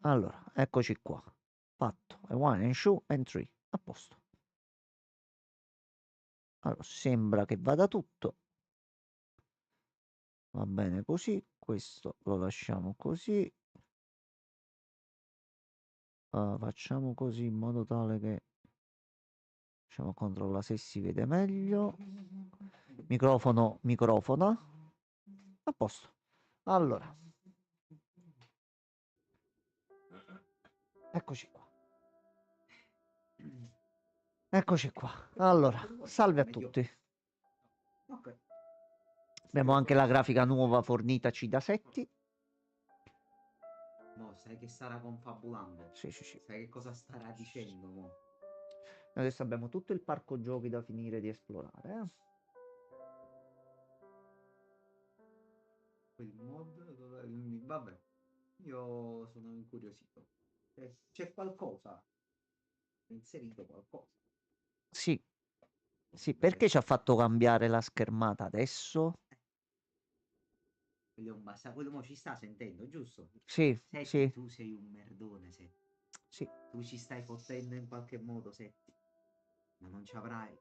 Allora, eccoci qua. Fatto. E one and two and three. A posto. Allora, sembra che vada tutto. Va bene così. Questo lo lasciamo così. Facciamo così in modo tale che facciamo controlla se si vede meglio. Microfono, microfona. A posto. Allora, eccoci qua. Eccoci qua. Allora, salve a tutti. Ok. Abbiamo anche la grafica nuova fornitaci da Setti. No, sai che starà confabulando? Sì, sì, sì. Sai che cosa starà dicendo, mo? Noi adesso abbiamo tutto il parco giochi da finire di esplorare. Quel vabbè, io sono incuriosito. C'è qualcosa? È inserito qualcosa? Sì, sì, Deve perché ci ha essere. fatto cambiare la schermata adesso? Quello è un basta, quello mo ci sta sentendo, giusto? Sì, Setti, sì, tu sei un merdone, Setti. sì. Tu ci stai fottendo in qualche modo, Setti. Ma non ci avrai.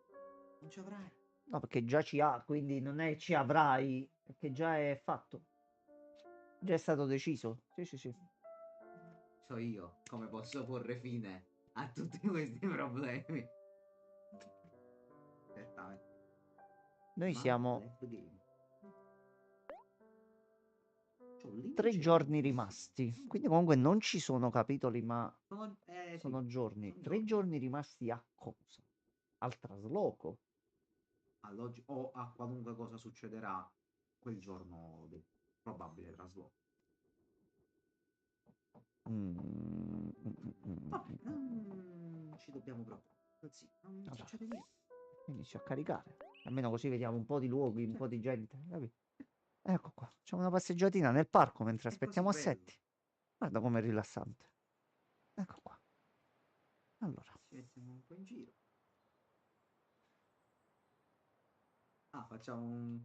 Non ci avrai. No, perché già ci ha, quindi non è ci avrai, perché già è fatto. Già è stato deciso. Sì, sì, sì. So io come posso porre fine a tutti questi problemi. Certamente. Noi Man siamo left the game. C'ho 3 l'indice giorni bonus. rimasti. Quindi comunque non ci sono capitoli, ma Sì, sono giorni. sono 3 giorni. giorni rimasti a cosa? Al trasloco. Alloggi o a qualunque cosa succederà quel giorno del probabile trasloco. Mm, mm, mm, mm, Vabbè, mm, non ci dobbiamo preoccupare. Sì, non Allora, succede niente. inizio a caricare. Almeno così vediamo un po' di luoghi, un Cioè, po' di gente. Capito? Ecco qua. Facciamo una passeggiatina nel parco mentre è così aspettiamo bello. Assetti. Guarda com'è rilassante. Ecco qua. Allora, Ci mettiamo un po' in giro. Ah, facciamo un...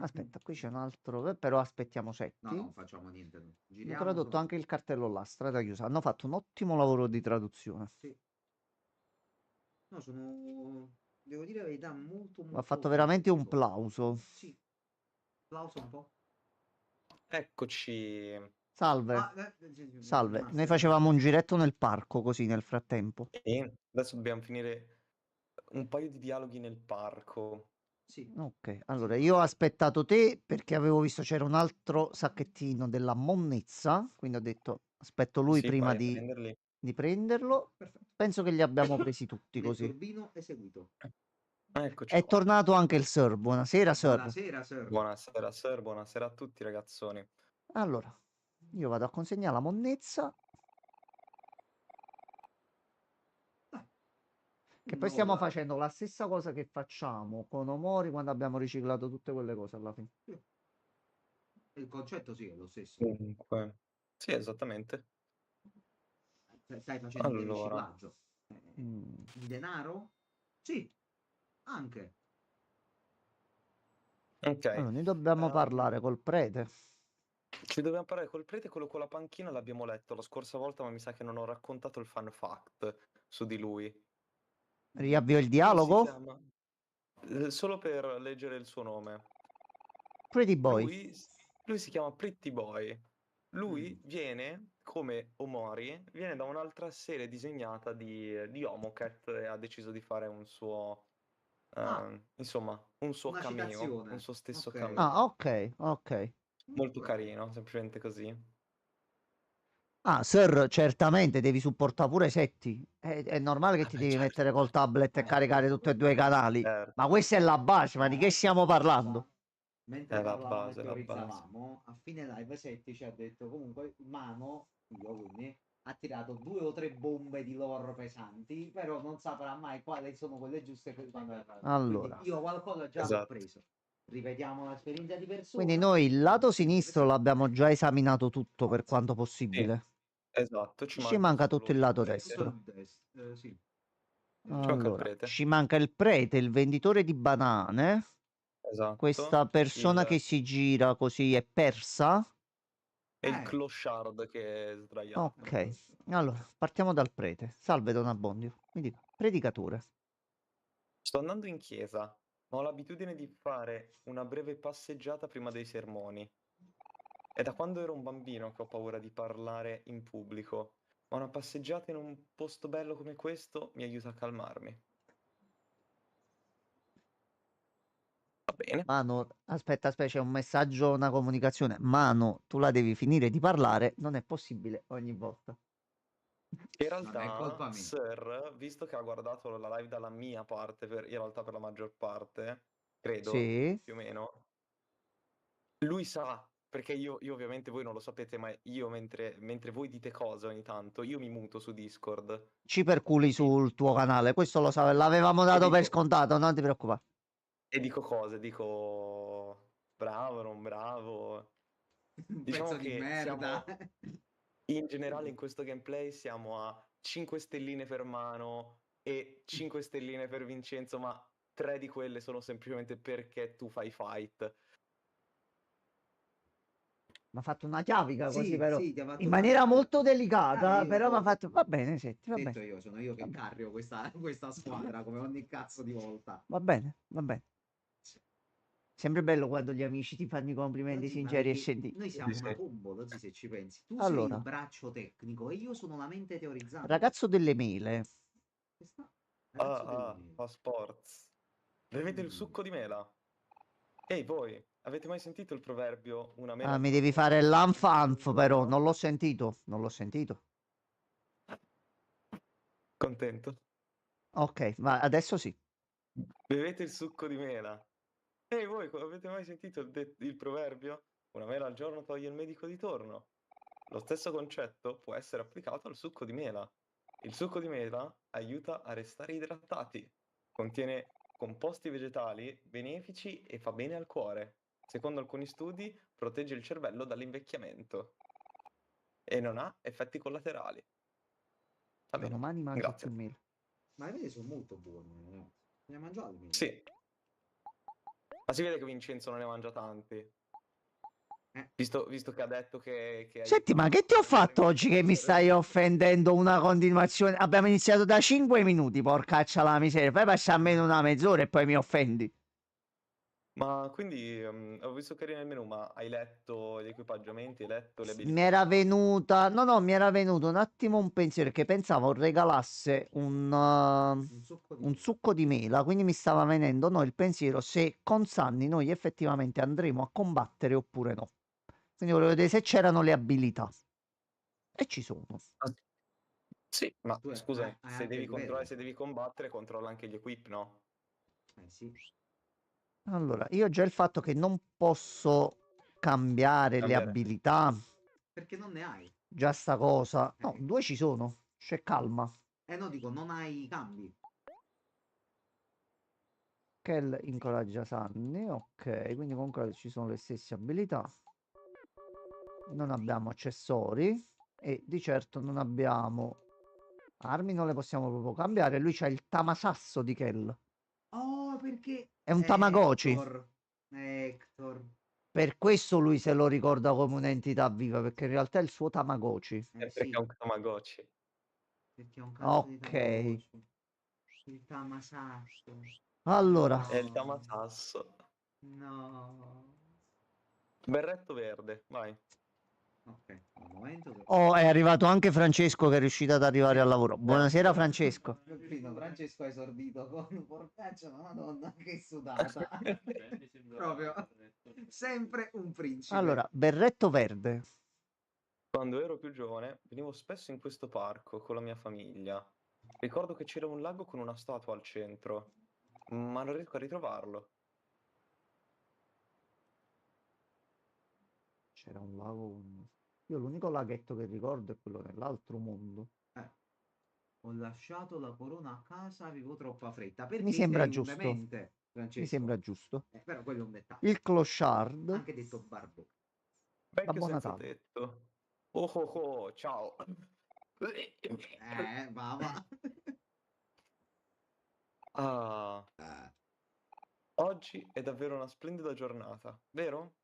aspetta, qui c'è un altro. Però aspettiamo No, Setti. non facciamo niente. No. Hanno Giriamo tradotto solo. anche il cartello là, strada chiusa. Hanno fatto un ottimo lavoro di traduzione. Sì. No, sono... Devo dire la verità, molto Va molto fatto veramente un contento. plauso. Sì, applauso un po'. Eccoci. Salve, Ah, salve. Noi master. facevamo un giretto nel parco così nel frattempo. E adesso dobbiamo finire un paio di dialoghi nel parco. Sì, Ok, sì. allora io ho aspettato te perché avevo visto c'era un altro sacchettino della monnezza, quindi ho detto aspetto lui Sì, prima vai a prenderli. di prenderlo. Perfetto. Penso che li abbiamo presi tutti così. Netturbino eseguito. Eccoci È qua. tornato anche il Sir. Buonasera, Sir. Buonasera, sir. Buonasera, sir. Buonasera a tutti, ragazzoni. Allora, io vado a consegnare la monnezza, Dai, che poi stiamo allora, facendo la stessa cosa che facciamo con Omori quando abbiamo riciclato tutte quelle cose alla fine. sì, il concetto sì, è lo stesso. Dunque, sì, esattamente. Stai facendo del Allora, riciclaggio. Mm. In denaro? Sì, anche. ok. Allora, noi dobbiamo parlare col prete. Ci dobbiamo parlare col prete, quello con la panchina l'abbiamo letto la scorsa volta, ma mi sa che non ho raccontato il fun fact su di lui. Riavvio il Lui si dialogo. chiama, solo per leggere il suo nome. Pretty boy. Lui, lui si chiama Pretty Boy. Mm. Lui viene, come Omori, viene da un'altra serie disegnata di Homocat e ha deciso di fare un suo, Ah, insomma, un suo una cameo, un citazione. suo stesso Ok. Ah, cameo. ok, ok. Molto Ok. carino, semplicemente così. Ah, Sir, certamente devi supportare pure i setti. È normale che Ah ti beh, devi certo. mettere col tablet e caricare tutti e due i canali. Ma Certo, questa è la base, ma di che stiamo parlando? Mentre è la parlavamo e base, la base. teorizzavamo, a fine live Setti ci ha detto comunque Mano, io quindi, ha tirato 2 o 3 bombe di lore pesanti, però non saprà mai quali sono quelle giuste per quando... Quindi Allora, io qualcosa già l'ho Esatto. preso. Ripetiamo l'esperienza di quindi persona. noi il lato Abbiamo sinistro preso... l'abbiamo già esaminato tutto per quanto Sì, possibile. esatto, ci Ci manca manca tutto solo il il lato Tutto prete. destro. il destro, sì. Ci manca il Allora, prete. ci manca il prete, il venditore di banane. Questa Esatto. persona che Il... si gira così è persa. È il clochard che è sdraiato. Ok, allora partiamo dal prete. Salve Don Abbondio, mi dica, predicatore. Sto andando in chiesa, ma ho l'abitudine di fare una breve passeggiata prima dei sermoni. È da quando ero un bambino che ho paura di parlare in pubblico, ma una passeggiata in un posto bello come questo mi aiuta a calmarmi. Va bene. Mano, aspetta, c'è un messaggio, una comunicazione. Mano, tu la devi finire di parlare, non è possibile ogni volta. In Non è realtà, colpa mia. Sir, visto che ha guardato la live dalla mia parte, in realtà per la maggior parte, credo, Sì, più o meno, lui sa, perché io ovviamente voi non lo sapete, ma io mentre voi dite cose ogni tanto, io mi muto su Discord ci perculi e, sul tuo canale, questo lo sapevo, l'avevamo dato per dico, scontato, non ti preoccupare. e dico cose, dico bravo, non bravo. Un Diciamo pezzo di che merda. siamo, in generale in questo gameplay siamo a 5 stelline per Mano e 5 stelline per Vincenzo, ma 3 di quelle sono semplicemente perché tu fai fight. Mi ha fatto una chiavica così, Sì, però, sì, ti ha fatto in una maniera carica. molto delicata, Io però mi ha ho fatto, va bene, senti, va detto bene, io, sono io va che bene, carrio questa squadra come ogni cazzo di volta. va bene, va bene. Sempre bello quando gli amici ti fanno i complimenti Loggi, ma sinceri e perché scendi. noi Sì, siamo una sì. combo, Loggi, se ci pensi. Tu sei il Allora, braccio tecnico e io sono la mente teorizzante. ragazzo delle mele. Questa... Ah, Ragazzo delle mele. fa sports. Bevete il succo di mela. Ehi voi, avete mai sentito il proverbio una mela Ah, al mi devi giorno fare toglie il male di un l'anf però, giorno? non l'ho sentito, non l'ho sentito. Contento? Ok, ma adesso sì. Bevete il succo di mela. Ehi voi, avete mai sentito il proverbio? Una mela al giorno toglie il medico di torno. Lo stesso concetto può essere applicato al succo di mela. Il succo di mela aiuta a restare idratati, contiene composti vegetali benefici e fa bene al cuore. Secondo alcuni studi, protegge il cervello dall'invecchiamento e non ha effetti collaterali. Va Da bene, domani mangio più grazie. mele. Ma le mele sono molto buone, ragazzi. Ne mangiate le mele? Sì, ma si vede che Vincenzo non ne mangia tanti, Eh, visto che ha detto che Senti, ma aiuta che ti ho a stare fatto oggi che mi invecchiato. stai offendendo una continuazione? Abbiamo iniziato da 5 minuti, porcaccia la miseria. Poi passa almeno una mezz'ora e poi mi offendi. Ma quindi ho visto che eri nel menù, ma hai letto gli equipaggiamenti, hai letto le Mi era abilità? venuta, no, no, mi era venuto un attimo un pensiero che pensavo regalasse un succo di un mele. succo di mela, quindi mi stava venendo no, il pensiero se con Sanni noi effettivamente andremo a combattere oppure no. Quindi volevo vedere se c'erano le abilità. E ci sono. Ah, sì, ma Tu scusami, hai se anche il devi controllare, livello. se devi combattere, controlla anche gli equip, no? Sì. Allora, io già il fatto che non posso cambiare le Cambiare. abilità, Perché non ne hai. già sta cosa. No, Eh, due ci sono. C'è calma. no, dico, non hai i cambi. Kell incoraggia Sanni. Ok, quindi comunque ci sono le stesse abilità. Non abbiamo accessori. E di certo non abbiamo armi, non le possiamo proprio cambiare. Lui c'ha il tamasasso di Kell. Oh, perché... È un Tamagotchi. Hector. Hector. Per questo lui se lo ricorda come un'entità viva, perché in realtà è il suo Tamagotchi. Perché è Sì, un Tamagotchi. perché è un cazzo di Ok. Tamagotchi. Il Tamasasso. Allora, È il No. Tamasasso. No. Berretto verde, vai. Ok, un momento che... oh, è arrivato anche Francesco che è riuscito ad arrivare al lavoro. Buonasera, Ecco. Francesco. Prima Francesco ha esordito con porcaccia, ma madonna che sudata. Proprio sempre un principe. Allora, berretto verde. Quando ero più giovane, venivo spesso in questo parco con la mia famiglia. Ricordo che c'era un lago con una statua al centro, ma non riesco a ritrovarlo. C'era un lago. Io l'unico laghetto che ricordo è quello nell'altro mondo. Ho lasciato la corona a casa, avevo troppa fretta. Mi Perché sembra sei un giusto. demente, Mi Francesco? sembra giusto. Però quello è un dettaglio. Il clochard. Anche detto barbo. Vecchio Babbo senza Natale. tetto. Oh oh oh, ciao. Bava. Ah, oggi è davvero una splendida giornata, vero?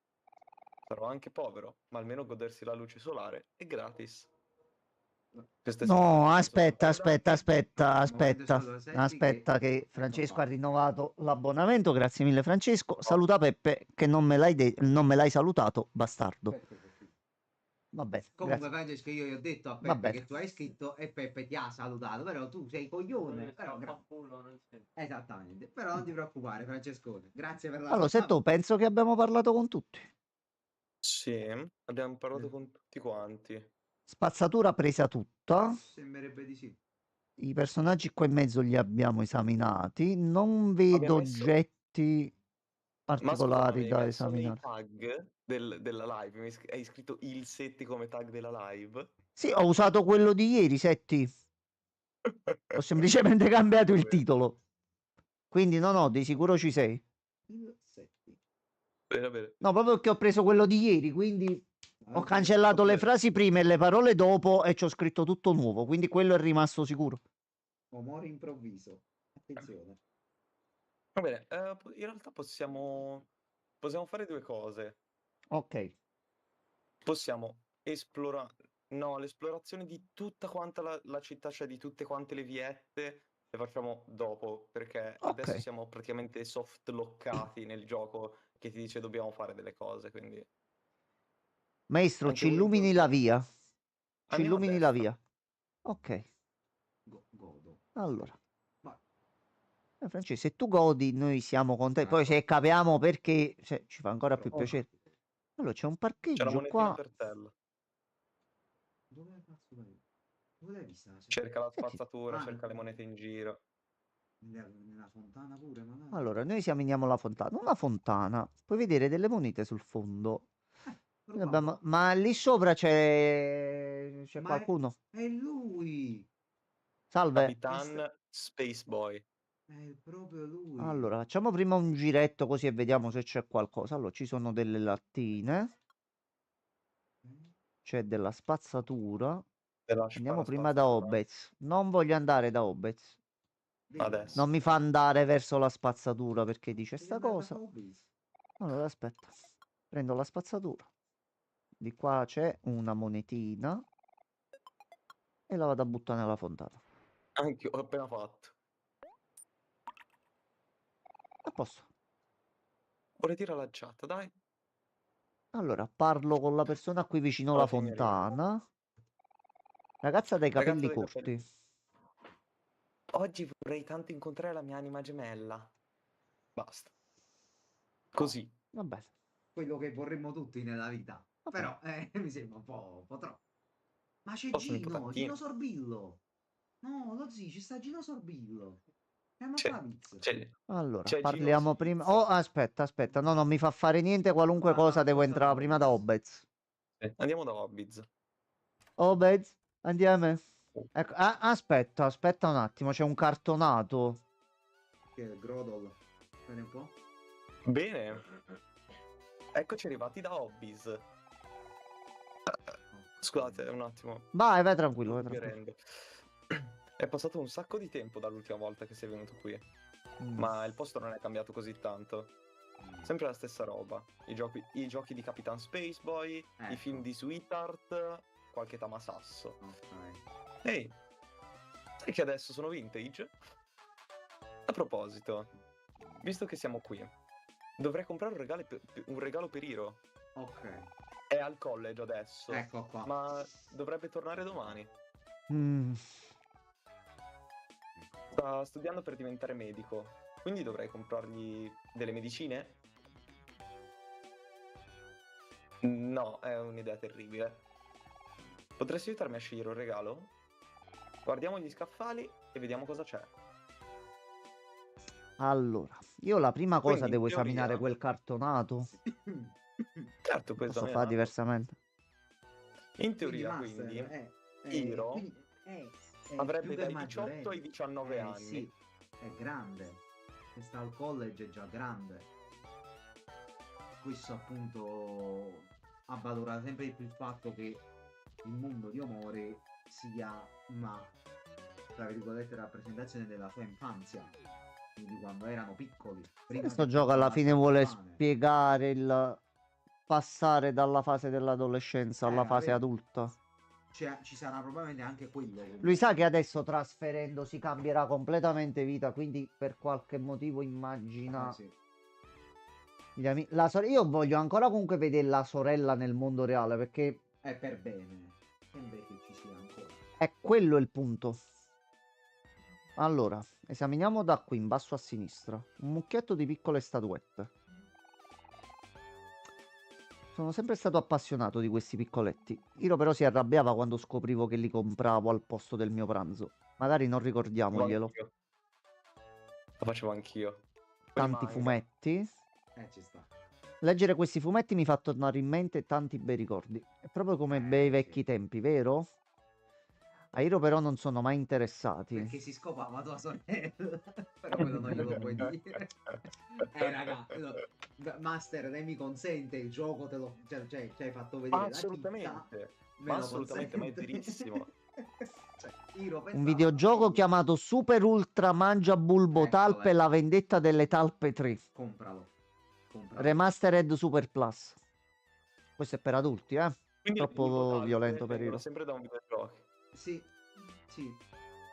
sarò anche povero, ma almeno godersi la luce solare è gratis. Queste No, settimane aspetta, sono aspetta, aspetta, Al momento aspetta. solo senti Aspetta che ecco Francesco qua. ha rinnovato l'abbonamento. Grazie mille Francesco. Oh. Saluta Peppe che non me l'hai salutato, bastardo. Perfetto. Va bene, Comunque, grazie. Francesco, io gli ho detto a Va Peppe bene. che tu hai scritto e Peppe ti ha salutato, però tu sei coglione. Però esattamente, però non ti preoccupare, Francescone. Grazie per la Allora, se tu penso che abbiamo parlato con tutti. Sì, abbiamo parlato con tutti quanti. Spazzatura presa tutta. Sembrerebbe di sì. I personaggi qua in mezzo li abbiamo esaminati. Non vedo Abbiamo messo... oggetti Ma scusa, ma mi particolari hai da messo nei esaminare. tag della live? Hai scritto il Setti come tag della live? Sì, ho usato quello di ieri, Setti. Ho semplicemente cambiato il titolo. Quindi no, di sicuro ci sei. Il setti. Bene, bene. No, proprio perché ho preso quello di ieri, quindi ho cancellato ok. le frasi prima e le parole dopo e ci ho scritto tutto nuovo, quindi quello è rimasto sicuro. Umore improvviso. Attenzione. Va bene, in realtà possiamo fare due cose. Ok. Possiamo esplorare... No, l'esplorazione di tutta quanta la città, cioè di tutte quante le viette, le facciamo dopo, perché adesso Ok. siamo praticamente soft lockati nel gioco che ti dice dobbiamo fare delle cose, quindi... Maestro, Anche ci voi illumini la intorno? via. Ci Andiamo a illumini la destra. via. Ok. Godo. Allora. Vai. Francesco, se tu godi, noi siamo contenti. Poi Ecco. se capiamo perché, ci fa ancora più Oh, piacere. Allora, c'è un C'è una parcheggio monetina qua. per terra. dove cazzo vai? Dove l'hai vista? Cerca la Senti, spazzatura, cerca le monete in giro. Nella fontana pure, ma no. allora, noi esaminiamo la fontana. Una fontana, puoi vedere delle monete sul fondo. Quindi Rubavo. ma lì sopra c'è Ma qualcuno. è lui! Salve. Capitan Space Boy. È proprio lui. Allora, facciamo prima un giretto così e vediamo se c'è qualcosa. Allora, ci sono delle lattine. C'è della spazzatura. Della Andiamo prima da spazzatura. Hobez. Non voglio andare da Hobez. Adesso. Non mi fa andare verso la spazzatura perché dice Devi sta andare da cosa. Hobbies. Allora, aspetta. Prendo la spazzatura. Di qua c'è una monetina. E la vado a buttare nella fontana. Anche io ho appena fatto. A posto. Vorrei tirare la chat, dai. Allora, parlo con la persona qui vicino alla Oh, signorina. fontana. Ragazza dai Ragazzo capelli dei corti. capelli. Oggi vorrei tanto incontrare la mia anima gemella. Basta. Così. Va bene. Quello che vorremmo tutti nella vita. Va Però mi sembra un po' troppo. Ma c'è Possono i Gino potentini. Sorbillo. No, lo zii, ci sta Gino Sorbillo. Andiamo a C'è, fare la pizza. Allora, c'è Gino parliamo prima. Spizza. Oh, aspetta. No, non mi fa fare niente. Qualunque cosa devo entrare prima da Hobez. Andiamo da Hobbiz. Hobez, andiamo. Ecco, aspetta un attimo. C'è un cartonato. Che è il Grodol. Vedi un po'? Bene. Eccoci arrivati da Hobbiz. Scusate un attimo. Vai tranquillo, vai Sto tranquillo. chiarendo. È passato un sacco di tempo dall'ultima volta che sei venuto qui. Ma il posto non è cambiato così tanto. Sempre la stessa roba. I giochi di Capitan Spaceboy, Ecco. i film di Sweetheart, qualche tamasasso. Ok. Ehi, sai che adesso sono vintage? A proposito, visto che siamo qui, dovrei comprare un regalo per Hiro. Ok. È al college adesso, Ecco qua. ma dovrebbe tornare domani. Mm, Sta studiando per diventare medico, quindi dovrei comprargli delle medicine? No, è un'idea terribile. Potresti aiutarmi a scegliere un regalo? Guardiamo gli scaffali e vediamo cosa c'è. Allora, io la prima cosa Quindi, in devo teoria- esaminare quel cartonato. Certo, puoi Posso fare esaminarlo. diversamente. In teoria, Master, quindi, Hiro Hiro è avrebbe più che dai maggiorenne. 18 ai 19 anni. Sì, è grande. Se sta al college è già grande. Questo appunto avvalora sempre di più il fatto che il mondo di Omori sia una, tra virgolette, rappresentazione della sua infanzia. Quindi quando erano piccoli. Prima Questo che gioco alla fossero fine vuole campane. spiegare il passare dalla fase dell'adolescenza alla fase vabbè. adulta. Ci sarà probabilmente anche quello. Lui sa che adesso trasferendosi cambierà completamente vita, quindi per qualche motivo immagina... Sì. Io voglio ancora comunque vedere la sorella nel mondo reale, perché È per bene. Sembra che ci sia ancora. è quello il punto. Allora, esaminiamo da qui in basso a sinistra. Un mucchietto di piccole statuette. Sono sempre stato appassionato di questi piccoletti. Io però si arrabbiava quando scoprivo che li compravo al posto del mio pranzo. Magari non ricordiamoglielo. Anch'io. Lo facevo anch'io. Poi Tanti manga. fumetti. Ci sta. Leggere questi fumetti mi fa tornare in mente tanti bei ricordi. È proprio come bei vecchi Sì. tempi, vero? A Hiro però non sono mai interessati. Perché si scopava tua sorella. Però quello non glielo puoi dire. Raga, no, Master, lei mi consente il gioco, te lo cioè, ci hai fatto vedere la Assolutamente. chicca, me Ma lo assolutamente, ma è consente. verissimo. Cioè, Hiro Un pensava- videogioco chiamato Super Ultra Mangia Bulbo Eccole. Talpe, la vendetta delle talpe 3. Compralo. Remastered Super Plus. Questo è per adulti, eh? Quindi Troppo i Botalpe violento per vengono Hiro. sempre da un videogioco. Sì.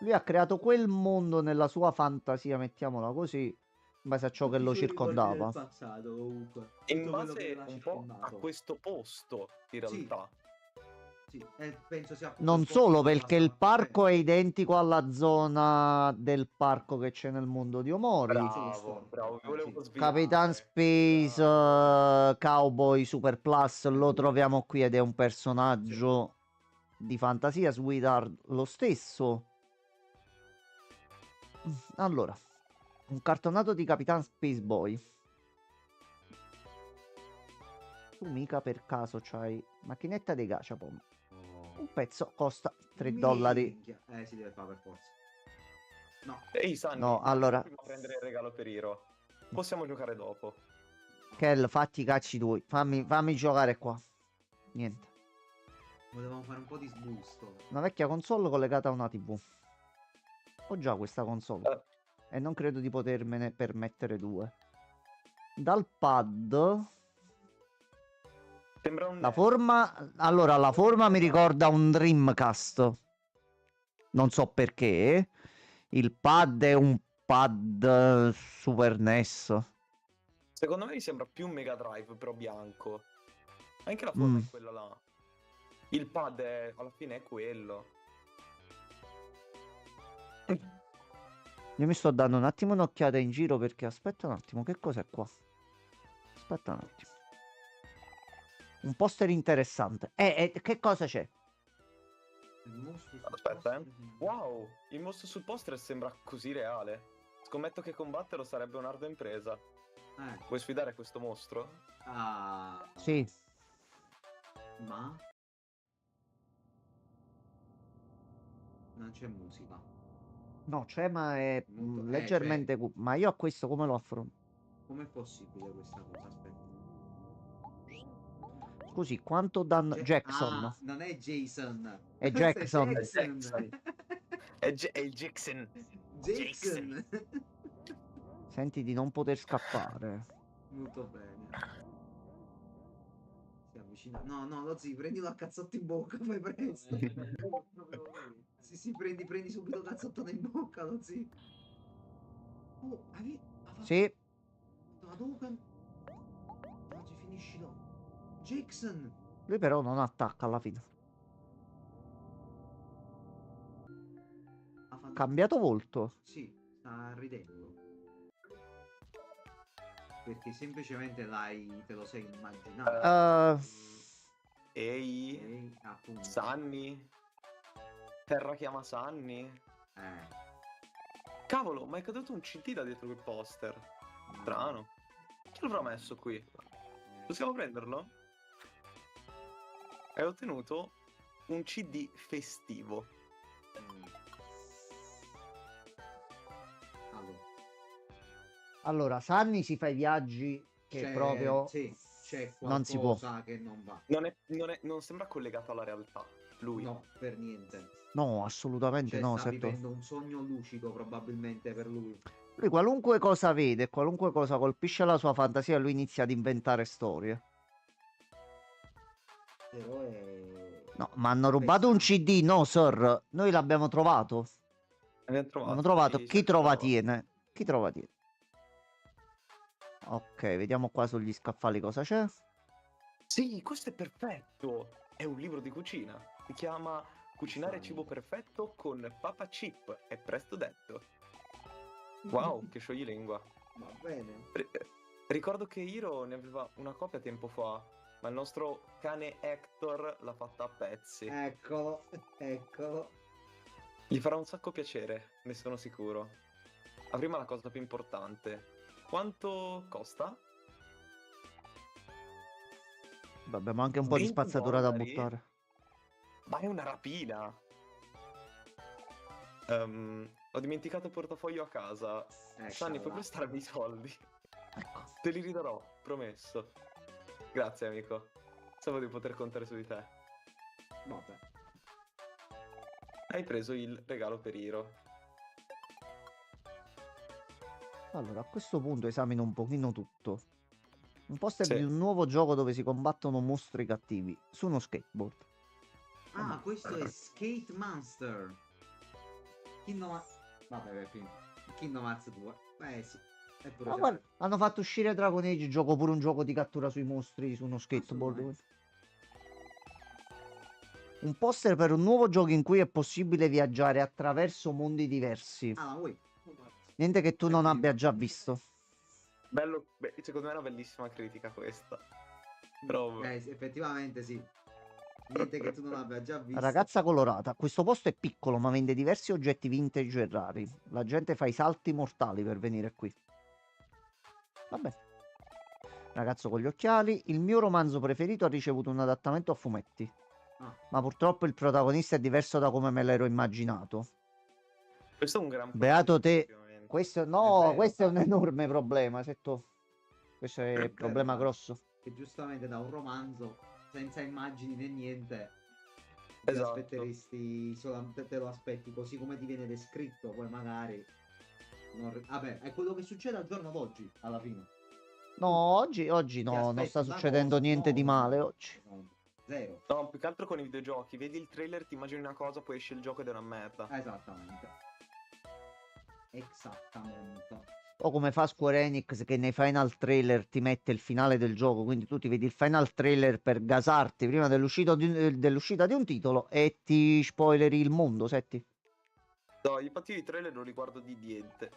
Lui ha creato quel mondo nella sua fantasia, mettiamola così, in base a ciò che lo circondava. Passato, comunque. In Tutto quello che base l'ha un po' a circondato. questo posto, in Sì. realtà. Sì, penso sia appunto Non il posto solo dove perché il passava- parco è identico alla zona del parco che c'è nel mondo di Omori. Bravo, bravo, vi volevo Sì. sviare. Capitan Space Cowboy Super Plus lo troviamo qui ed è un personaggio di fantasia. Sweetheart lo stesso. Allora, un cartonato di Capitan Space Boy. Tu mica per caso c'hai macchinetta dei gachapon. Un pezzo costa $3. Minchia. Si deve fare per forza. No. Ehi, Sanni, No, allora- prima prendere il regalo per Hiro. Possiamo giocare dopo. Kel, fatti i cacci tuoi. Fammi giocare qua. Niente. Volevamo fare un po' di sbusto. Una vecchia console collegata a una TV. Ho già questa console. E non credo di potermene permettere due. Dal pad... Sembra un La forma... Allora, la forma mi ricorda un Dreamcast. Non so perché. Il pad è un pad Super NES. Secondo me mi sembra più un Mega Drive, però bianco. Anche la forma è quella là. Il pad alla fine è quello. Io mi sto dando un attimo un'occhiata in giro perché aspetta un attimo, che cos'è qua? Aspetta un attimo. Un poster interessante. Che cosa c'è? Aspetta, Wow, il mostro sul poster sembra così reale. Scommetto che combatterlo sarebbe un'ardua impresa. Vuoi sfidare questo mostro? Sì. Ma non c'è musica. No, c'è, ma è Molto- leggermente... Ma io a questo come lo affronto? Com'è possibile questa cosa? Aspetta. Scusi, quanto danno... Jackson. Non è Jason. È Jackson. Jackson. È il Jackson. Jackson. Senti di non poter scappare. Molto bene. Si avvicina. No, lo zii, prendilo a cazzotto in bocca, fai presto. Sì, prendi subito cazzottone in bocca, lo zii. Oh, Sì. Hadouken. Oggi finisci no. Jackson. Lui però non attacca alla fine. Ha fatto- Cambiato volto. Sì, sta ridendo. Perché semplicemente te lo sei immaginato. Ehi, Appunto. Sanni. Terra chiama Sanni. Cavolo, ma è caduto un CD da dietro quel poster. Strano. Chi l'avrà messo qui? Possiamo prenderlo? Hai ottenuto un CD festivo. Allora, Sanni si fa i viaggi che proprio Sì, c'è non si può. qualcosa che non va. Non sembra collegato alla realtà. Lui. No, per niente. No, assolutamente Cioè, no. sta Setto. vivendo un sogno lucido probabilmente per lui. Lui qualunque cosa vede, qualunque cosa colpisce la sua fantasia, lui inizia ad inventare storie. Però è... No, ma hanno rubato un CD, no, sir. Noi l'abbiamo trovato. Abbiamo L'abbiamo trovato. trovato. Chi Chi trova cercava? tiene. Chi trova tiene. Ok, vediamo qua sugli scaffali cosa c'è. Sì, questo è perfetto! È un libro di cucina. Si chiama Cucinare cibo perfetto con Papa Chip. È presto detto. Wow, che scioglilingua. Va bene. Ricordo che Hiro ne aveva una copia tempo fa, ma il nostro cane Hector l'ha fatta a pezzi. Eccolo, eccolo. Gli farà un sacco piacere, ne sono sicuro. Ma prima la cosa più importante. Quanto costa? Beh, abbiamo anche un po' di 20 spazzatura da dollari? buttare. Ma è una rapina! Ho dimenticato il portafoglio a casa. Sunny, puoi Eccola. prestarmi i soldi? Ecco. Te li ridarò, promesso. Grazie, amico. Sapevo di poter contare su di te. Vabbè. Hai preso il regalo per Hiro. Allora, a questo punto esamino un pochino tutto. Un poster Sì. di un nuovo gioco dove si combattono mostri cattivi su uno skateboard. Ah, questo è Skate Monster. Kingdom Hearts. Vabbè, Kingdom Hearts 2. Sì. È pure Ma guarda, hanno fatto uscire Dragon Age, gioco pure un gioco di cattura sui mostri su uno skateboard. Assolutamente. Un poster per un nuovo gioco in cui è possibile viaggiare attraverso mondi diversi. Ah, ma vuoi? Niente che tu non abbia già visto. Bello, secondo me è una bellissima critica questa. Bravo. Effettivamente sì. Niente che tu non abbia già visto. Ragazza colorata, questo posto è piccolo ma vende diversi oggetti vintage e rari. La gente fa i salti mortali per venire qui. Vabbè. Ragazzo con gli occhiali, il mio romanzo preferito ha ricevuto un adattamento a fumetti. Ah, Ma purtroppo il protagonista è diverso da come me l'ero immaginato. Questo è un gran Beato problema, te. effettivamente. Questo, È no, vero. questo è un enorme problema. Questo è un problema Vero, grosso. che giustamente da un romanzo senza immagini né niente ti Esatto. aspetteresti solamente te lo aspetti così come ti viene descritto, poi magari vabbè, è quello che succede al giorno d'oggi alla fine. No, oggi Ti no, non aspetti sta una succedendo cosa, niente di male oggi. no, zero. No, più che altro con i videogiochi. Vedi il trailer, ti immagini una cosa, poi esce il gioco ed è una merda. Esattamente. Esattamente. O come fa Square Enix che nei final trailer ti mette il finale del gioco, quindi tu ti vedi il final trailer per gasarti prima dell'uscita di un titolo e ti spoileri il mondo, setti. No, infatti i trailer non riguardo di niente.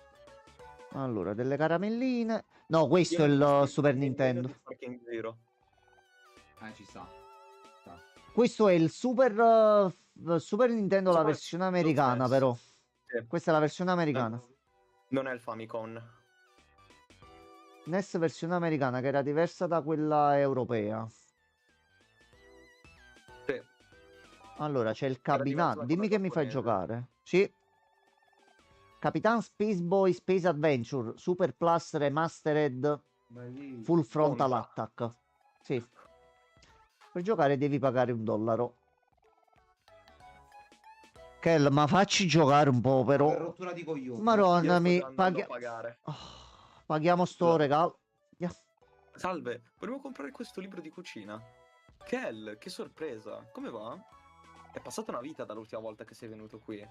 Allora, delle caramelline. No, questo è Io ne ho il visti Super nemmeno Nintendo. di Sparking Zero. Ci sta. Sta. Questo è il Super Nintendo, la Super- versione lo americana, stesso. però. Sì. Questa è la versione americana. Non è il Famicom. NES versione americana che era diversa da quella europea. Sì. Allora, c'è il Era diversa cabinato. da Dimmi quella che mi fai giapponese. giocare. Sì. Capitan Space Boy Space Adventure Super Plus Remastered Bellissimo. Full Frontal Contra. Attack. Sì. Per giocare devi pagare $1. Kel, ma facci giocare un po', Per però. rottura di coglioni. Madonna, Io sto già andando a pagare. Paghiamo sto Scusate. regalo. Yeah. Salve, volevo comprare questo libro di cucina. Kel, che sorpresa. Come va? È passata una vita dall'ultima volta che sei venuto qui.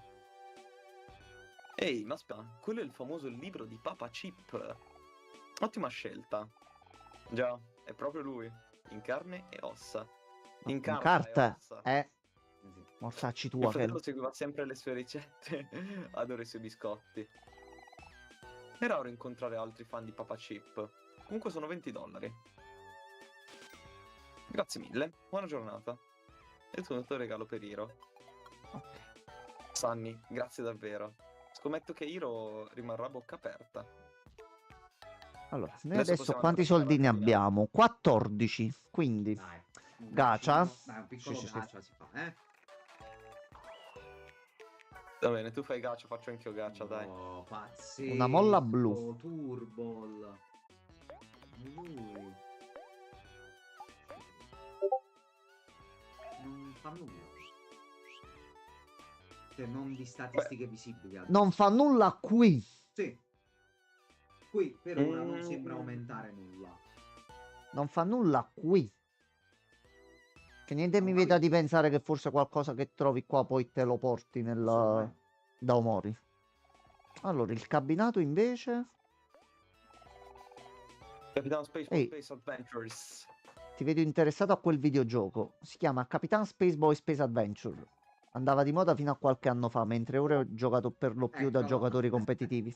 Ehi, ma aspetta, quello è il famoso libro di Papa Chip. Ottima scelta. Già, è proprio lui, in carne e ossa. In carta carta, e ossa. mortacci Mio tua, fratello Kel. seguiva sempre le sue ricette. Adoro i suoi biscotti. È raro incontrare altri fan di Papa Chip. Comunque sono $20. Grazie mille, buona giornata. E tu tuo regalo per Hiro. Ok. Sunny, grazie davvero. Scommetto che Hiro rimarrà a bocca aperta. Allora, noi Adesso adesso possiamo quanti andare a soldi ne camminare. abbiamo? 14. Quindi, Dai. Un Gacia? bacino. Dai, un piccolo Sì, sì, sì. gacia si fa, Va bene, tu fai gacha, faccio anch'io gacha, dai. Oh, pazzesco. Una molla blu. Turbol. Lui. Non fa nulla. Se non di statistiche visibili. Non fa nulla qui. Sì. Qui per ora non sembra aumentare nulla. Non fa nulla qui. Che niente mi vieta di pensare che forse qualcosa che trovi qua poi te lo porti da Omori. Allora, il cabinato invece... Capitano Space Ehi. Space Adventures. Ti vedo interessato a quel videogioco. Si chiama Capitan Spaceboy Space Adventure. Andava di moda fino a qualche anno fa, mentre ora è giocato per lo più da Eccolo. giocatori competitivi.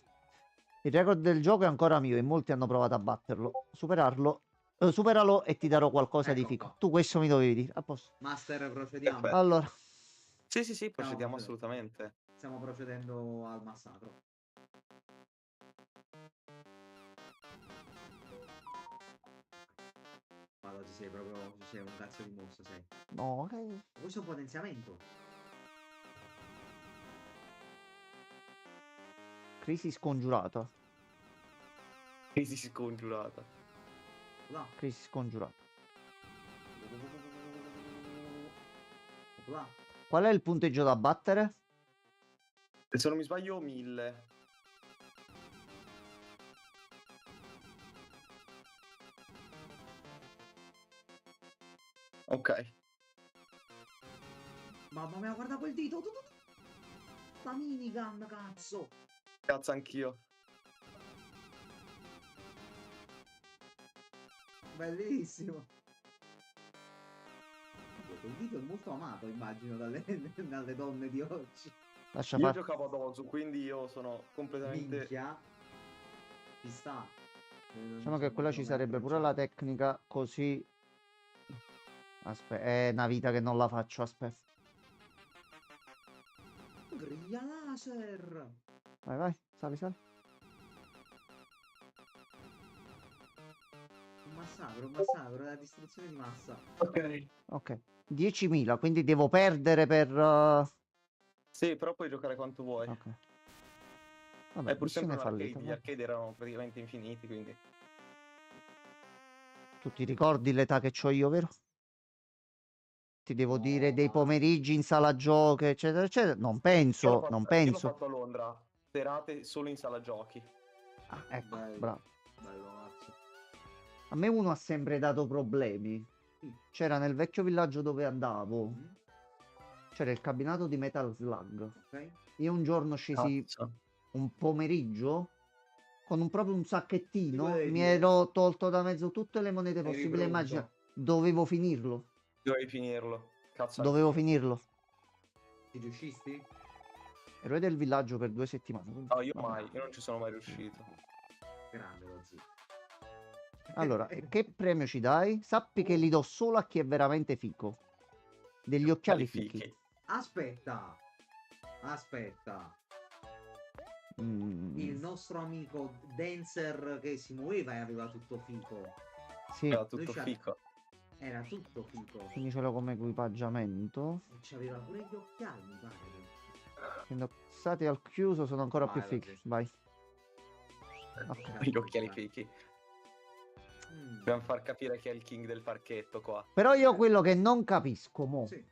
Il record del gioco è ancora mio e molti hanno provato a batterlo. Superalo e ti darò qualcosa di Ecco fico. qua. Tu questo mi dovevi dire. A posto. Master, procediamo. Perfetto. Allora, Sì, procediamo assolutamente. Stiamo procedendo al massacro. Vado, ci sei proprio. Ci sei un cazzo di mossa, sei. no, Questo è un potenziamento. crisi scongiurata. Crisi scongiurata. Là. Crisi scongiurata. Là. Qual è il punteggio da battere? Se non mi sbaglio, 1000. Ok. Mamma mia, guarda quel dito. La minigun, cazzo. Cazzo, anch'io. Bellissimo. Quel dito è molto amato, immagino, dalle donne di oggi. Lascia Io fare. giocavo ad Ozu, quindi io sono completamente... Minchia. Ci sta. Diciamo che quella ci sarebbe pure la tecnica così. Aspetta, è una vita che non la faccio, aspetta. Griglia laser. Vai, sali. Un massacro, la distruzione di massa. Ok. Ok. 10.000, quindi devo perdere per... Sì, però puoi giocare quanto vuoi. Ok. Vabbè, È pur sempre missione un fallita. arcade, gli arcade erano praticamente infiniti, quindi... Tu ti ricordi l'età che ho io, vero? Ti devo dire dei pomeriggi in sala giochi, eccetera, eccetera. Non penso. Io l'ho fatto a Londra, serate solo in sala giochi. Ah, ecco, Bello. bravo. Bello, cazzo. A me uno ha sempre dato problemi. C'era nel vecchio villaggio dove andavo, c'era il cabinato di Metal Slug. Ok. Io un giorno scesi Cazzo. un pomeriggio con proprio un sacchettino, Ti volevi mi dire? ero tolto da mezzo tutte le monete Eri possibili e pronto? immaginabili. Dovevo finirlo. Dovevi finirlo. Cazzo, Dovevo anch'io. finirlo. Ti riuscisti? Eroe del villaggio per 2 settimane. quindi No, io vabbè. mai, io non ci sono mai riuscito. Grande lo zio. Allora, e che premio ci dai? Sappi che li do solo a chi è veramente fico. Degli occhiali fichi. Aspetta. Il nostro amico Dancer che si muoveva e aveva tutto fico. Sì, Era tutto Lui c'ha- fico. Era tutto fico. quindi ce l'ho come equipaggiamento. E c'aveva pure gli occhiali, mi pare. Indossati al chiuso sono ancora Vai, più vai, fichi. sì. Vai. Ok. Gli occhiali fichi. Dobbiamo far capire chi è il king del parchetto qua. Però io quello che non capisco, mo, Sì.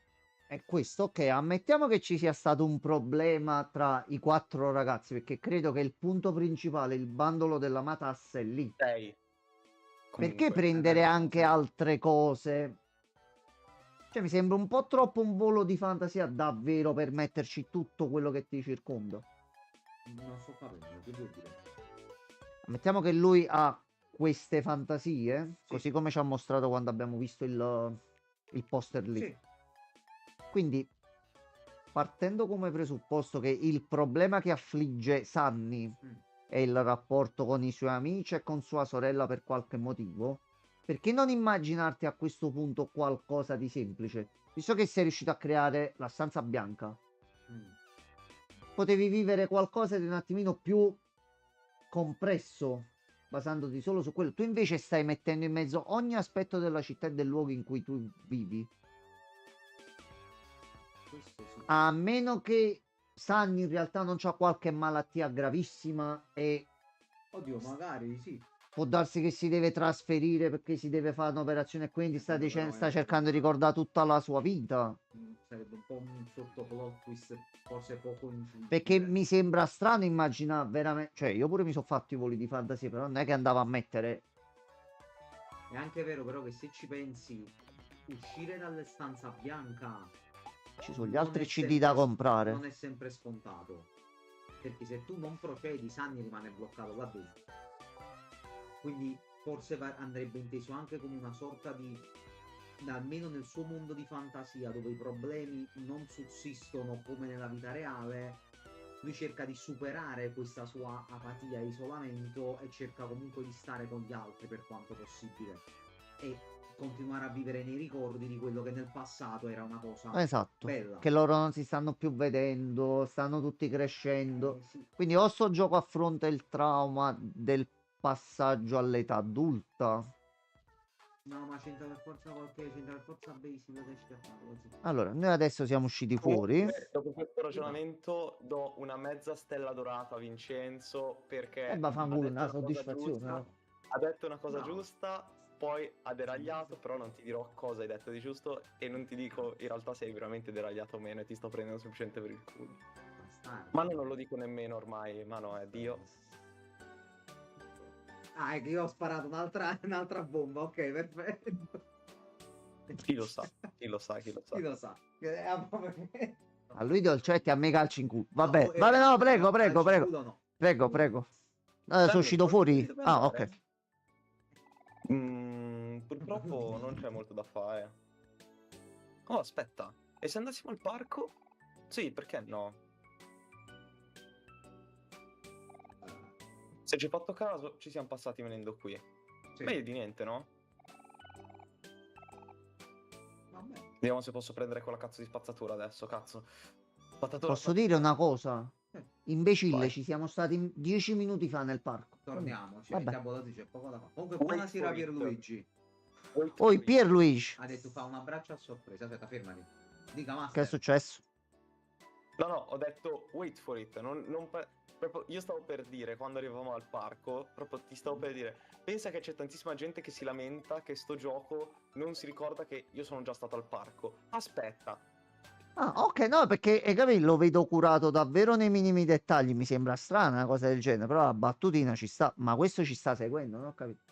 è questo. Ok, ammettiamo che ci sia stato un problema tra i 4 ragazzi, perché credo che il punto principale, il bandolo della matassa è lì. 6. Perché prendere anche altre cose? Cioè, mi sembra un po' troppo un volo di fantasia davvero per metterci tutto quello che ti circonda. Non sto capendo, che vuol dire? Ammettiamo che lui ha queste fantasie, così come ci ha mostrato quando abbiamo visto il poster lì. Sì. Quindi, partendo come presupposto che il problema che affligge Sunny è il rapporto con i suoi amici e con sua sorella per qualche motivo, perché non immaginarti a questo punto qualcosa di semplice? Visto che sei riuscito a creare la stanza bianca, potevi vivere qualcosa di un attimino più compresso, basandoti solo su quello. Tu invece stai mettendo in mezzo ogni aspetto della città e del luogo in cui tu vivi. Questo sì. A meno che Sunny in realtà non c'ha qualche malattia gravissima e Oddio, magari sì. può darsi che si deve trasferire perché si deve fare un'operazione e quindi sta cercando di ricordare tutta la sua vita. Sarebbe un po' un sottoplot twist, forse poco intuitivo. Perché mi sembra strano immaginare veramente... Cioè, io pure mi sono fatto i voli di fantasia, però non è che andavo a mettere... È anche vero però che se ci pensi, uscire dalle stanza bianca Ci sono gli non altri è CD sempre- da comprare. non è sempre scontato, perché se tu non procedi Sunny rimane bloccato là dentro, quindi forse andrebbe inteso anche come una sorta di, almeno nel suo mondo di fantasia dove i problemi non sussistono come nella vita reale, lui cerca di superare questa sua apatia e isolamento e cerca comunque di stare con gli altri per quanto possibile e continuare a vivere nei ricordi di quello che nel passato era una cosa Esatto. bella. Che loro non si stanno più vedendo, stanno tutti crescendo. Sì. Quindi o sto gioco affronta il trauma del passaggio all'età adulta. No, ma c'entra per forza c'entra per forza basic che è scattato così. Allora, noi adesso siamo usciti fuori. Comunque, dopo questo ragionamento do una mezza stella dorata a Vincenzo perché E ha vaffanculo, detto una una cosa soddisfazione. giusta, No? ha detto una cosa Bravo. giusta, poi ha deragliato, però non ti dirò cosa hai detto di giusto e non ti dico in realtà se hai veramente deragliato o meno e ti sto prendendo semplicemente per il culo. Bastardo. Ma non lo dico nemmeno ormai, ma no, è Dio. Ah, è che io ho sparato un'altra bomba, ok, perfetto. Chi lo sa, chi lo sa, chi lo sa. Chi lo sa. A lui dolcetti, a me calci in culo. Vabbè, No, vabbè, no, no, prego, prego, calci in prego. culo no. Prego, prego. Dai, Sono uscito fuori? dove Ah, andare? ok. Purtroppo non c'è molto da fare. Oh, aspetta. E se andassimo al parco? Sì, perché no? Se ci hai fatto caso, ci siamo passati venendo qui. Sì. Meglio di niente, no? Vabbè. Vediamo se posso prendere quella cazzo di spazzatura adesso, cazzo. Spazzatura, Posso dire una cosa? Imbecille, Vai. ci siamo stati 10 minuti fa nel parco. Torniamoci, Vabbè. Diabolati c'è poco da fare. Comunque, Wait buonasera for it. Pierluigi. Oi, Pierluigi, Ha detto fa un abbraccio a sorpresa. Aspetta, fermati. Dica, che è Master. successo? No, no, ho detto wait for it. Proprio, io stavo per dire, quando arrivavamo al parco, proprio ti stavo per dire, pensa che c'è tantissima gente che si lamenta che sto gioco non si ricorda che io sono già stato al parco. Aspetta. Ah, ok, no, perché capito, lo vedo curato davvero nei minimi dettagli. Mi sembra strana una cosa del genere, però la battutina ci sta. Ma questo ci sta seguendo, non ho capito.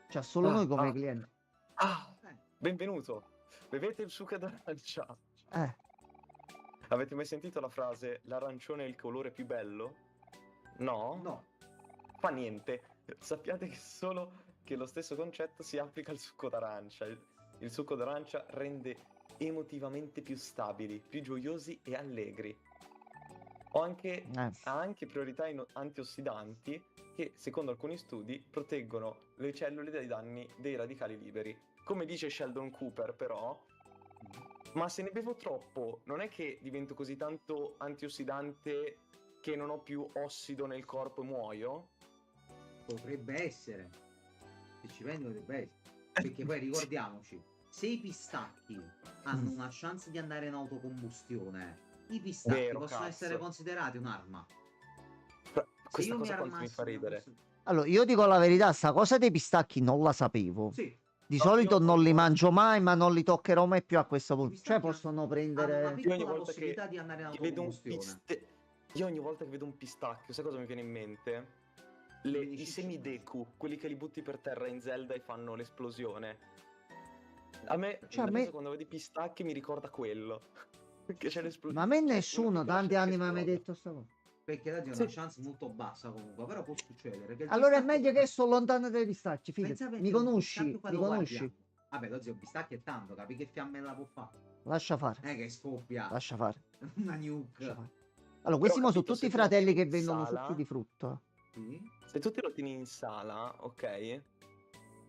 C'ha solo noi come clienti. Benvenuto. Bevete il succo d'arancia. Eh, Avete mai sentito la frase l'arancione è il colore più bello? No? No. Fa niente. Sappiate che lo stesso concetto si applica al succo d'arancia. Il succo d'arancia rende emotivamente più stabili, più gioiosi e allegri. Ha anche priorità antiossidanti che, secondo alcuni studi, proteggono le cellule dai danni dei radicali liberi. Come dice Sheldon Cooper, però, ma se ne bevo troppo, non è che divento così tanto antiossidante che non ho più ossido nel corpo e muoio? Potrebbe essere. Se ci pensi potrebbe essere. Perché poi ricordiamoci, se i pistacchi hanno una chance di andare in autocombustione, i pistacchi Vero, possono cazzo. essere considerati un'arma. Questa io cosa mi quanto mi fa armassi ridere. allora, io dico la verità, sta cosa dei pistacchi non la sapevo. Sì, Di No, solito io- non li mangio mai, ma non li toccherò mai più a questo I punto. pistacchi Cioè, possono hanno una prendere. Io ogni piccola volta possibilità di andare in che vedo un autocombustione. Io ogni volta che vedo un pistacchio, sai cosa mi viene in mente? Vedi I cicci. semi Deku, quelli che li butti per terra in Zelda e fanno l'esplosione. A me, Cioè, a me- quando vedo i pistacchi mi ricorda quello. Che c'è l'esplosione. Ma a me nessuno, tanti anni mi ha mai detto sta cosa. Perché la è una chance molto bassa comunque, però può succedere. Che il Allora è pistacchio- meglio che sto lontano dai pistacchi, Pensa fidati. perché Mi un conosci? pistacchio Mi quello guardi conosci? anche. Vabbè, lo zio, pistacchio è tanto, capi che fiammella può fare? Lascia fare, Che scoppia. lascia fare, Una lascia nuke. fare. Allora, questi Però ho sono capito, tutti i se te lo fratelli tieni che in vendono sala- succhi di frutta. Sì. Se tu te lo tieni in sala, ok?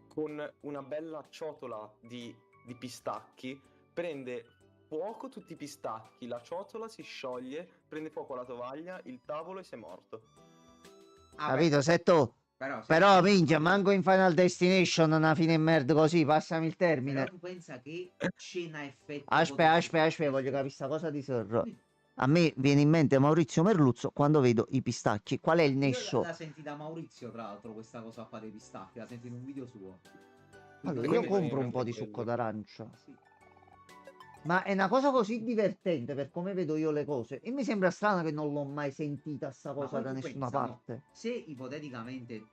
Con una bella ciotola di pistacchi, prende fuoco tutti i pistacchi, la ciotola si scioglie, prende fuoco la tovaglia, il tavolo e sei morto. Capito? Se tu... Però, Però, minchia, manco in Final Destination una fine merda così, passami il termine. tu pensa che cena effetto. Aspetta, voglio capire sta cosa di Sir. A me viene in mente Maurizio Merluzzo quando vedo i pistacchi. Qual è il Io nesso? la senti da Maurizio, tra l'altro, questa cosa qua dei pistacchi. La senti in un video suo. Allora, Quindi io mi compro viene un po' di quello. succo d'arancia. Sì. Ma è una cosa così divertente per come vedo io le cose. E mi sembra strano che non l'ho mai sentita sta Ma cosa poi da tu nessuna pensa, no, parte. se ipoteticamente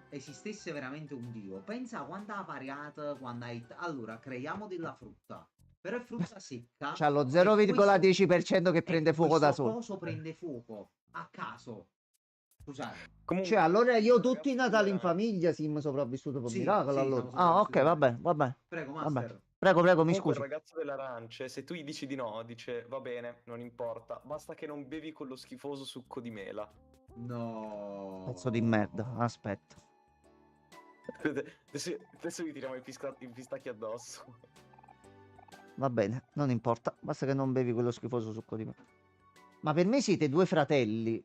esistesse veramente un dio, pensa a quanta ha variata quando hai... Allora, creiamo della frutta, però è frutta secca C'ha lo e questo, 0,10% che prende fuoco da questo solo. coso prende fuoco a caso. Scusate. Cioè, Comunque, allora io questo tutti i ragazzo Natali in dell'arance... famiglia sim sopravvissuto per Sì, miracolo sì, allora. siamo Ah, ok, sopravvissuti per vabbè, miracolo. vabbè. Prego, Vabbè. Master. Prego, prego, mi Comunque il scusi. ragazzo dell'arance, se tu gli dici di no, dice va bene, non importa, basta che non bevi quello schifoso succo di mela. Pezzo di No. merda, aspetta. Adesso gli tiriamo i pistacchi addosso. Va bene, non importa, basta che non bevi quello schifoso succo di me. Ma per me siete due fratelli.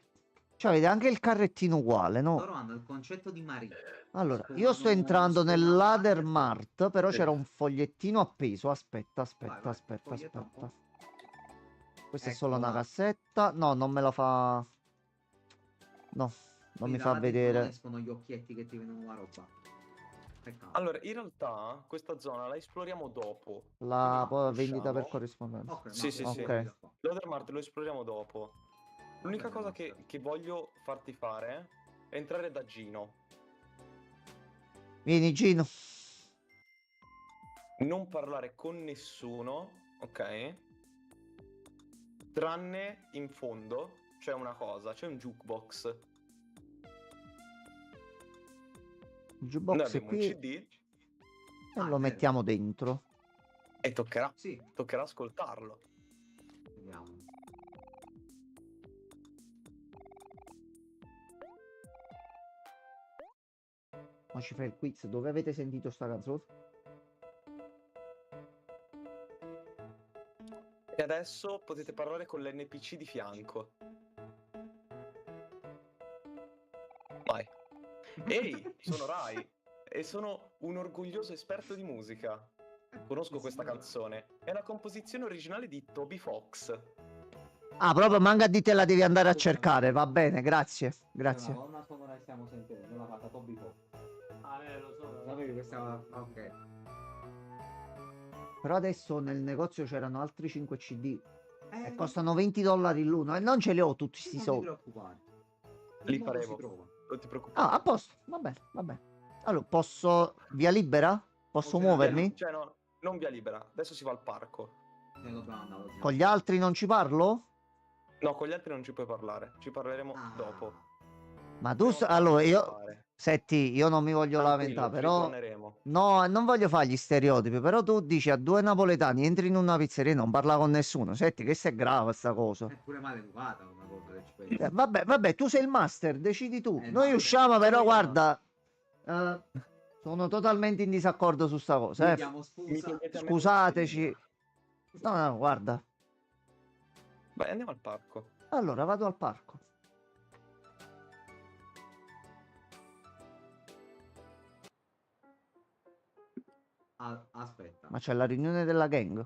Cioè, avete anche il carrettino uguale, no? Loro hanno il concetto di Marie. Allora, io sto Sfumano, entrando sfumano nell'Ladder latte e fuoco. Mart, però Sì. c'era un fogliettino appeso. Aspetta, Vai, aspetta, vai, aspetta, foglietta un aspetta. po'. Questa è solo una Eccola. cassetta. No, non me la fa... No, non Quindi mi fa da là dentro non vedere. escono gli occhietti che ti vedono la roba. Peccato. Allora, in realtà questa zona la esploriamo dopo. La Quindi vendita per usciamo. corrispondenza. Ok, Sì, no, sì, siamo sì. fuori Ok. da qua. L'Othermart lo esploriamo dopo. Va L'unica bene, cosa Master. che voglio farti fare è entrare da Gino. Vieni, Gino. Non parlare con nessuno, ok? Tranne in fondo c'è una cosa, c'è un jukebox. Il Noi jukebox è abbiamo un qui e CD Ah, è lo vero. mettiamo dentro. e toccherà Sì, ascoltarlo. vediamo. Ma ci fai il quiz. Dove avete sentito sta canzone? E adesso potete parlare con l'NPC di fianco. Vai. Ehi, sono Rai e sono un orgoglioso esperto di musica. Conosco questa canzone. È una composizione originale di Toby Fox. Ah, proprio manca di te la devi andare a Scusami. cercare. Va bene, grazie. C'è una Grazie. colonna sonora che stiamo sentendo, non l'ha fatta Toby Fox. Ah, lo so. Sapevi questa... Ok. Però adesso nel negozio c'erano altri 5 CD e Lo costano so. $20 l'uno e non ce li ho tutti sti Non ti soldi. preoccupare. Li Il modo si faremo. trova. Non ti Ah, preoccupare. a posto. Va bene, va bene. Allora, posso... Via libera? Posso Oceano. muovermi? Cioè, no, non via libera. Adesso si va al parco. Ne dobbiamo andare oggi. Con gli altri non ci parlo? No, con gli altri non ci puoi parlare. Ci parleremo Ah. dopo. Ma tu... Dobbiamo Allora, farci io... fare. Senti, io non mi voglio lamentare, Tranquillo, ci però... ritorneremo. No, non voglio fare gli stereotipi, però tu dici a due napoletani, entri in una pizzeria e non parla con nessuno. Senti, che se è grave sta cosa. È pure maleducata una cosa che ci Vabbè, vabbè, tu sei il master, decidi tu. il Noi master. usciamo, però Sono io il guarda, sono totalmente in disaccordo su sta cosa. Chiediamo Mi scusa. togliete a me Scusateci. No, no, guarda. Vai, andiamo al parco. Allora, vado al parco. Aspetta. Ma c'è la riunione della gang.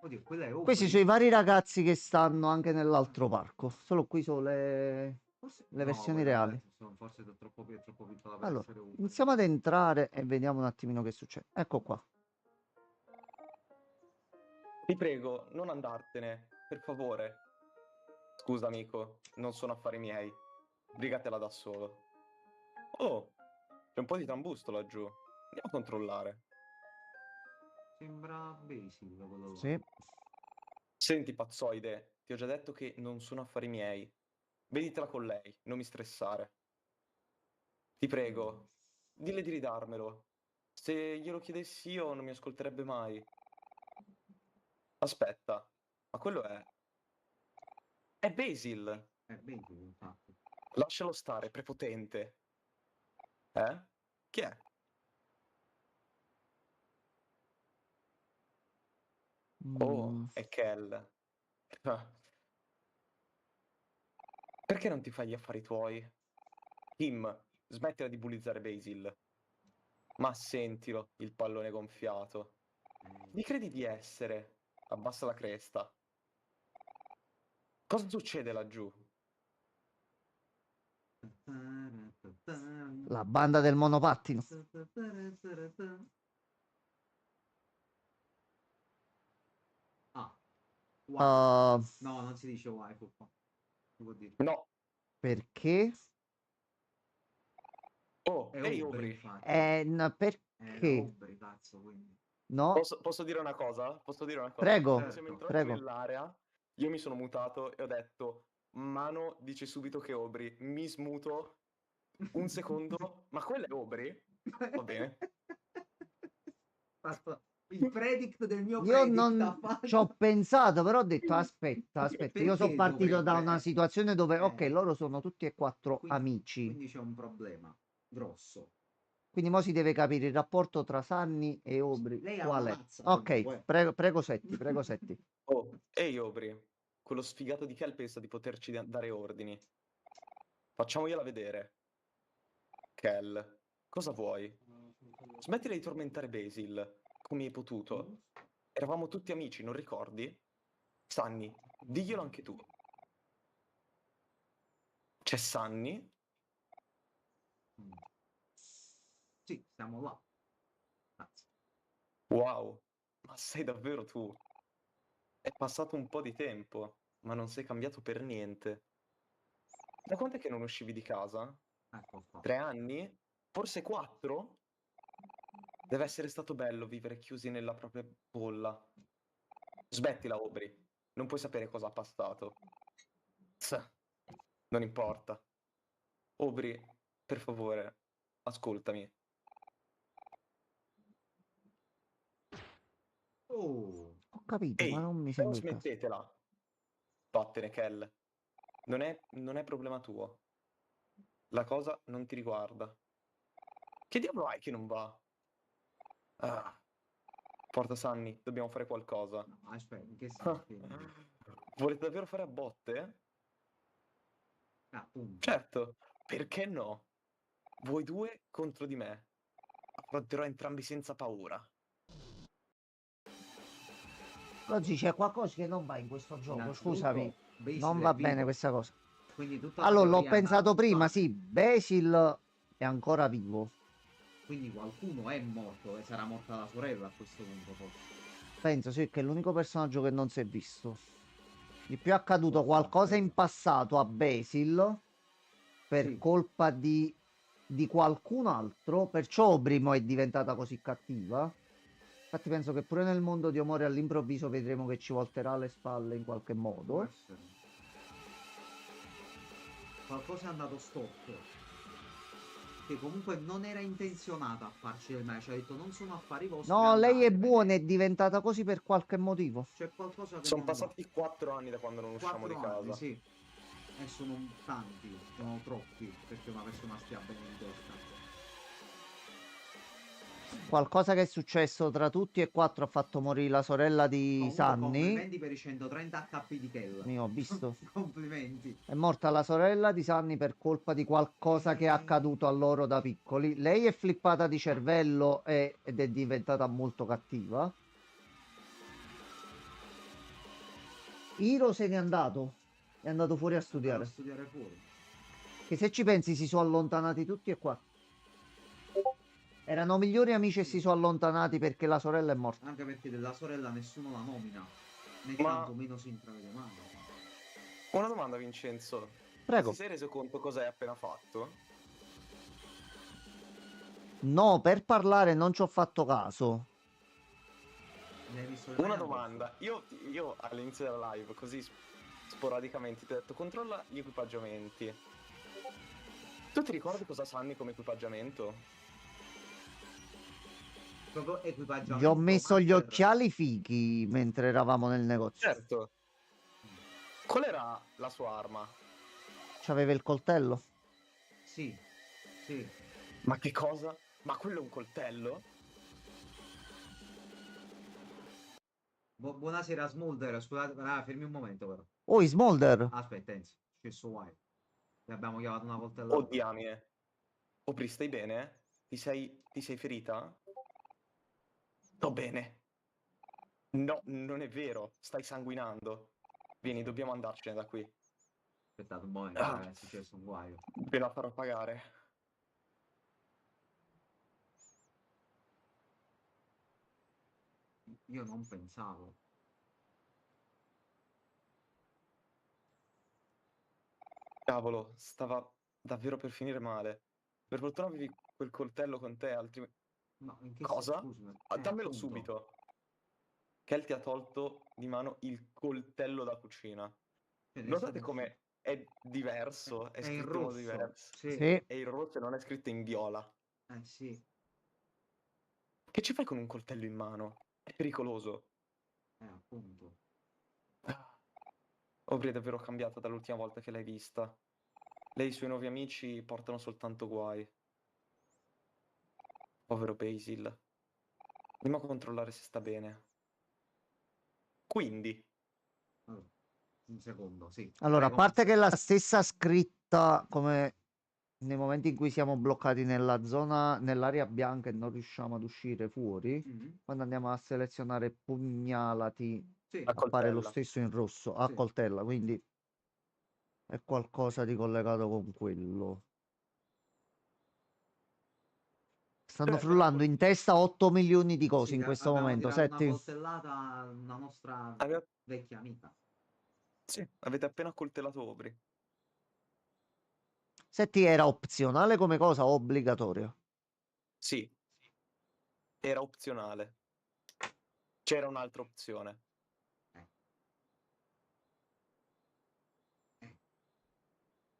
Oddio, quella è Questi Aubrey. sono i vari ragazzi che stanno anche nell'altro parco. Solo qui sono le No, versioni quella reali. sono forse troppo piccola per Allora, essere Aubrey. iniziamo ad entrare e vediamo un attimino che succede. Ecco qua. Ti prego, non andartene, per favore. Scusa, amico, non sono affari miei. Brigatela da solo. Oh, c'è un po' di trambusto laggiù. Andiamo a controllare. Sembra Basil quello là. Sì. Senti, pazzoide, ti ho già detto che non sono affari miei. Veditela con lei, non mi stressare. Ti prego, dille di ridarmelo. Se glielo chiedessi io non mi ascolterebbe mai. Aspetta, ma quello è... È Basil! È Basil, infatti. Lascialo stare, prepotente. Eh? Chi è? Oh, è Kel. Ah. Perché non ti fai gli affari tuoi? Tim, smettila di bullizzare Basil. Ma sentilo, il pallone gonfiato. Chi credi di essere? Abbassa la cresta. Cosa succede laggiù? La banda del monopattino. Ah, wow. Uh, No, non si dice waifu qua. Si può dire. No, perché? Oh, È ehi Aubrey, Aubrey, infatti. No, È perché? Aubrey, cazzo, quindi. No, posso dire una cosa? Posso dire una cosa? prego, Quando siamo Certo. entrati prego. nell'area, io mi sono mutato e ho detto, Mano dice subito che è Aubrey, mi smuto, un secondo, ma quello è Aubrey? Va bene. Fatto il predict del mio Io predict non ha ci ho fatto. pensato, però ho detto aspetta, io sono Perché partito da una dovrebbe? situazione dove, ok, Eh, loro sono tutti e quattro quindi, amici, quindi c'è un problema grosso. quindi mo si deve capire il rapporto tra Sunny e Aubrey, Lei ha una qual è? mazza Ok, comunque. prego Setti, prego Setti. Oh, ehi Aubrey, quello sfigato di Kel pensa di poterci dare ordini. Facciamogliela vedere. Kel, cosa vuoi? Smettila di tormentare Basil, come hai potuto. Eravamo tutti amici, non ricordi? Sunny, diglielo anche tu. C'è Sunny? Mm. Sì, siamo là. Cazzo. Wow, ma sei davvero tu? È passato un po' di tempo, ma non sei cambiato per niente. Da quant'è che non uscivi di casa? Ecco qua. 3 anni? Forse 4? Deve essere stato bello vivere chiusi nella propria bolla. Smettila, Aubrey. Non puoi sapere cosa ha passato. Tss, non importa. Aubrey, per favore, ascoltami. Oh, Ho capito, ma Ehi, non mi però sembra il caso. smettetela. Vattene, Kel. Non è problema tuo. La cosa non ti riguarda. Che diavolo hai che non va? Ah, porta Sunny, dobbiamo fare qualcosa. no, aspetta, in che senso? Quindi, Volete davvero fare a botte? appunto. Certo, perché no? Voi due contro di me. Affronterò entrambi senza paura. Oggi c'è qualcosa che non va in questo gioco, scusami, Innanzitutto, Basil non è va bene vivo. questa cosa. Quindi tutta la Allora, l'ho teoria è andata a pensato prima, puttane. sì, Basil è ancora vivo. Quindi qualcuno è morto e sarà morta la sorella a questo punto, forse. Penso sì, che è l'unico personaggio che non si è visto. Di più è accaduto Forse qualcosa in aspetta. passato a Basil per Sì, colpa di qualcun altro, perciò Obrimo è diventata così cattiva. Infatti penso che pure nel mondo di Omori all'improvviso vedremo che ci volterà alle spalle in qualche può modo. essere. Qualcosa è andato storto. Che comunque non era intenzionata a farci del male. Ci ha detto non sono affari vostri, No, lei è andatevene. buona, è diventata così per qualche motivo. C'è qualcosa che Sono non va. passati 4 anni da quando non usciamo di 4 anni, casa. sì. E sono tanti, sono troppi perché una persona stia bene in testa. Qualcosa che è successo tra tutti e quattro ha fatto morire la sorella di Comunque, Sunny. complimenti per i 130 HP di Kell. Io ho visto. Complimenti. È morta la sorella di Sunny per colpa di qualcosa che è accaduto a loro da piccoli. Lei è flippata di cervello ed è diventata molto cattiva. Hiro se n'è andato. È andato fuori a È andato a studiare. studiare fuori. Che se ci pensi si sono allontanati tutti e quattro. Erano migliori amici e si Sì. sono allontanati perché la sorella è morta. Anche perché della sorella nessuno la nomina, né Ma tantomeno si intravede mai. una domanda, Vincenzo. Ti Prego. sei reso conto cosa hai appena fatto? No, per parlare non ci ho fatto caso. Ne hai visto le mani Una addosso? domanda. Io all'inizio della live, così sporadicamente, ti ho detto controlla gli equipaggiamenti. Tu ti ricordi cosa Sunny come equipaggiamento? Proprio Gli ho equipaggiamento messo gli master. occhiali fighi mentre eravamo nel negozio. Certo. Qual era la sua arma? C'aveva il coltello. Sì, sì. Ma che cosa? Ma quello è un coltello? Buonasera Smolder, scusate, fermi un momento però. Oh, Smolder. Aspetta, Enzo, scesso White. Ti abbiamo chiamato una Oh coltellata. diamine. Opri, stai bene? Ti sei ferita? Sto bene. No, non è vero. Stai sanguinando. Vieni, dobbiamo andarcene da qui. Aspettate un momento, Ah, ragazzi, c'è un guaio. ve la farò pagare. Io non pensavo. Cavolo, stava davvero per finire male. Per fortuna avevi quel coltello con te, altrimenti... No, in che Cosa? scusami. Dammelo Appunto. subito. Kel ti ha tolto di mano il coltello da cucina. Cioè, Notate come è diverso, è è in scritto in modo rosso. diverso. Sì. Sì. E il rosso non è scritto in viola. Sì. Che ci fai con un coltello in mano? È pericoloso. Appunto. Aubrey è davvero cambiata dall'ultima volta che l'hai vista. Lei e i suoi nuovi amici portano soltanto guai. Povero Basil. Andiamo a controllare se sta bene. Quindi, Allora, un secondo, sì. Allora, a Prego, parte Max. che la stessa scritta, come nei momenti in cui siamo bloccati nella zona, nell'area bianca e non riusciamo ad uscire fuori, Mhm. quando andiamo a selezionare pugnalati, Sì, a appare lo coltella. stesso in rosso, a Sì. coltella, quindi è qualcosa di collegato con quello. Stanno Certo, una frullando in testa 8 milioni di cose sì, in questo abbiamo momento. tirato una Setti, coltellata a una nostra Ave- vecchia amica. Sì, avete appena coltellato Aubrey. Setti era opzionale come cosa o obbligatoria? Sì, era opzionale. C'era un'altra opzione. Eh,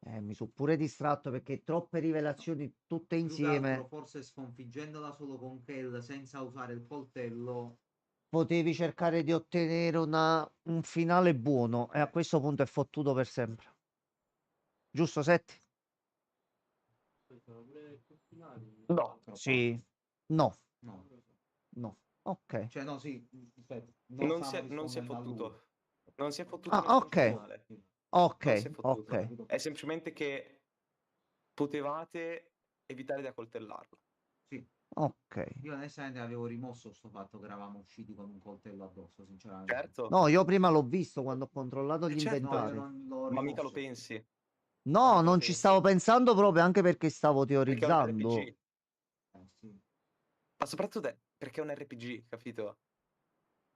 eh. Mi sono pure distratto perché troppe rivelazioni tutte Più che altro, insieme. forse sconfiggendola solo con Kel senza usare il coltello. Potevi cercare di ottenere un finale buono e a questo punto è fottuto per sempre. Giusto, Setti? No, Sì. No. No. No. Ok. Cioè, no, sì, aspetta, non stavamo non si è rispondendo a lui. fottuto. Non si è fottuto Ah, nessun ok. finale. Sì. Non si è Ok. fottuto. Ok. È semplicemente che potevate evitare di accoltellarlo. Sì. Ok. Io onestamente avevo rimosso sto fatto che eravamo usciti con un coltello addosso, sinceramente. Certo, No, io prima l'ho visto quando ho controllato gli certo, No, io inventari. non l'ho ma mica lo rimosso. pensi. Ma No, mica lo non ci stavo pensi. pensando proprio anche perché stavo Perché è un teorizzando. RPG. Sì. Ma soprattutto perché è un RPG, capito?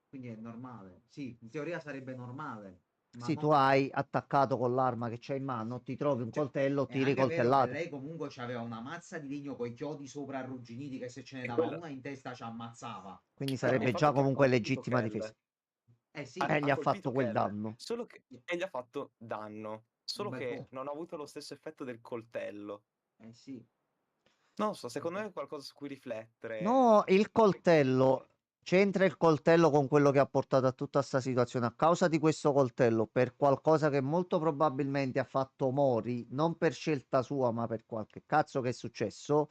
Quindi è normale. Sì, in teoria sarebbe normale, ma Sì, tu non... hai attaccato con l'arma che c'hai in mano, ti trovi un Cioè, coltello, è tiri anche vero che coltellate. lei comunque aveva una mazza di legno con i chiodi sopra arrugginiti che se ce ne E dava quella... una in testa ci ammazzava. Quindi No, il sarebbe già fatto è che ha comunque colpito legittima difesa. Kell. Sì, E Ha gli ha fatto colpito quel Kell, danno. solo che... e gli ha fatto danno. un Solo bel che po'. non ha avuto lo stesso effetto del coltello. Sì. Non so, secondo me è qualcosa su cui No, riflettere. il coltello. C'entra il coltello con quello che ha portato a tutta questa situazione. A causa di questo coltello, per qualcosa che molto probabilmente ha fatto Mori, non per scelta sua, ma per qualche cazzo che è successo.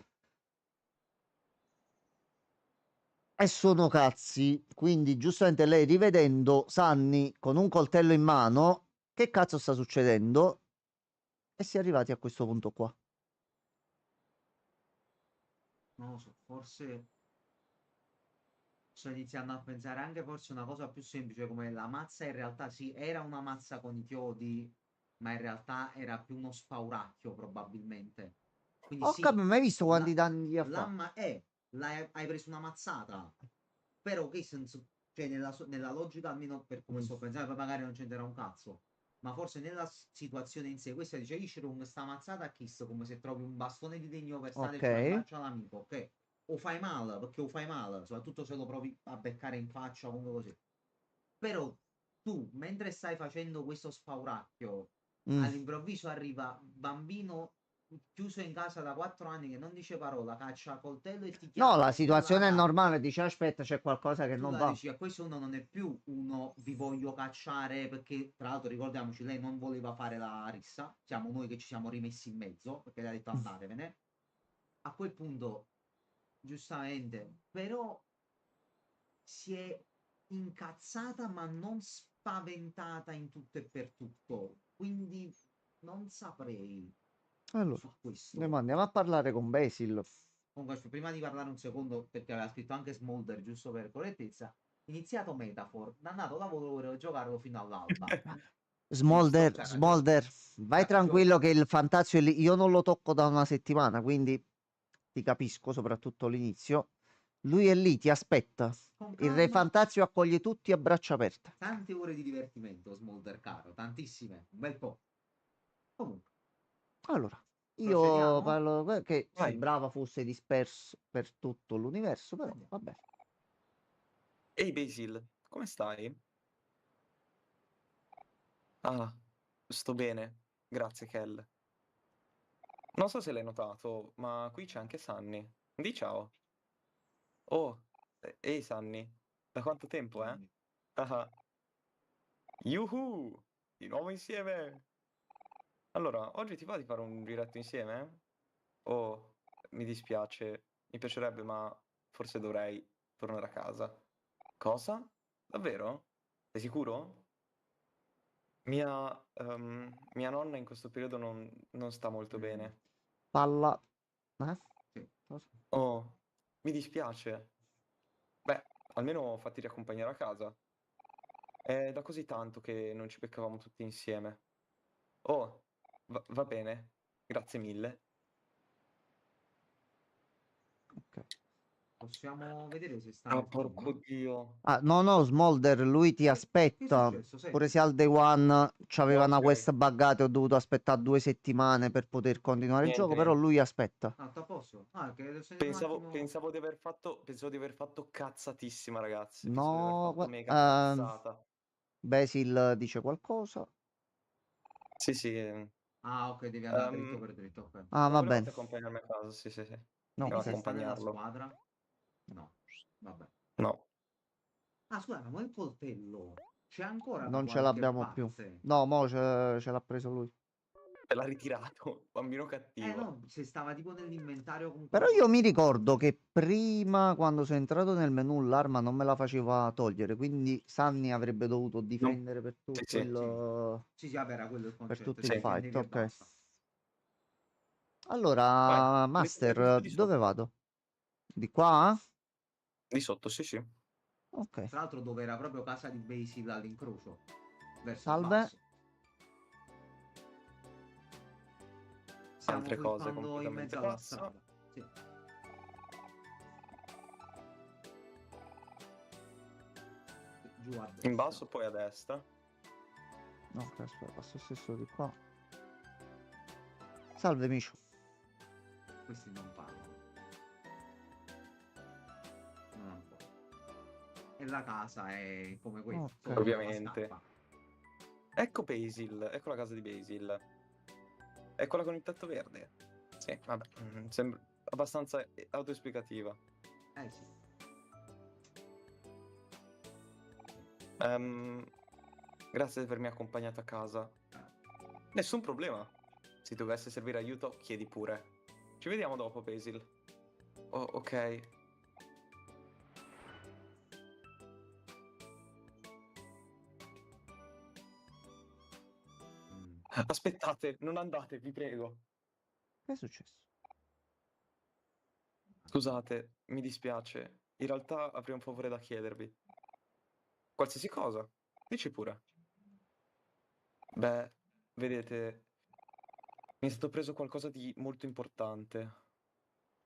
E sono cazzi. Quindi, giustamente, lei rivedendo Sunny con un coltello in mano, che cazzo sta succedendo? E si è arrivati a questo punto qua. Non lo so, forse sto iniziando a pensare anche forse una cosa più semplice come la mazza in realtà sì, era una mazza con i chiodi, ma in realtà era più uno spauracchio probabilmente. Quindi Ho capito, sì, mai visto quanti la, danni gli ha fatto? hai preso una mazzata, però che senso, cioè nella logica almeno per come sto pensando, poi magari non c'entrerà un cazzo, ma forse nella situazione in sé, questa dice Ishirung sta ammazzata a Kiss come se trovi un bastone di legno per stare Ok. e ce l'abbraccia all'amico, ok? O fai male, perché o fai male, soprattutto se lo provi a beccare in faccia o comunque così. Però tu, mentre stai facendo questo spauracchio, Mm. all'improvviso arriva bambino chiuso in casa da 4 anni che non dice parola, caccia coltello e ti No, chiama la e tu la situazione è capi. normale. Dice, aspetta, c'è qualcosa che Tu non la va. dici, a questo uno non è più uno vi voglio cacciare perché tra l'altro ricordiamoci lei non voleva fare la rissa, siamo noi che ci siamo rimessi in mezzo perché le ha detto andatevene. A quel punto, giustamente, però si è incazzata ma non spaventata in tutto e per tutto. Quindi non saprei Allora, su questo. andiamo a parlare con Basil. Comunque, prima di parlare un secondo, perché aveva scritto anche Smolder, giusto per correttezza, iniziato Metafor, dannato lavoro, volevo giocarlo fino all'alba. Giusto? Smolder, C'ha ragione. Smolder, vai C'ha ragione. tranquillo che il Fantazio è lì. Io non lo tocco da una settimana, quindi ti capisco, soprattutto l'inizio. Lui è lì, ti aspetta. Con Il Re calma, Fantazio accoglie tutti a braccia aperte. tante ore di divertimento, Smolder caro, tantissime, un bel po'. Comunque, Allora, Io Procediamo? parlo che Vai. sembrava fosse disperso per tutto l'universo, però vabbè. Ehi Basil, come stai? Ah, sto bene, grazie Kel. Non so se l'hai notato, ma qui c'è anche Sunny. Di ciao. Oh, ehi Sunny, da quanto tempo, eh? Ah, yuhu! Di nuovo insieme! Allora, oggi ti va di fare un giretto insieme? Oh, mi dispiace, mi piacerebbe, ma forse dovrei tornare a casa. Cosa? Davvero? Sei sicuro? Mia nonna in questo periodo non sta molto Mm, bene. Palla. Eh? sì. Cosa? Oh, mi dispiace. Beh, almeno fatti riaccompagnare a casa. È da così tanto che non ci beccavamo tutti insieme. Oh, va bene. Grazie mille. Ok. Possiamo vedere se sta Ah, nel porco team? Dio. Ah, no, no, Smolder, lui ti Che è aspetta. successo? Pure Senti. se al day one c'aveva una Ok, quest buggata e ho dovuto aspettare 2 settimane per poter continuare il gioco, niente, però niente. lui aspetta. Ah, a posto. Ah, che ho sentito un Pensavo, attimo. pensavo di aver fatto cazzatissima, ragazzi. Pensavo di aver No, fatto mega cazzata. Basil dice qualcosa. Sì, sì. Ah, ok, devi andare dritto Ehm, per dritto. Ok. Ah, no, va volevate bene. accompagnarmi a casa? Sì, sì, sì. No, Devo Vedi se ok. sta nella accompagnarlo. squadra? No. Vabbè. No. Ah, scusa, ma il coltello c'è ancora da Non ce qualche l'abbiamo più. parte? No, mo ce l'ha preso lui. Se l'ha ritirato, bambino cattivo. No, se stava tipo nell'inventario comunque Però da io qualche mi parte. ricordo che prima, quando sono entrato nel menu, l'arma non me la faceva togliere, quindi Sunny avrebbe dovuto Non- difendere per Sì, tutto sì, Sì. Sì, sì, vabbè, era quello il per concetto, tutto il ti sì. fight, difendevi e ok. basta. Vai, Allora, mettete questo Master, di dove sotto. vado? Di qua? Di sotto, sì, sì. Ok. Tra l'altro dove era proprio casa di Basil all'incrocio, verso il Salve. basso. Stiamo Altre cose flippando in completamente mezzo alla pazze. strada. Sì. Giù a In destra. basso, poi a destra. No, ok, aspetta, passo stesso di qua. Salve, Micio. Questi non parlano. Non ancora. E la casa è come questa, Ok. solo con la Ovviamente. scarpa. Ecco Basil, ecco la casa di Basil. È quella con il tetto verde. Sì, vabbè, sembra abbastanza autoesplicativa. Sì. Ehm, Grazie di avermi accompagnato a casa. Nessun problema. Se dovesse servire aiuto, chiedi pure. Ci vediamo dopo, Basil. Oh, ok. Mm. Aspettate, non andate, vi prego. Che è successo? Scusate, mi dispiace. In realtà avrei un favore da chiedervi. Qualsiasi cosa. Dici pure. Beh, vedete, mi è stato preso qualcosa di molto importante.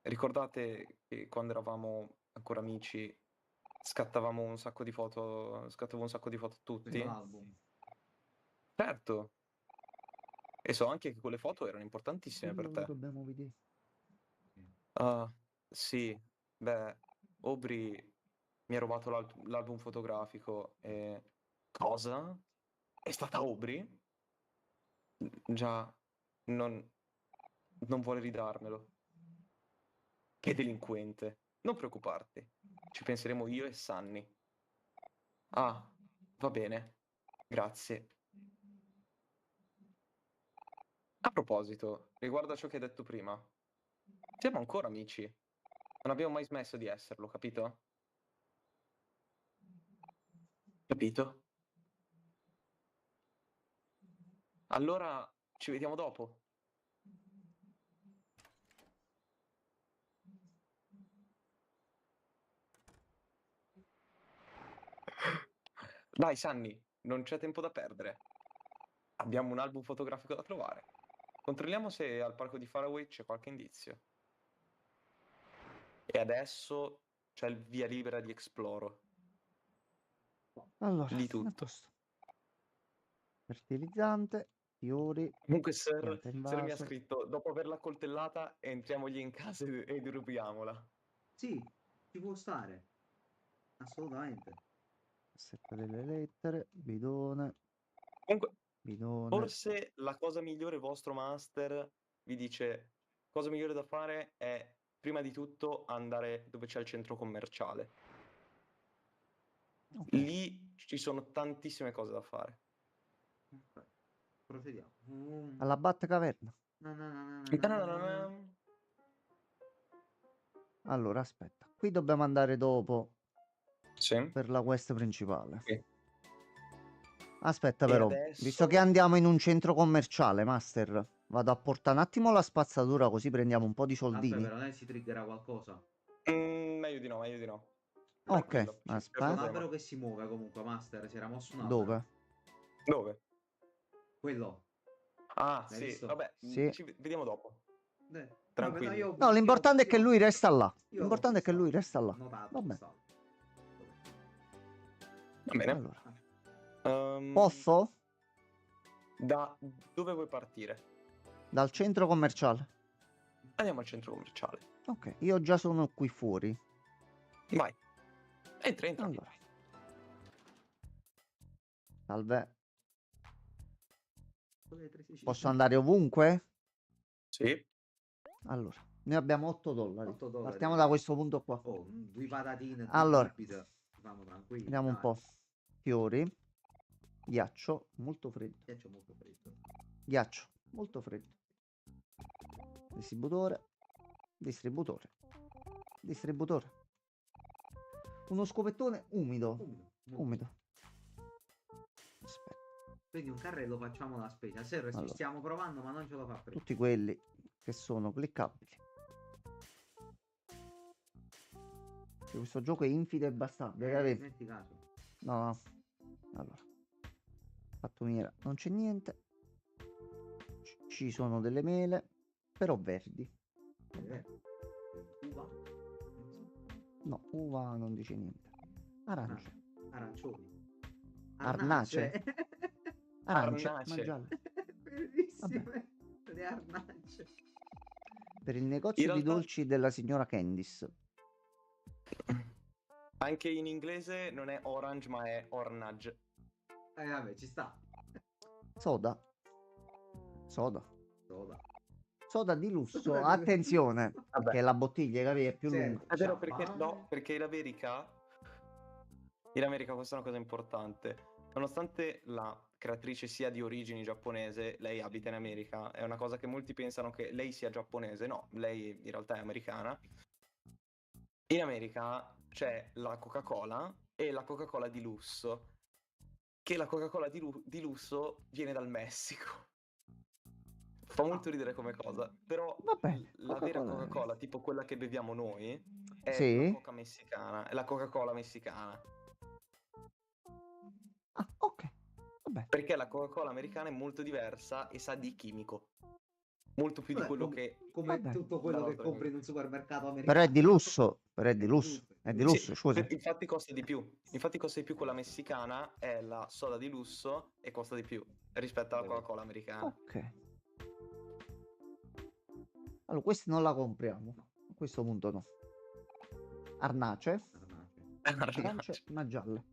Ricordate che quando eravamo ancora amici scattavamo un sacco di foto, scattavo un sacco di foto a Questo tutti? l'album. Certo. E so anche che quelle foto erano importantissime per Quello lo te. dobbiamo vedere. Sì. Ah, sì. Beh, Aubrey mi ha rubato l'album fotografico e... Cosa? È stata Aubrey? Già, non, non vuole ridarmelo. Che delinquente. Non preoccuparti. Ci penseremo io e Sunny. Ah, va bene. Grazie. A proposito, riguardo a ciò che hai detto prima, siamo ancora amici. Non abbiamo mai smesso di esserlo, capito? Capito? Allora ci vediamo dopo. Dai, Sunny, non c'è tempo da perdere. Abbiamo un album fotografico da trovare. Controlliamo se al parco di Faraway c'è qualche indizio. E adesso c'è il via libera di Esploro. Allora, Di a tutto. posto. Fertilizzante. fiori, Comunque Sir pianta in mi ha vaso. scritto, dopo averla coltellata entriamogli in casa ed rubiamola. Sì, ci può stare. Assolutamente. Cassetta delle lettere, bidone, Comunque, bidone. forse la cosa migliore, vostro master vi dice, cosa migliore da fare è, prima di tutto, andare dove c'è il centro commerciale. Ok. Lì ci sono tantissime cose da fare. Ok, procediamo. Alla Batcaverna. No, no, no, no, no, no, no, no. Allora, aspetta. Qui dobbiamo andare dopo Sì. per la quest principale. Sì. Aspetta E però, adesso... visto che andiamo in un centro commerciale, Master, vado a portare un attimo la spazzatura così prendiamo un po' di Aspetta, soldini. però si triggerà qualcosa. meglio di no, meglio di no. Ok, Tranquillo, c'è C'è un aspetta. albero che si muove comunque, Master. Si era mosso un Dove? albero. Dove? Quello. Ah, L'hai sì, visto? vabbè, Sì. vediamo dopo. Vabbè, no, Tranquilli. No, l'importante è che lui resta là. Io l'ho L'importante è che fissato. lui resta là. Notato, Vabbè. fissato. Va bene. Allora, Ehm, posso? Da dove vuoi partire? Dal centro commerciale. Andiamo al centro commerciale. Ok, io già sono qui fuori. Vai. Entra. Allora. Salve. Posso andare ovunque? Sì. Allora, noi abbiamo 8 dollari. 8 dollari. Partiamo da questo punto qua. Oh, due patatine, Allora. due bibite. Vamo tranquilli. Vediamo un dai. po'. Fiori. Ghiaccio. Molto freddo. Ghiaccio molto freddo. Ghiaccio. Molto freddo. Distributore. Distributore. Distributore. Uno scopettone umido. Molto. Umido. Aspetta. Quindi un carrello facciamo la spesa. Se Allora. ci stiamo provando, ma non ce lo fa prima. Tutti quelli che sono cliccabili. Questo gioco è infinito e bastardo. Metti caso. No. Allora. Fatto mira. Non c'è niente. Ci sono delle mele. Però verdi. Uva. No, uva non dice niente. Arance. Arancioni. Arnace. Arance, ma Arnace. gialle. Bellissime. Le arnace. Per il negozio In di realtà- dolci della signora Candice. Anche in inglese non è orange, ma è ornage. Vabbè, ci sta. Soda. Soda. Soda di lusso. Soda di Attenzione. lusso. Vabbè. Che la bottiglia, capi, è più Sì. lunga. È vero, perché, Champagne. no, perché in America questa è una cosa importante. Nonostante la creatrice sia di origini giapponese, lei abita in America. È una cosa che molti pensano che lei sia giapponese. No, lei in realtà è americana. In America c'è la Coca-Cola e la Coca-Cola di lusso. Che la Coca-Cola di lusso viene dal Messico. Fa molto ridere come cosa, però Vabbè, la vera Coca-Cola è- Coca-Cola, tipo quella che beviamo noi, è Sì? la Coca messicana, è la Coca-Cola messicana. Ah, ok. Vabbè. Perché la Coca-Cola americana è molto diversa e sa di chimico. Molto più di Vabbè, quello come- che... Come Vabbè. tutto quello La che nostra compri in un supermercato americano. Però è di lusso. Però è di lusso. È di lusso, Sì, scusa. infatti costa di più. Infatti costa di più quella messicana, è la soda di lusso e costa di più rispetto alla Coca-Cola americana. Ok. Allora, questi non la compriamo. A questo punto no. Arnace. Arance, ma gialle.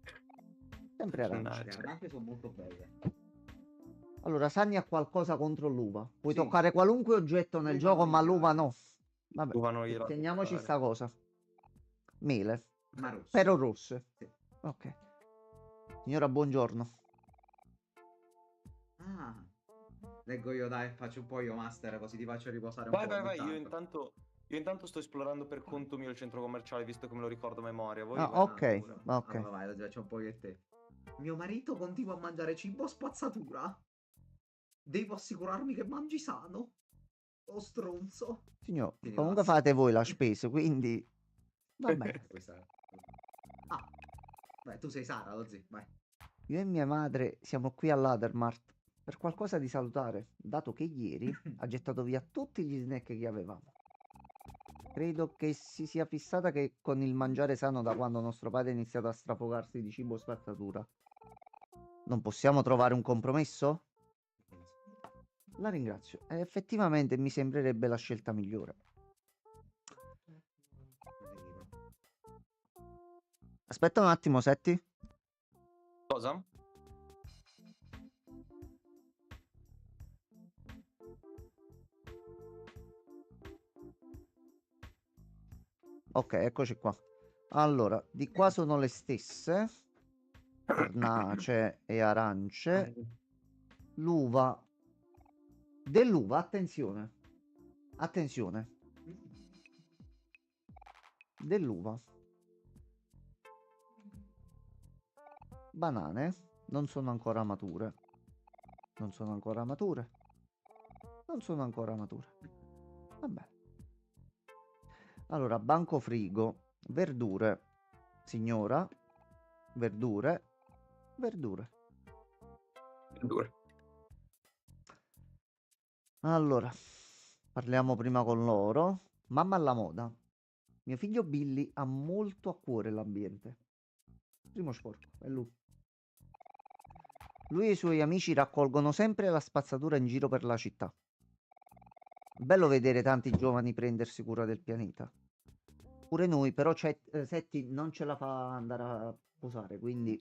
Sempre arance. Le arnace sono molto belle. Allora, Sani ha qualcosa contro l'uva. Puoi Sì. toccare qualunque oggetto nel L'uva gioco, non ma gli l'uva piace. no. Vabbè, L'uva non gliela teniamoci toccare. sta cosa. Mele. Ma rosse. Però rosse. Sì. Ok. Signora, buongiorno. Ah. Leggo io, dai, faccio un po' io master, così ti faccio riposare un Vai, po'. vai, ogni vai, tanto. io intanto sto esplorando per conto mio il centro commerciale, visto che me lo ricordo a memoria. Voi Ah, vai. ok, pure. ok. Allora vai, lo faccio un po' io e te. Mio marito continua a mangiare cibo a spazzatura. Devo assicurarmi che mangi sano. Oh stronzo. Signor, Tieni comunque l'asso. fate voi la spesa, quindi... Va bene. Questa è... Ah. Vai, tu sei Sara, lo zio, vai. Io e mia madre siamo qui all'Adermart per qualcosa di salutare, dato che ieri ha gettato via tutti gli snack che avevamo. Credo che si sia fissata che con il mangiare sano da quando nostro padre ha iniziato a strafogarsi di cibo spazzatura. Non possiamo trovare un compromesso? La ringrazio. Effettivamente mi sembrerebbe la scelta migliore. Aspetta un attimo, Setti. Cosa? Ok, eccoci qua. Allora, di qua sono le stesse. Carnace e arance. L'uva. Dell'uva, attenzione. Attenzione. Dell'uva. Banane. Non sono ancora mature. Non sono ancora mature. Non sono ancora mature. Vabbè. Allora, banco frigo. Verdure. Signora. Verdure. Verdure. Due. Allora, parliamo prima con loro. Mamma alla moda. Mio figlio Billy ha molto a cuore l'ambiente. Primo sporco, è lui. Lui e i suoi amici raccolgono sempre la spazzatura in giro per la città. Bello vedere tanti giovani prendersi cura del pianeta. Pure noi, però Setti non ce la fa andare a posare, quindi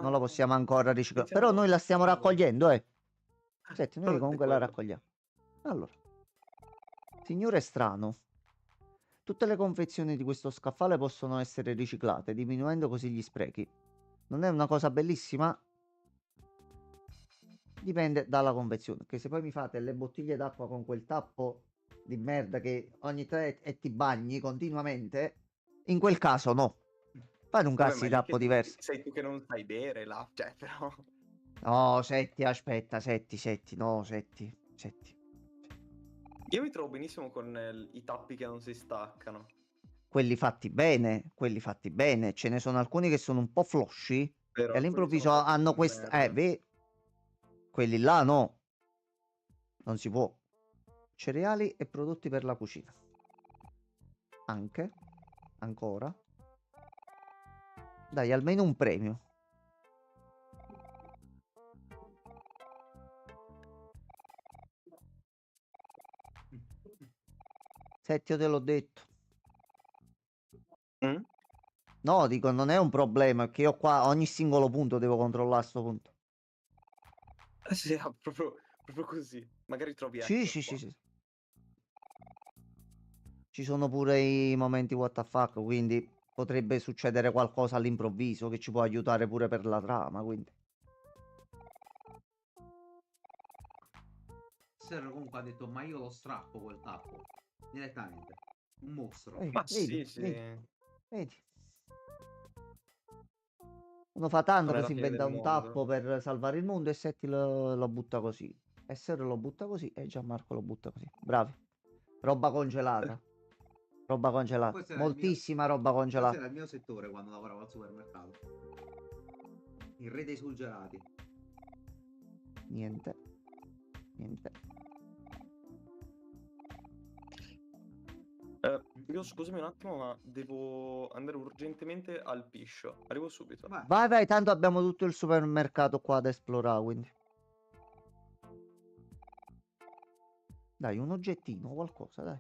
non la possiamo ancora riciclare. Però noi la stiamo raccogliendo, Setti, noi comunque la raccogliamo. Allora, signore strano. Tutte le confezioni di questo scaffale possono essere riciclate, diminuendo così gli sprechi. Non è una cosa bellissima? Dipende dalla confezione. Che se poi mi fate le bottiglie d'acqua con quel tappo di merda che ogni 3 e ti bagni continuamente, in quel caso no. Fate un cazzo di tappo diverso. Sei tu che non sai bere là, cioè, però... No, Setti, aspetta, Setti, no, Setti. Io mi trovo benissimo con i tappi che non si staccano. Quelli fatti bene. Ce ne sono alcuni che sono un po' flosci Però e alcuni all'improvviso sono fatti hanno con questa... merda. quelli là no. Non si può. Cereali e prodotti per la cucina. Anche. Ancora. Dai, almeno un premio. Senti, io te l'ho detto. Mm? No, dico, non è un problema, è che io qua ogni singolo punto devo controllare a sto punto. Sì, proprio così. Magari trovi Sì, hacker sì, qua. sì, sì. Ci sono pure i momenti what the fuck, quindi potrebbe succedere qualcosa all'improvviso che ci può aiutare pure per la trama, quindi. Serra comunque ha detto, ma io lo strappo quel tappo. Direttamente. Un mostro. Ma Vedi, sì, sì. vedi. Uno fa tanto Non è che la si fine inventa del un mondo. tappo per salvare il mondo e Setti lo butta così. E Serra lo butta così e Gianmarco lo butta così. Bravi. Roba congelata. Roba congelata. Questo era il mio, Moltissima roba questo congelata. era il mio settore quando lavoravo al supermercato. Il re dei surgelati. Niente. Niente. Io scusami un attimo, ma devo andare urgentemente al piscio. Arrivo subito. Vai. Vai, tanto abbiamo tutto il supermercato qua da esplorare, quindi. Dai, un oggettino, qualcosa, dai.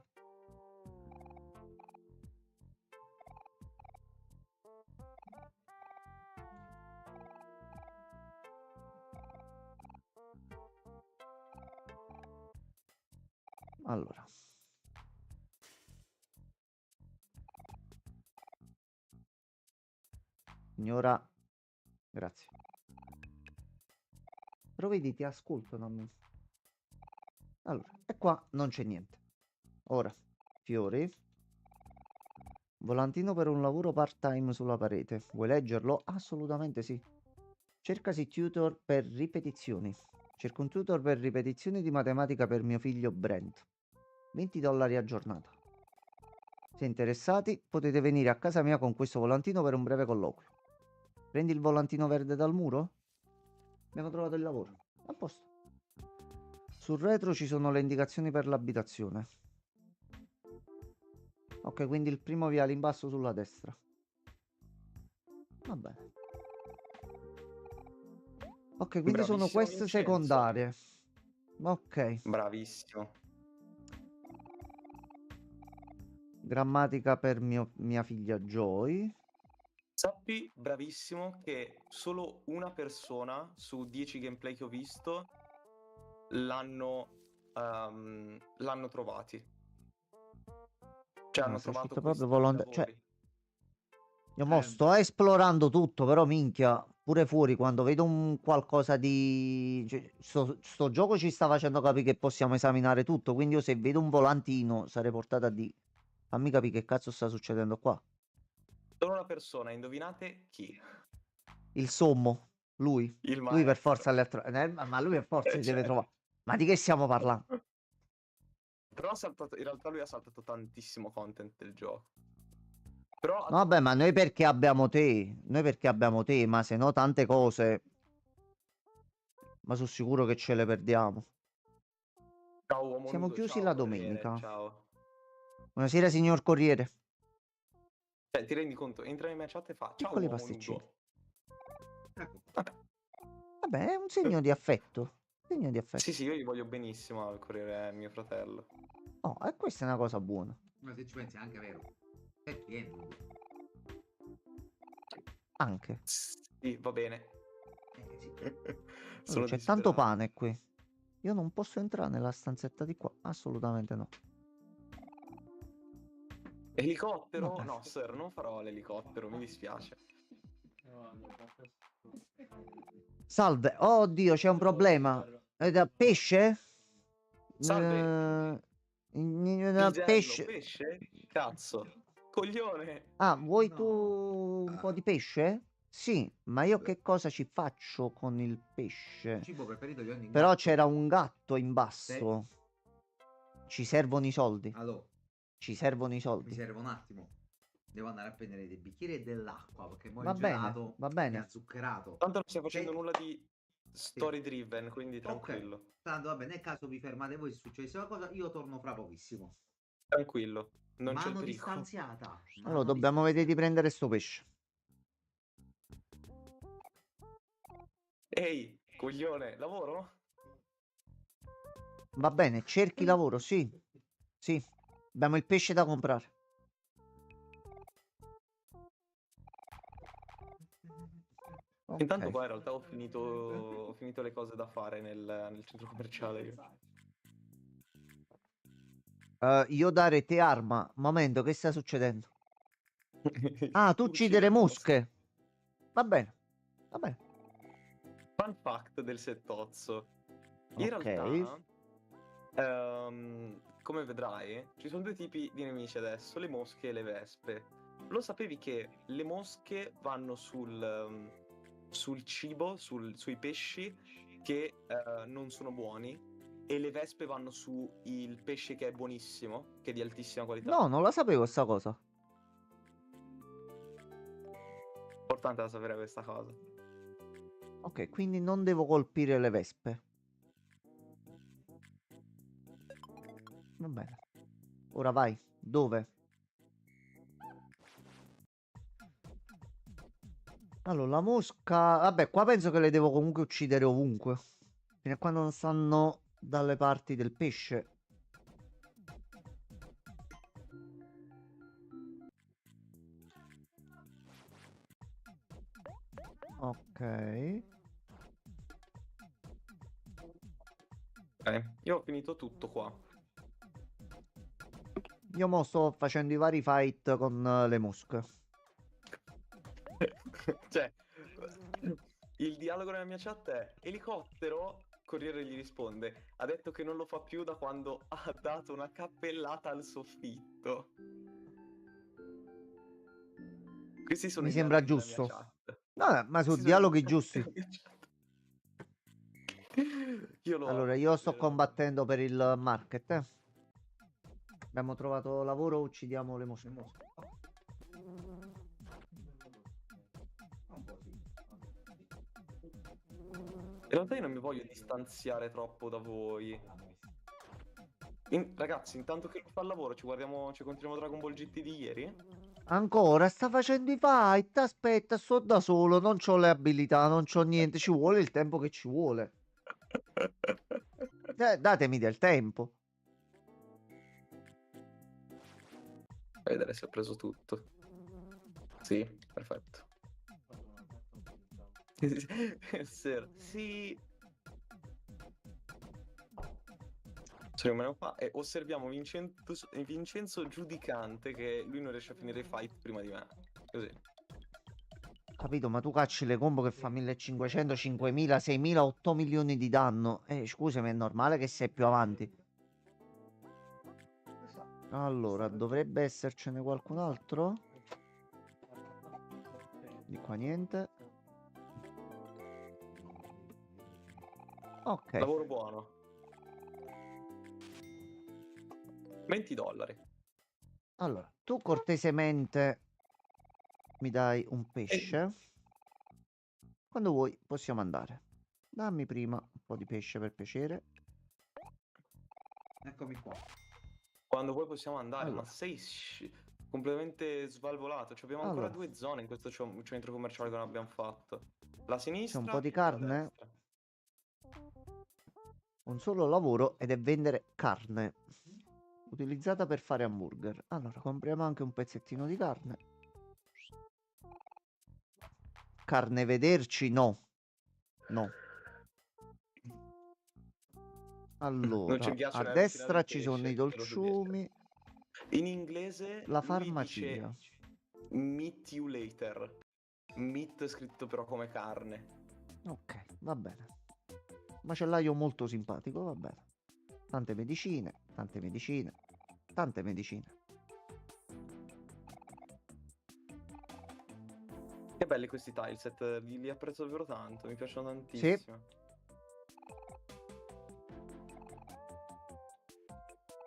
Allora. Signora, grazie. Però vedi, ti ascoltano a me. Allora, e qua non c'è niente. Ora, fiori. Volantino per un lavoro part-time sulla parete. Vuoi leggerlo? Assolutamente sì. Cercasi tutor per ripetizioni. Cerco un tutor per ripetizioni di matematica per mio figlio Brent. $20 a giornata. Se interessati, potete venire a casa mia con questo volantino per un breve colloquio. Prendi il volantino verde dal muro? Abbiamo trovato il lavoro. A posto. Sul retro ci sono le indicazioni per l'abitazione. Ok, quindi il primo viale in basso sulla destra. Va bene. Ok, quindi sono Bravissimo quest Vincenzo. secondarie. Ok. Bravissimo. Grammatica per mia figlia Joy. Sappi, bravissimo, che solo una persona su 10 gameplay che ho visto l'hanno trovati. Cioè hanno Sei trovato uscito proprio questi Cioè, lavori. io mo sto esplorando tutto, però minchia, pure fuori quando vedo un qualcosa di... cioè, sto gioco ci sta facendo capire che possiamo esaminare tutto, quindi io se vedo un volantino sarei portato a di... Fammi capire che cazzo sta succedendo qua. Solo una persona, indovinate chi? Il sommo, lui. Il Lui per maestro. forza ma lui per forza li deve Cioè. trovare. Ma di che stiamo parlando? Però in realtà lui ha saltato tantissimo content del gioco. Però No, vabbè, ma noi perché abbiamo te? Noi perché abbiamo te, ma se no tante cose... Ma sono sicuro che ce le perdiamo. ciao uomo Siamo nudo, chiusi ciao la Corriere, domenica. ciao. Buonasera, signor Corriere. Cioè, ti rendi conto? Entra nella mia chat e fa ciao Piccoli uomo pasticcini. nudo. Ecco. Vabbè, è un segno di affetto. Segno di affetto. Sì, io gli voglio benissimo al Corriere, è mio fratello. Oh, e questa è una cosa buona. Ma se ci pensi è anche vero. È pieno. Anche. Sì, va bene. Sì. Sono C'è tanto disperato. pane qui. Io non posso entrare nella stanzetta di qua. Assolutamente no. Elicottero? Vabbè. No, sir, non farò l'elicottero, mi dispiace. Salve. Oddio, c'è un problema. Pesce? Salve. Pesce. Pesce? Cazzo. Coglione. Ah, vuoi No. tu un po' di pesce? Sì, ma io che cosa ci faccio con il pesce? Il cibo preferito di ogni Però gatto. c'era un gatto in basso. Ci servono i soldi. Allora, Ci servono i mi soldi. serve un attimo. Devo andare a prendere dei bicchieri e dell'acqua perché mo Va il bene, gelato va mi bene. ha zuccherato. Tanto non stiamo facendo Se- nulla di story driven, quindi tranquillo. Ok, tanto vabbè, nel caso vi fermate voi se succedesse qualcosa, io torno fra pochissimo. Tranquillo. Non c'è il Mano pericolo. distanziata. Allora, dobbiamo vedere di prendere sto pesce. Ehi, coglione, lavoro? Va bene, cerchi lavoro, sì. Sì, abbiamo il pesce da comprare. Intanto Ok. qua in realtà ho finito le cose da fare nel centro commerciale. Io. Io dare te arma. Momento, che sta succedendo? Ah, tu uccidere Uccidere mosche. Va bene, va bene. Fun fact del settozzo. In Ok. realtà, come vedrai, ci sono due tipi di nemici adesso, le mosche e le vespe. Lo sapevi che le mosche vanno sul cibo, sui pesci che non sono buoni, e le vespe vanno su il pesce che è buonissimo, che è di altissima qualità. No, non la sapevo sta cosa. Importante da sapere questa cosa. Ok, quindi non devo colpire le vespe. Va bene. Ora vai. Dove? Allora, la mosca... Vabbè, qua penso che le devo comunque uccidere ovunque. Fino a quando non stanno dalle parti del pesce. Ok. Io ho finito tutto qua. Io mo sto facendo i vari fight con le mosche. Cioè, il dialogo nella mia chat è elicottero, Corriere gli risponde, ha detto che non lo fa più da quando ha dato una cappellata al soffitto. Questi sono Mi i sembra dialoghi della mia giusto. chat. No, ma sono Questi sono i dialoghi dialoghi giusti. della mia chat. Io lo Allora, amo, io sto davvero. combattendo per il market. Abbiamo trovato lavoro, uccidiamo le mosche. In realtà io non mi voglio distanziare troppo da voi. Ragazzi, intanto che fa il lavoro, ci continuiamo Dragon Ball GT di ieri? Ancora, sta facendo i fight. Aspetta, sto da solo, non ho le abilità, non c'ho niente. Ci vuole il tempo che ci vuole. datemi del tempo. Vedere se ho preso tutto. Sì, perfetto. Sì. Ci rimaniamo qua e osserviamo Vincenzo giudicante, che lui non riesce a finire i fight prima di me. Così. Capito, ma tu cacci le combo che fa 1500, 5000, 6000, 8 milioni di danno. Scusami, è normale che sei più avanti. Allora, dovrebbe essercene qualcun altro? Di qua niente. Ok. Lavoro buono. $20. Allora, tu cortesemente mi dai un pesce. Quando vuoi possiamo andare. Dammi prima un po' di pesce per piacere. Eccomi qua. Quando vuoi possiamo andare, Allora. ma sei completamente svalvolato. Cioè, abbiamo ancora Allora. 2 zone in questo centro commerciale che non abbiamo fatto. La sinistra C'è un po' di e la carne? destra. Un solo lavoro ed è vendere carne utilizzata per fare hamburger. Allora, compriamo anche un pezzettino di carne. Carne vederci? No. No. Non c'è Allora, ghiaccio a nella rettina destra del ci sono i pesce, te lo so dire. dolciumi. In inglese La lui farmacia. dice meet you later. Meat scritto però come carne. Ok, va bene. Macellaio molto simpatico, va bene. Tante medicine, tante medicine, tante medicine. Che belli questi tileset, li apprezzo davvero tanto, mi piacciono Sì, tantissimo.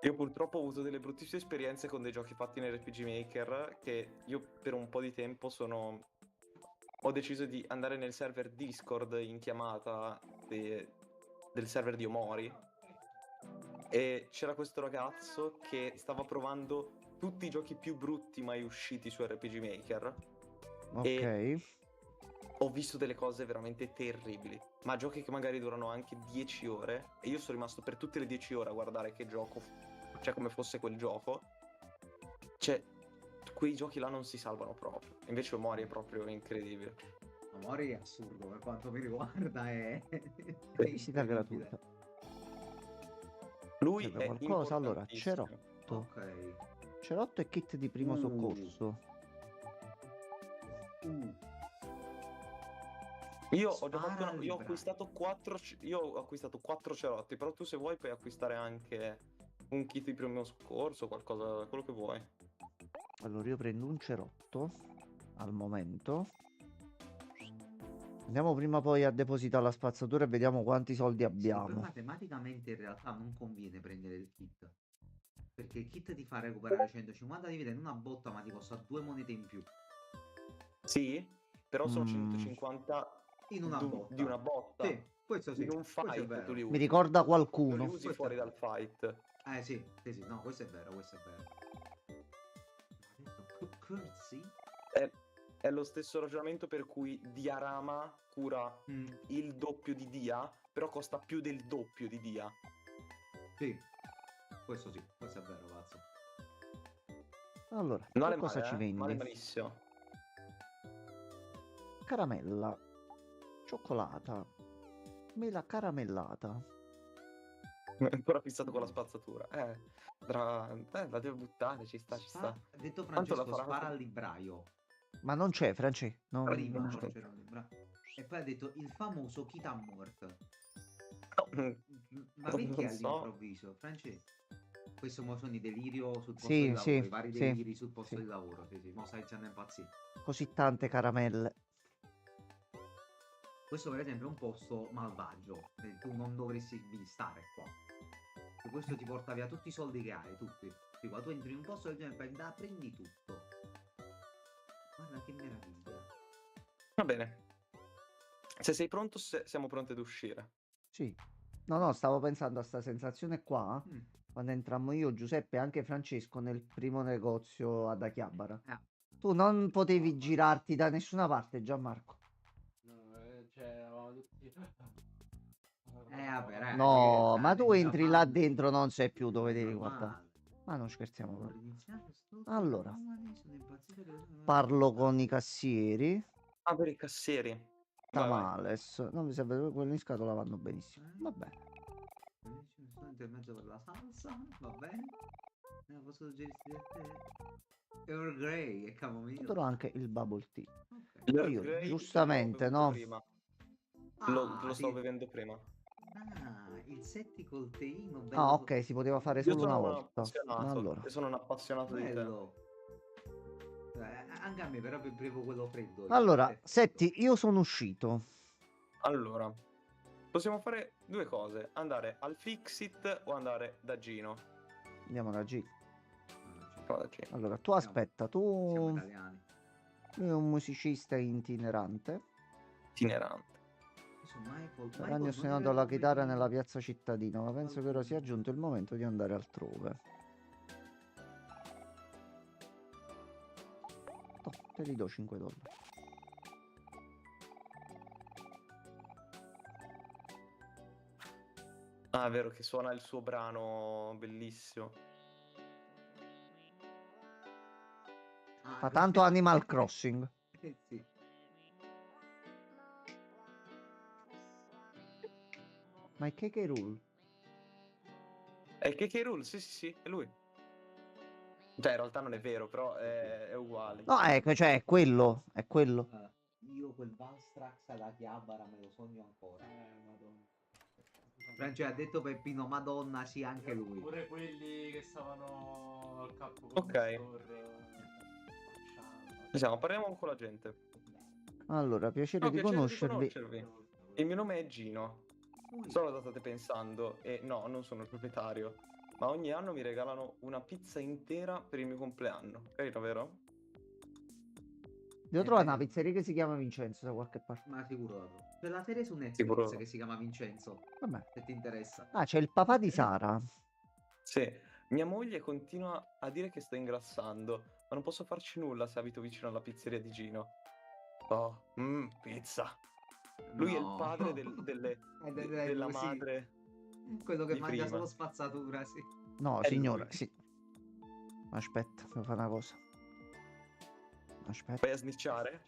Io purtroppo ho avuto delle bruttissime esperienze con dei giochi fatti nel RPG Maker, che io per un po' di tempo ho deciso di andare nel server Discord in chiamata del server di Omori, e c'era questo ragazzo che stava provando tutti i giochi più brutti mai usciti su RPG Maker e ok. ho visto delle cose veramente terribili, ma giochi che magari durano anche 10 ore e io sono rimasto per tutte le 10 ore a guardare che gioco, cioè come fosse quel gioco. Cioè, quei giochi là non si salvano proprio. Invece Omori è proprio incredibile. Amore è assurdo per quanto mi riguarda, è Visita incredibile. gratuita. Lui Serve è qualcosa? Allora, importantissimo. cerotto. Ok. Cerotto e kit di primo soccorso. Io ho già Spara fatto al io ho libraio. acquistato 4 cerotti, però tu se vuoi puoi acquistare anche un kit di primo soccorso, qualcosa, quello che vuoi. Allora, io prendo un cerotto al momento. Andiamo prima poi a depositare la spazzatura e vediamo quanti soldi Sì, poi abbiamo. matematicamente in realtà non conviene prendere il kit. Perché il kit ti fa recuperare 150 di vita in una botta, ma ti costa 2 monete in più. Sì, però sono Mm, 150 In una botta. di una botta. Sì, questo sì. In un Questo è fight vero. tu li mi usi. ricorda Non li qualcuno. usi Questo fuori è dal fight. Sì, sì, sì, no, questo è vero, questo è vero. Ha detto Curzi? È lo stesso ragionamento per cui Diarama cura il doppio di Dia, però costa più del doppio di Dia. Sì, questo è vero, cazzo. Allora, Non tu è cosa male, ci vendi? male malissimo. Caramella, cioccolata, mela caramellata. Ancora fissato con la spazzatura. La devo buttare, ci sta, ci sta. Ha detto Tanto la Francesco, farà spara anche- al libraio. Ma non c'è, Francesco. Prima non non c'è. c'era un libraio. E poi ha detto il famoso Kita Mort. Ma perché Non so. all'improvviso? Francesco? Questo mo sono i delirio sul posto Sì, di lavoro, i vari sì, deliri sul posto sì. di lavoro. Sì, sì, mo stai iniziando a impazzire. Così tante caramelle. Questo per esempio è un posto malvagio, tu non dovresti stare qua. E questo ti porta via tutti i soldi che hai, tutti. Tipo, tu entri in un posto del genere e fai, prendi tutto. Guarda che meraviglia. Va bene. Se sei pronto, siamo pronti ad uscire. Sì. No, stavo pensando a sta sensazione qua. Quando entrammo io, Giuseppe e anche Francesco nel primo negozio ad Akihabara. Tu non potevi girarti da nessuna parte, Gianmarco. No, cioè, eravamo tutti... vabbè, raga, No, ma scherzate, tu mica entri là fanno. dentro, non sai più dove È devi normale. guardare. Ma non scherziamo Ho proprio. iniziato sto Allora, fenomeni, sono impazzito per le- parlo con i cassieri. Ah, per i cassieri. Vai, vai. Tamales. Non mi serve quello in scatola, vanno benissimo. Va bene. Sono intermezzo per la salsa, va bene. Posso suggerirti a te? Earl Grey e camomilla. Adoro anche il bubble tea. Ok. Poi io, L'Earl Grey giustamente, l'ho bevuto no? prima. Ah, Lo sto bevendo prima. Ah, il setti col teino, Ah, bello. ok, si poteva fare Io solo una sono un volta. appassionato. Allora, Io sono un appassionato di te. Bello. Anche a me, però bevo quello freddo. io. allora, Perfetto. Setti, io sono uscito. Allora, possiamo fare due cose: andare al Fixit o andare da Gino. Andiamo da G. Andiamo da Gino. Allora, tu aspetta, Siamo tu... italiani. Lui è un musicista itinerante. Itinerante. Adesso Michael, Per anni non ho mi suonato la ricordo chitarra bene. nella piazza cittadina, ma penso che ora sia giunto il momento di andare altrove. Oh, te li do 5 dollari. Ah, è vero che suona il suo brano bellissimo. Ah, Fa tanto Animal Crossing. sì. Ma è KK Rool? È il KK Rool, sì, sì, sì, è lui. Cioè, in realtà non è vero, però è uguale. No, ecco, cioè, è quello, è quello. Io quel Valstrax alla Chiabara me lo sogno ancora. Madonna. Francia ha detto Peppino, Madonna, sì, anche lui. Pure quelli che stavano al capo Ok. Diciamo, parliamo con la gente. Allora, piacere No, di piacere di conoscervi. conoscervi. Il mio nome è Gino. So cosa state pensando e no, non sono il proprietario. Ma ogni anno mi regalano una pizza intera per il mio compleanno. Carino, vero? Devo trovare una pizzeria che si chiama Vincenzo da qualche parte. Ma sicuro. C'è la serie su Netflix Sicuro. che si chiama Vincenzo. Vabbè. Se ti interessa. Ah, c'è il papà di Sara. Sì. Mia moglie continua a dire che sto ingrassando, ma non posso farci nulla se abito vicino alla pizzeria di Gino. Oh, pizza. Lui è il No. padre della sì. madre. Quello che di mangia prima. solo spazzatura, sì. No, È signora, lui. sì. Aspetta, devo fare una cosa. Aspetta, Vai a snicciare?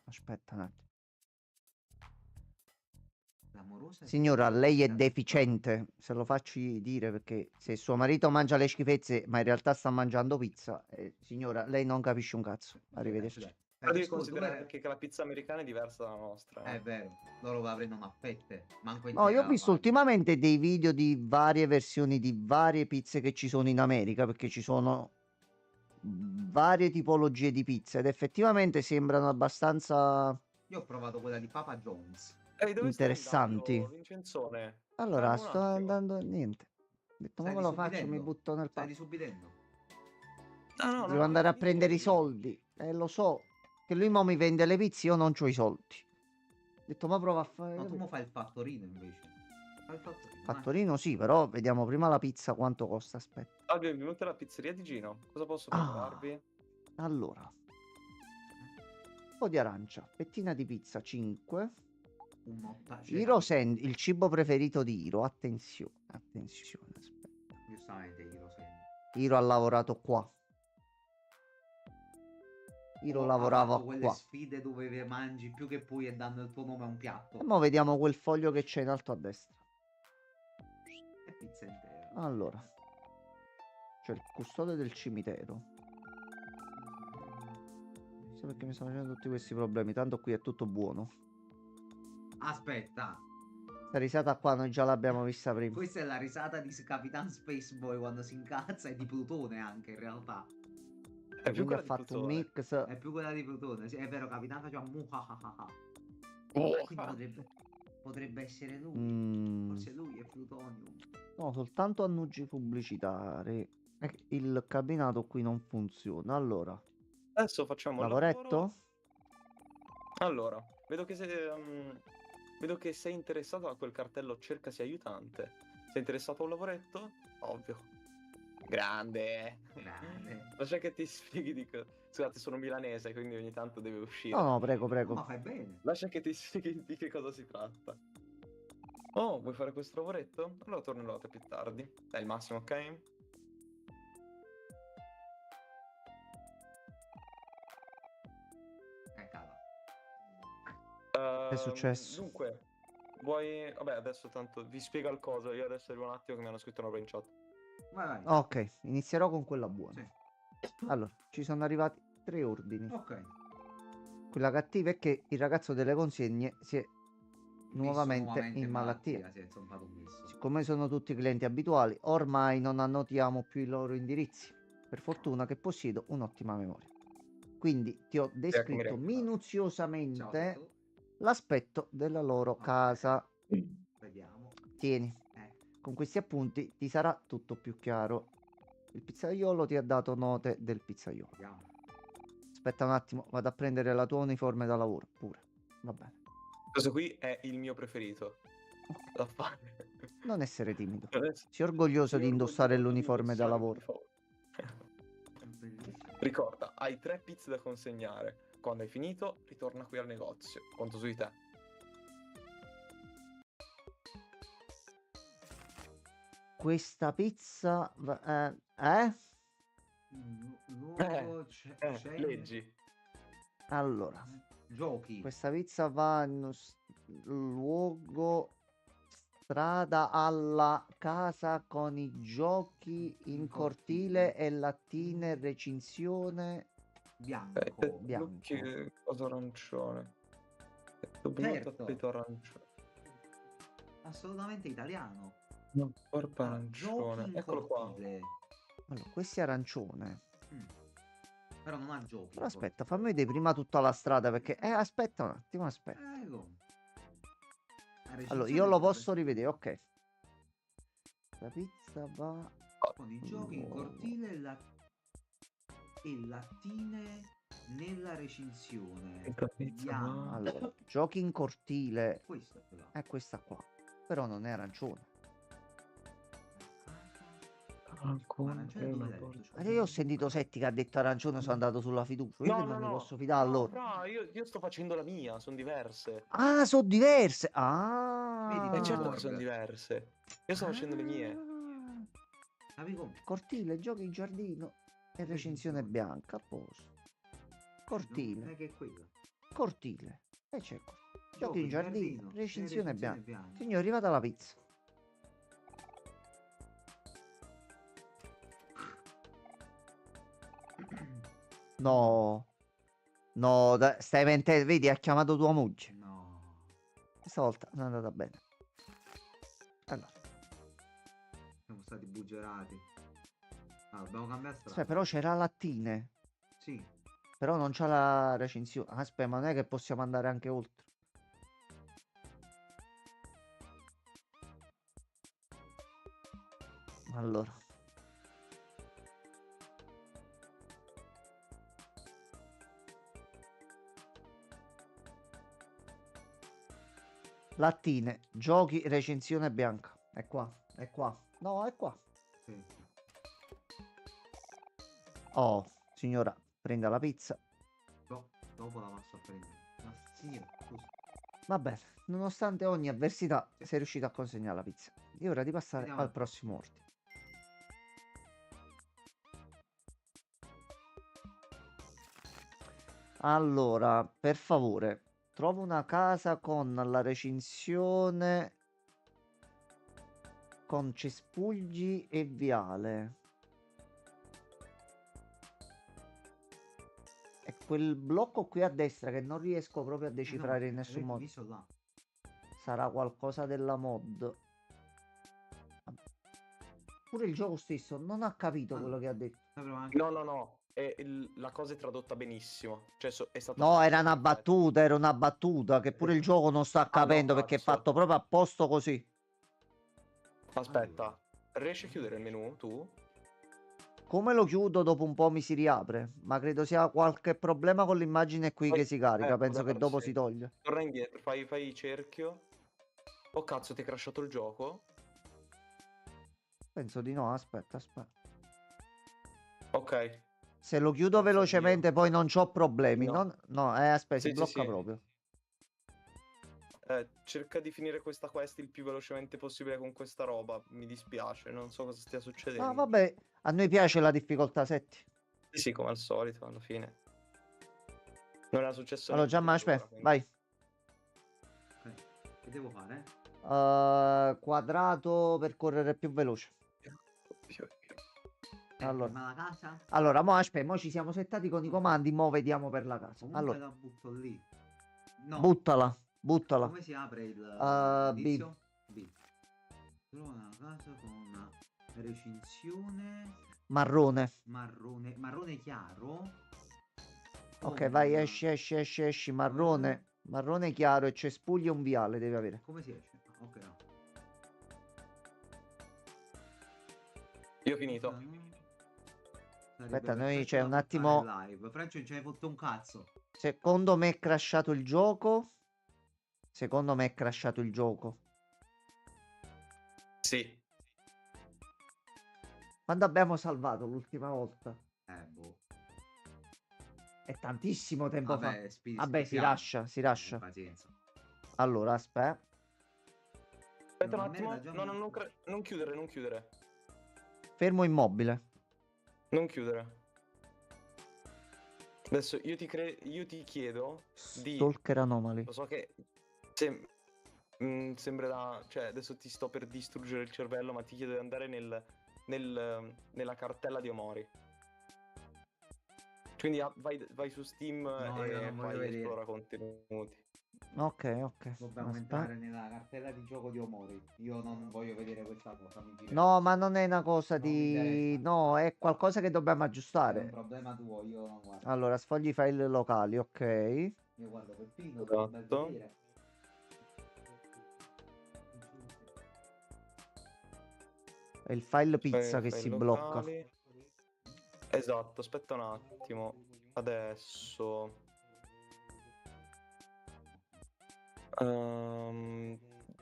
aspetta un attimo. L'amorosa Signora, lei è vita- deficiente, se lo faccio dire, perché se suo marito mangia le schifezze, ma in realtà sta mangiando pizza, signora, lei non capisce un cazzo. Arrivederci. Però devi Francesco, considerare anche che la pizza americana è diversa dalla nostra. È vero, loro la prendono a fette. Manco No, io ho intera la visto fanno. ultimamente dei video di varie versioni di varie pizze che ci sono in America, perché ci sono varie tipologie di pizza ed effettivamente sembrano abbastanza Io ho provato quella di Papa John's. Ehi, dove stai interessanti. andando, Vincenzone? Allora, Fermo un sto attimo. andando niente. Ho detto, ma Stai me lo faccio, mi disubbidendo? butto nel Stai pacco. disubbidendo? Ah, no, Devo no, andare a dimmi prendere i pure, dimmi. soldi. Lo so che lui mo mi vende le pizze, io non ho i soldi. Ho detto, ma prova a fare. No, tu mo fai il fattorino invece. Fai il fattorino. Fattorino sì, però vediamo prima la pizza quanto costa. Aspetta. Ah, benvenuti alla pizzeria di Gino. Cosa posso prepararvi? Allora, un po' di arancia, fettina di pizza 5. Hiro Sand, il cibo preferito di Hiro. Attenzione, attenzione. Aspetta. Giustamente, Hiro Sand. Hiro ha lavorato qua. Hiro lavorava quelle qua. sfide dove mangi più che puoi e danno il tuo nome a un piatto. E mo vediamo quel foglio che c'è in alto a destra. E pizza intera. Allora, c'è il custode del cimitero. Non so perché mi stanno facendo tutti questi problemi, tanto qui è tutto buono. Aspetta. Questa risata qua noi già l'abbiamo vista prima. Questa è la risata di Capitan Spaceboy quando si incazza e di Plutone anche in realtà. È più Quindi ha quella di fatto un Plutone. mix. È più quella di Plutone. Sì, è vero, Capitan faceva muhahaha. Quindi potrebbe essere lui. Forse lui è Plutonium. No, soltanto annunci pubblicitari. Il cabinato qui non funziona. Allora, Adesso facciamo il lavoretto? lavoro. Allora, vedo che sei interessato a quel cartello cercasi aiutante. Sei interessato a un lavoretto? Ovvio. Grande. Lascia che ti spieghi di Scusate, sono milanese, quindi ogni tanto deve uscire. No, no, prego, No, prego. ma fai bene. Lascia che ti spieghi di che cosa si tratta. Oh, vuoi fare questo lavoretto? Allora tornerò a te più tardi. Dai, il massimo, ok? Cala. Che è successo? Dunque, vuoi... Vabbè, adesso tanto vi spiega il coso. Io adesso arrivo un attimo che mi hanno scritto una roba in chat. Vai. Ok, inizierò con quella buona. Sì. Allora, ci sono arrivati 3 ordini. Ok. Quella cattiva è che il ragazzo delle consegne si è nuovamente in malattia. Si è zompato un misso. Siccome sono tutti clienti abituali, ormai non annotiamo più i loro indirizzi. Per fortuna che possiedo un'ottima memoria. Quindi ti ho descritto Miremmo. Ciao, minuziosamente Setto. l'aspetto della loro Ok. casa. Vediamo. Tieni, con questi appunti ti sarà tutto più chiaro. Il pizzaiolo ti ha dato note del pizzaiolo. Vediamo. Aspetta un attimo, vado a prendere la tua uniforme da lavoro pure. Va bene. Questo qui è il mio preferito da fare. Non essere timido. Adesso- Sii orgoglioso Sii di indossare orgoglioso di l'uniforme da indossare lavoro. l'uniforme. Bellissimo. Ricorda, hai 3 pizze da consegnare. Quando hai finito, ritorna qui al negozio. Conto su di te. Questa pizza... Luogo Leggi. Allora, Giochi. questa pizza va in luogo strada alla casa con i giochi in cortile e lattine recinzione Bianco. bianco. Cosa arancione. Tetto blu, Certo. tappeto arancione. Assolutamente italiano. No, corpo Giochi arancione. in Eccolo qua. cortile. Allora, questo è arancione. Però non ha giochi. Però aspetta, fammi vedere prima tutta la strada perché... aspetta un attimo, aspetta. Ecco. Allora, io lo posso rivedere, ok. La pizza va... Con i giochi in cortile e lattine nella recinzione. Bianco. Allora, giochi in cortile Questo è là. è questa qua. Però non è arancione. Arancione dove l'hai detto? Perché io ho sentito Setti che ha detto arancione, sono andato sulla fiducia. Io che non mi posso fidare allora. No, io sto facendo la mia, sono diverse. Ah, sono diverse. Ah. Vedi, Certo Borg. che sono diverse. Io sto facendo le mie. Capi come? Cortile, giochi in giardino e recinzione bianca. A posto. Cortile. Non è che è quella. Cortile. E c'è giochi in giardino, recinzione bianca. bianca. Signore, è arrivata la pizza. No. No, stai mentendo. Vedi, ha chiamato tua moglie. No. Questa volta non è andata bene. Allora, Siamo stati bugerati. Ah, dobbiamo cambiare strada. aspetta, però c'era lattine. Sì. Però non c'ha la recinzione. Aspetta, ma non è che possiamo andare anche oltre. Allora. Lattine, giochi, recinzione bianca. È qua, è qua. No, è qua. Sì. Oh, signora, prenda la pizza. No, dopo la passo a prendere. Ma signora, scusa. Va bene, nonostante ogni avversità, sei riuscito a consegnare la pizza. E ora di passare Andiamo al al prossimo ordine. Allora, per favore, trovo una casa con la recinzione con cespugli e viale. E quel blocco qui a destra che non riesco proprio a decifrare in nessun modo. Visto là. Sarà qualcosa della mod. Pure il gioco stesso non ha capito quello che ha detto. No. La cosa è tradotta benissimo. Cioè, è stato No, fatto era una perfetto. battuta, era una battuta che pure il gioco non sta capendo perché è cazzo. fatto proprio apposta così. Aspetta, riesci a chiudere il menu tu? Come lo chiudo dopo un po' mi si riapre, ma credo sia qualche problema con l'immagine qui che si carica, penso che dopo si toglie. Torna indietro, fai cerchio. Oh cazzo, ti è crashato il gioco? Penso di no, aspetta. Ok. Se lo chiudo velocemente poi non c'ho problemi. No. No, aspetta, si Sì, blocca sì. proprio. cerca di finire questa quest il più velocemente possibile con questa roba. Mi dispiace, non so cosa stia succedendo. No, vabbè, a noi piace la difficoltà 7. Sì, sì, come al solito, alla fine. Non era successo Allora, niente Gianma, finora, aspetta, quindi- vai. Ok. Che devo fare? Quadrato per correre più veloce. Allora. Ma la casa? Allora, mo aspetta, mo ci siamo settati con i comandi, mo vediamo per la casa. Comunque Allora, la butto lì. No. buttala, buttala. Come si apre il B. indizio? B. Trova una casa con una recinzione Marrone. marrone chiaro. Ok, con vai, una- esci, marrone. Marrone chiaro e cespugli e un viale devi avere. Come si esce? Ah, ok, no. Io ho finito. Aspetta, noi perfetto c'è da un buttare attimo. live. Francio, non ci hai fatto un cazzo. Secondo me è crashato il gioco. Secondo me è crashato il gioco. Sì. Quando abbiamo salvato l'ultima volta? Boh. È tantissimo tempo fa. Vabbè, Vabbè, si schippiamo. lascia, si lascia. Pazienza. Allora, aspetta. Aspetta No, un a me attimo. era già No, no, molto- non chiudere, non chiudere. Fermo immobile. Non chiudere. Adesso io ti chiedo di... Stalker Anomaly. Lo so che sembra cioè adesso ti sto per distruggere il cervello, ma ti chiedo di andare nella cartella di Omori. Quindi vai su Steam No, io e non voglio fai vedere. esplora contenuti. Ok. Dobbiamo Aspetta. entrare nella cartella di gioco di Omori. Io non voglio vedere questa cosa. Mi gira. No, ma non è una cosa Non mi di... interessa. No, è qualcosa che dobbiamo È un aggiustare. problema tuo, io non guardo. Allora, sfogli file locali, ok. Io guardo Peppino, Esatto. un bel vedere. È il file pizza che File si blocca. locali. Esatto, aspetta un attimo. Adesso...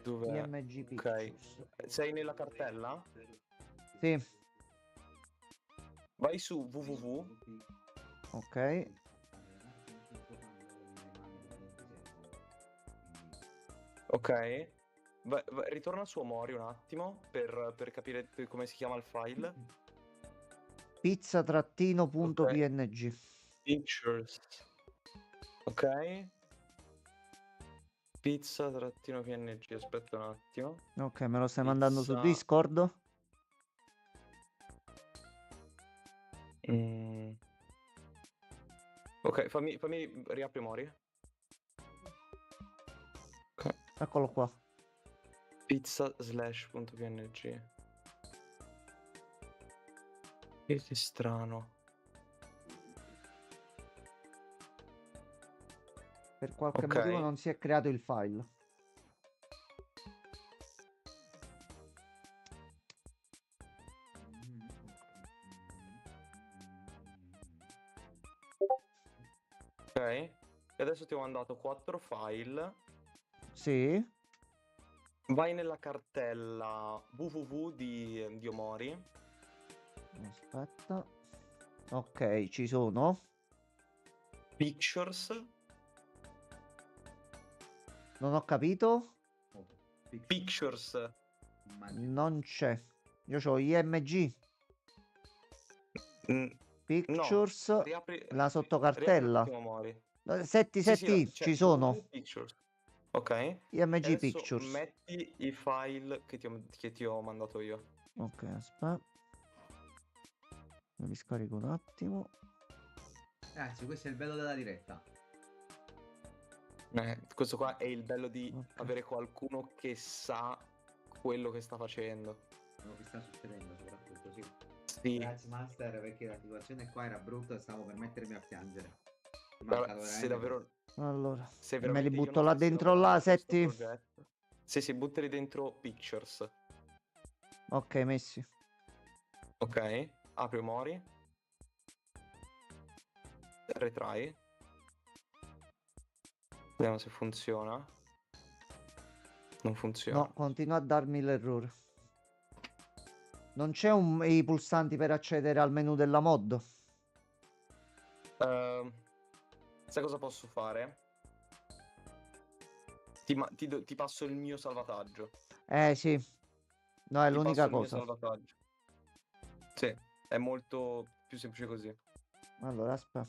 dov'è? IMG Ok. Pictures. Sei nella cartella? Sì, Vai su www. ok. Ok. Ritorna su Omori un attimo per capire come si chiama il file. Pizza-png. Pictures. Ok. Pizza-png. Aspetta un attimo. Ok, me lo stai mandando su Pizza. Discord? Ok, fammi riapri Mori. Ok. Eccolo qua. Pizza/.png. Che strano. Per qualche Ok. motivo non si è creato il file. Ok. E adesso ti ho mandato 4 file. Sì. Vai nella cartella www di Omori. Aspetta. Ok, ci sono. Pictures. Non ho capito. Pictures. Non c'è. Io ho IMG Mm, Pictures. riapri La sottocartella. riapri un attimo, Omori. Setti, Sì, sì, setti, c'è ci sono. www Pictures. Ok. IMG Adesso Pictures. metti i file che ti ho mandato io. Ok, aspetta. Mi scarico un attimo. Ragazzi, questo è il bello della diretta. Questo qua è il bello di Ok. avere qualcuno che sa quello che sta facendo. Quello che sta succedendo soprattutto, sì. Sì. Grazie Master, perché la situazione qua era brutta e stavo per mettermi a piangere. Mi è Guarda, mancato se veramente davvero, Allora, se me li veramente io butto non là stessi dentro là, lavorando su questo Setti. progetto. Sì, buttali dentro Pictures. Ok, messi. Ok, apri Omori. Retry. Vediamo se funziona. Non funziona. No, continua a darmi l'errore. Non c'è i pulsanti per accedere al menu della mod? Sai cosa posso fare? Ti passo il mio salvataggio. Sì. No, è Ti l'unica passo il mio cosa. salvataggio. Sì, è molto più semplice così. Allora, aspetta.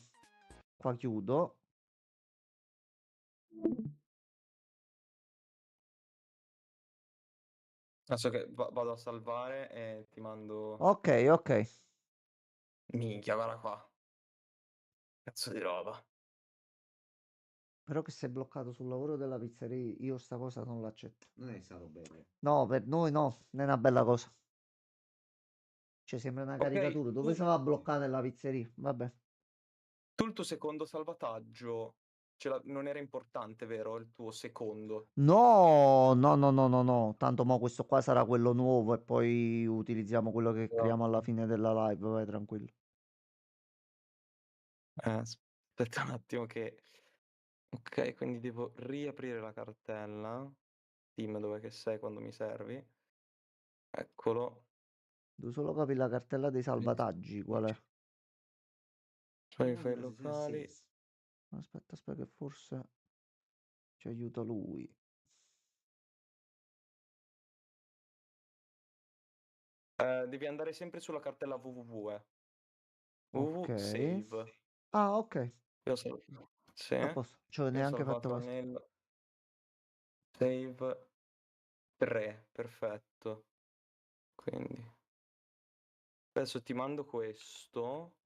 Qua chiudo. Adesso che vado a salvare e ti mando... Ok, ok. Minchia, guarda qua. Cazzo di roba. Però che sei bloccato sul lavoro della pizzeria, io sta cosa non l'accetto. Non è stato bello. No, per noi no, non è una bella cosa. Cioè, sembra una Ok, caricatura. Dove tu, stava bloccata nella pizzeria? Vabbè. tu il tuo secondo salvataggio non era importante, vero? Il tuo secondo. No, no, no, no, no, no. Tanto mo questo qua sarà quello nuovo e poi utilizziamo quello che creiamo alla fine della live. Vai tranquillo. Aspetta un attimo che... Ok, quindi devo riaprire la cartella. Dimmi dove che sei quando mi servi. Eccolo. Devo solo capire la cartella dei salvataggi. Qual è? Sono i file locali. Aspetta, aspetta, che forse ci aiuta lui. Devi andare sempre sulla cartella www. Ok. Save. Ah, ok. Io so... Sì. A posto. Ci ho Io ho neanche fatto salvato caso. nel save 3. Perfetto. Quindi adesso ti mando questo.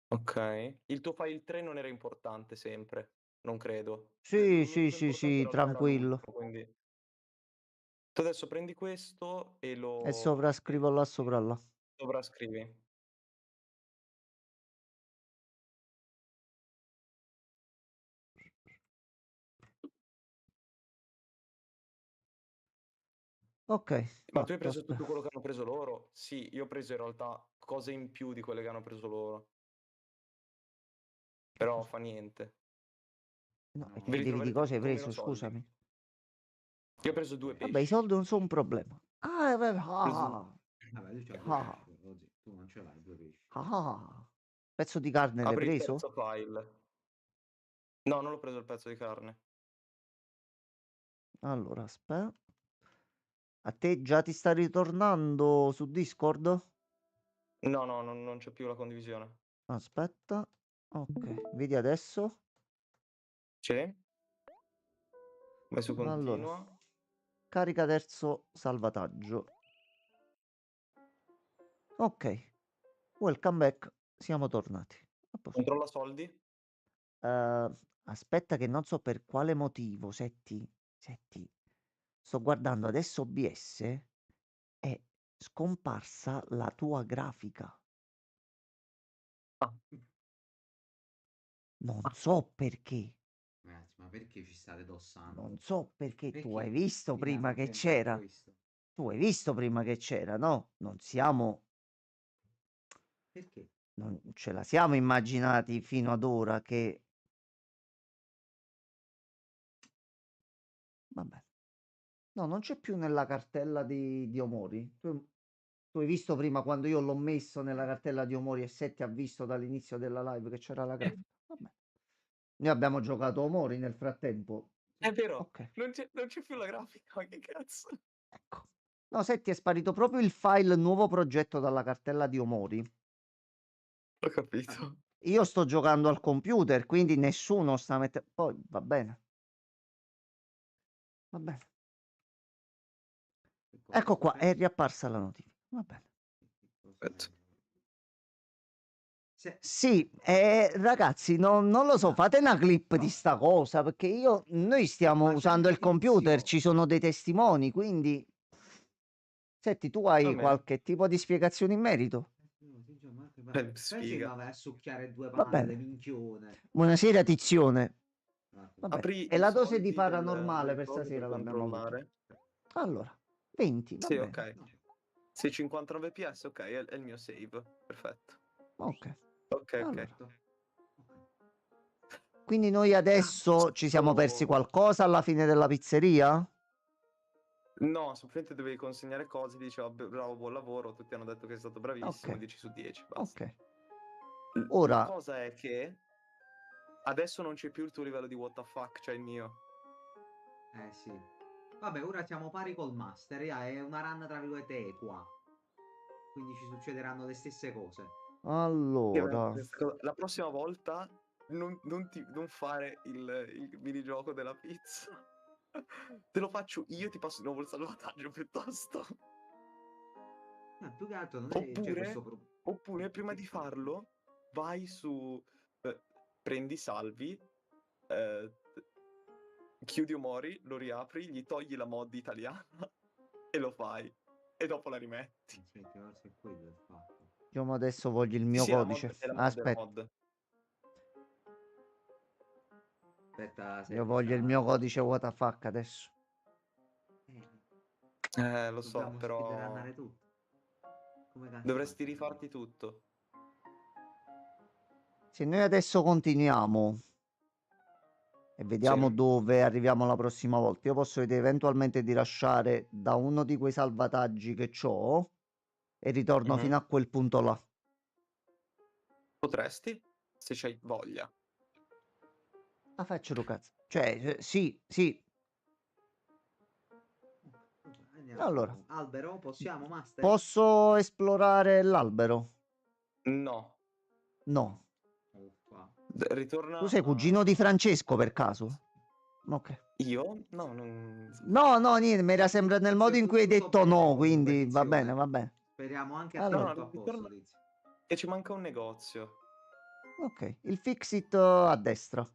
Ok. Il tuo file 3 non era importante sempre. Non credo. Sì, L'unico sì, sì, importante sì, in realtà era tranquillo. l'ultimo, quindi... Tu adesso prendi questo e E sovrascrivo là sopra là. sovrascrivi. Ok, Ma tu hai fatto, preso tutto aspetta. quello che hanno preso loro? Sì, io ho preso in realtà cose in più di quelle che hanno preso loro. Che Però cosa? fa niente. No, No, e Vi che devi di ritroverete cosa hai con meno preso? soldi. Scusami. Io ho preso 2 Vabbè, i pesci. soldi non sono un problema. Ah, Ho preso... vabbè, lui c'ha due ah, pesci, così. Tu non ce l'hai due pesci. ah. Pezzo di carne l'hai Apri il preso? terzo file. No, non l'ho preso il pezzo di carne. Allora, aspetta. A te già ti sta ritornando su Discord? No, no, non c'è più la condivisione. Aspetta. Ok, vedi adesso? Sì? Vai su Allora, continua. carica terzo salvataggio. Ok, welcome back. Siamo tornati. A posto. Controlla soldi. Aspetta che non so per quale motivo, Setti, sto guardando adesso OBS, è scomparsa la tua grafica. Ah, Non so perché, Ragazzi, ma perché ci state dossando? non so perché tu hai Perché? visto Mi date prima un che tempo per c'era. questo. Tu hai visto prima che c'era, no? Non siamo, Perché? non ce la siamo immaginati fino ad ora che... Vabbè. No, non c'è più nella cartella di Omori. Tu hai visto prima quando io l'ho messo nella cartella di Omori e Setti ha visto dall'inizio della live che c'era la grafica. Vabbè. Noi abbiamo giocato Omori nel frattempo. è vero. Ok, Non c'è più la grafica. Ma che cazzo? ecco. No, Setti è sparito proprio il file nuovo progetto dalla cartella di Omori. Ho capito. Io sto giocando al computer, quindi nessuno sta mettendo... Poi va bene. Va bene. Che cosa è Ecco qua, è successo? riapparsa la notifica. Va bene. Che cosa Aspetta. è? Se... Sì, ragazzi, non lo so, fate una clip di sta cosa perché noi stiamo Ma c'è usando il anche computer, Tizio. ci sono dei testimoni, quindi senti, tu Va hai bene. qualche tipo di spiegazione in merito? Specie Spiega. va a succhiare due Va palle, bene. minchione. Buonasera, Tizione. Guarda. Va bene. Apri E i la dose di soldi paranormale del per coso per stasera l'abbiamo avuta. controllare. Allora, 20, va Sì, bene. ok. Sì, 59 ps, ok, è il mio save. Perfetto. Ok. Ok, ok. Allora, Ok. quindi noi adesso ci siamo persi Cazzo. qualcosa alla fine della pizzeria? No, semplicemente dovevi consegnare cose, diceva bravo, buon lavoro, tutti hanno detto che è stato bravissimo, Ok, 10 su 10, basta. ok. La Ora, cosa è che adesso non c'è più il tuo livello di what the fuck, c'è il mio. Sì. Vabbè, ora siamo pari col master, è una run tra virgolette equa. Quindi ci succederanno le stesse cose. Allora, La prossima volta non fare il minigioco della pizza. Te lo faccio io, ti passo di nuovo il salvataggio piuttosto. Più che altro non è c'è questo Oppure prima di farlo, vai su prendi salvi, chiudi Omori, lo riapri, gli togli la mod italiana e lo fai. E dopo la rimetti. Senti, forse è quello il fatto. io adesso voglio il mio Sì, la mod- codice. è la mod, è la Aspetta, mod. Aspetta, io senti, voglio il mio codice WTF adesso. Lo so, dobbiamo però speedrunnare tutto. Come cazzo dovresti facciamo? rifarti tutto. Se noi adesso continuiamo e vediamo Sì. dove arriviamo la prossima volta, io posso vedere eventualmente di lasciare da uno di quei salvataggi che ho e ritorno Mhm. fino a quel punto là. Potresti, se c'hai voglia. La faccio lo cazzo. Cioè, sì, sì. Andiamo. Allora, Albero, possiamo, master? posso esplorare l'albero? No. No. Uffa. Ritorna Tu sei cugino di Francesco per caso? Ok. Io? No, non... No, niente, mi era sempre nel modo in cui hai Tutto detto bene, no, comunque, quindi va tizio, bene, va bene. Speriamo anche a te Allora. tutto a posto, ritorna- tizio. E ci manca un negozio. Ok, il fix-it a destra.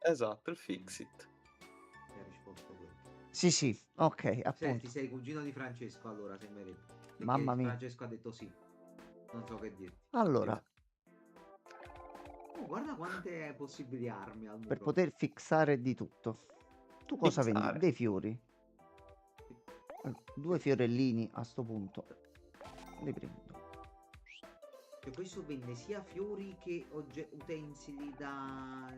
Esatto, il Fixit. Ti ha risposto quello. Sì, ok, Senti, appunto. sei cugino di Francesco, allora, sembrerebbe. Perché Mamma mia. Francesco ha detto sì. Non so che dirti. Allora, Oh, guarda quante possibili armi al per muro. poter fixare di tutto. Tu cosa vendi? Fixare. Dei fiori. Due fiorellini a sto punto. Li prendo. Cioè, questo vende sia fiori che utensili da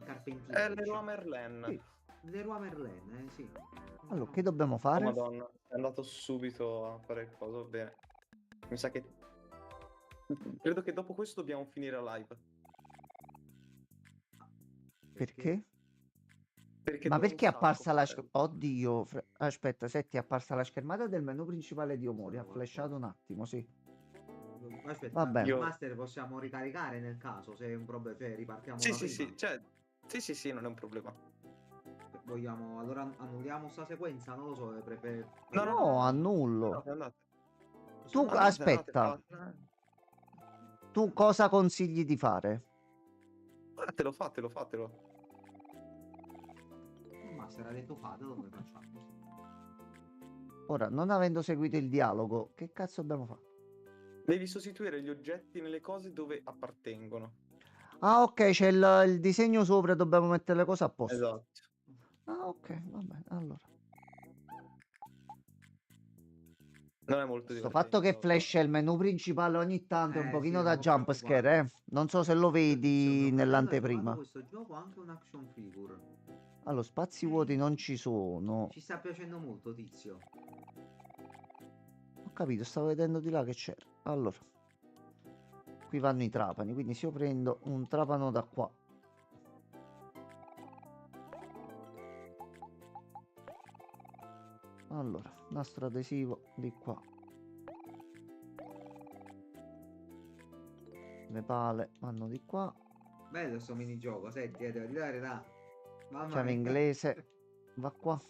carpentiere. Leroy Merlin. Sì. Leroy Merlin, sì. Allora, che dobbiamo Oh fare? madonna, è andato subito a fare il coso. Bene. Mi sa che... Credo che dopo questo dobbiamo finire la live. Perché? Perché Ma do un perché è apparsa la... sacco, Oddio, aspetta, senti, è apparsa la schermata del menu principale di Omori. Ha flashato un attimo, sì. Aspetta, Va bene. Master, possiamo ricaricare nel caso se è un problema, cioè ripartiamo da Sì, prima. cioè... Sì, non è un problema. Vogliamo, allora annulliamo sta sequenza, non lo so, No, annullo. Andate. Tu, aspetta. Tu cosa consigli di fare? Fatelo. Il Master ha detto fatelo, noi facciamo. Ora, non avendo seguito il dialogo, che cazzo dobbiamo fare? Devi sostituire gli oggetti nelle cose dove appartengono. Ah, ok, c'è il disegno sopra, dobbiamo mettere le cose a posto. Esatto. Ah, ok, va bene, allora. Non è molto Sto divertente. fatto che flash il menu principale ogni tanto è un pochino sì, da non jump scare, Non so se lo vedi nell'anteprima. Questo gioco ha anche un action figure. Allora, spazi vuoti non ci sono. Ci sta piacendo molto, tizio. Ho capito, stavo vedendo di là che c'era. Allora, qui vanno i trapani, quindi se io prendo un trapano da qua. Allora, nastro adesivo di qua. Le pale vanno di qua. Bello sto minigioco, senti, devo dire la verità. Mamma Chiave mia. inglese va qua.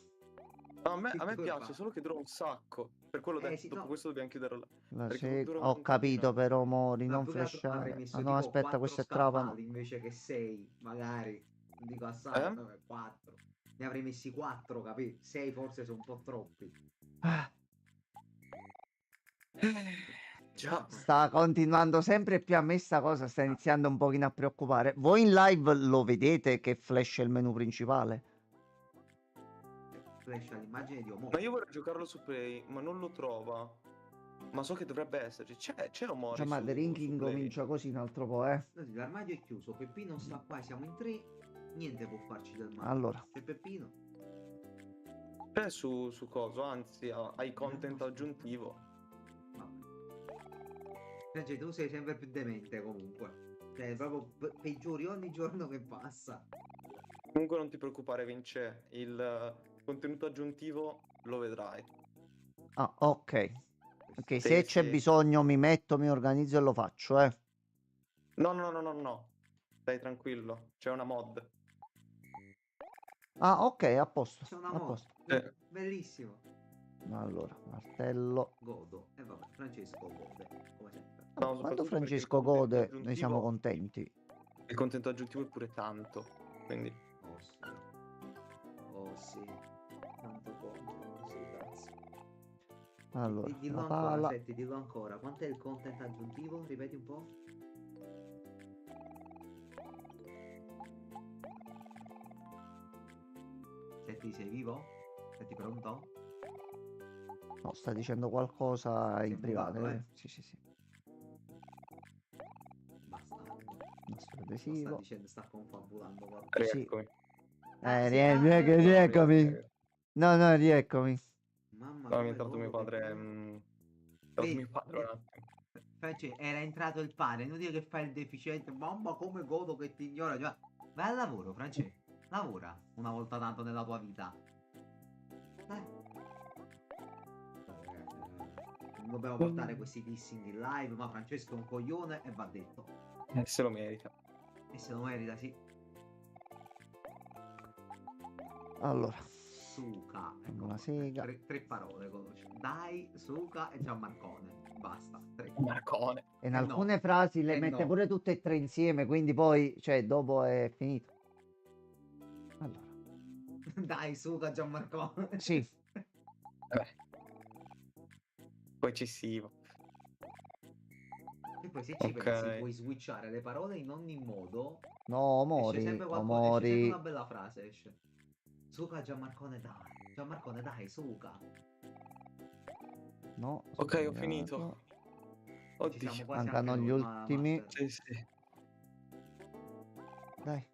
No, a me Che piace, fa? solo che dura un sacco. Per quello ho detto, Sì, dopo no. questo dobbiamo chiudere la... La perché dura ho un capito casino. però, Mori, Ma non più che altro avrei flashare. messo Ah no, tipo aspetta, 4 questo è trapano. scaffali invece che 6, magari. Non dico assai, 4. Ne avrei messi 4, capì? 6 forse sono un po' troppi. Ah, Già. sta continuando sempre più a me sta cosa, sta iniziando un pochino a preoccupare. Voi in live lo vedete che flash il menu principale? Flash all'immagine di Omo. Ma io vorrei giocarlo su Play, ma non lo trova. Ma so che dovrebbe esserci. C'è Omori Cioè, ma su, The Ring su Play. incomincia così un altro po', L'armadio è chiuso, Peppino sta qua, siamo in 3. Niente può farci del male. Allora. C'è Peppino. C'è su coso, anzi, hai content aggiuntivo. Vabbè. Cioè, tu sei sempre più demente comunque. Cioè, proprio peggiori ogni giorno che passa. Comunque non ti preoccupare, Vince, il contenuto aggiuntivo lo vedrai. Ah, ok. Ok, Sì, se c'è sì. bisogno mi metto, mi organizzo e lo faccio, eh. No, no, no, no, no. Stai tranquillo, c'è una mod. Ah, ok, a posto, C'è una a moto. posto. Bellissimo. Allora, martello. Godo. E vabbè, Francesco gode, come sempre. Vabbè, No, quando soprattutto perché il Francesco contenuto gode, noi siamo aggiuntivo, contenti. il contenuto aggiuntivo è pure tanto. Quindi, Oh sì. Oh sì. Tanto conto. Sì, cazzo. Allora, Dillo la ancora, pala. senti, dillo ancora. Quant'è il content aggiuntivo? Ripeti un po'. Senti, sei vivo? Senti, pronto? No, sta dicendo qualcosa Si è in privato. bucato, Sì, sì, sì. Bastardo. Nastro Lo sta adesivo. dicendo, sta confabulando qualcosa. Sì. rieccomi. Sì, ecco. Rieccomi. No, no, rieccomi. Mamma, No, mi è come entrato mio godo, che padre. godo. È entrato mio padre un attimo. Cioè, era entrato il padre, non dire che fai il deficiente. Mamma, come godo che ti ignora. Cioè, vai al lavoro, Francesco. Lavora una volta tanto nella tua vita. Dai. Non dobbiamo portare questi dissing in live, ma Francesco è un coglione e va detto. Se lo merita. E se lo merita, sì. Allora, Suca. Ecco, una sega. tre parole conosci. Dai, Suca e Gianmarcone. Basta. Tre. Marcone. E in Eh no. alcune frasi le mette No. pure tutte e tre insieme, quindi poi, cioè, dopo è finito. Allora, Dai, Suca, Gianmarcone. sì, Vabbè. Poi ci si va. E poi se ci Ok. pensi, puoi switchare le parole in ogni modo. no, Esce sempre esce sempre una bella frase, esce. Suca Gianmarcone dai. Gianmarcone dai, Suca. No, Ok, ho sbagliato. finito. Ci siamo Oddio. quasi anche Mancano gli noi, ultimi. Master. Sì, sì. Dai.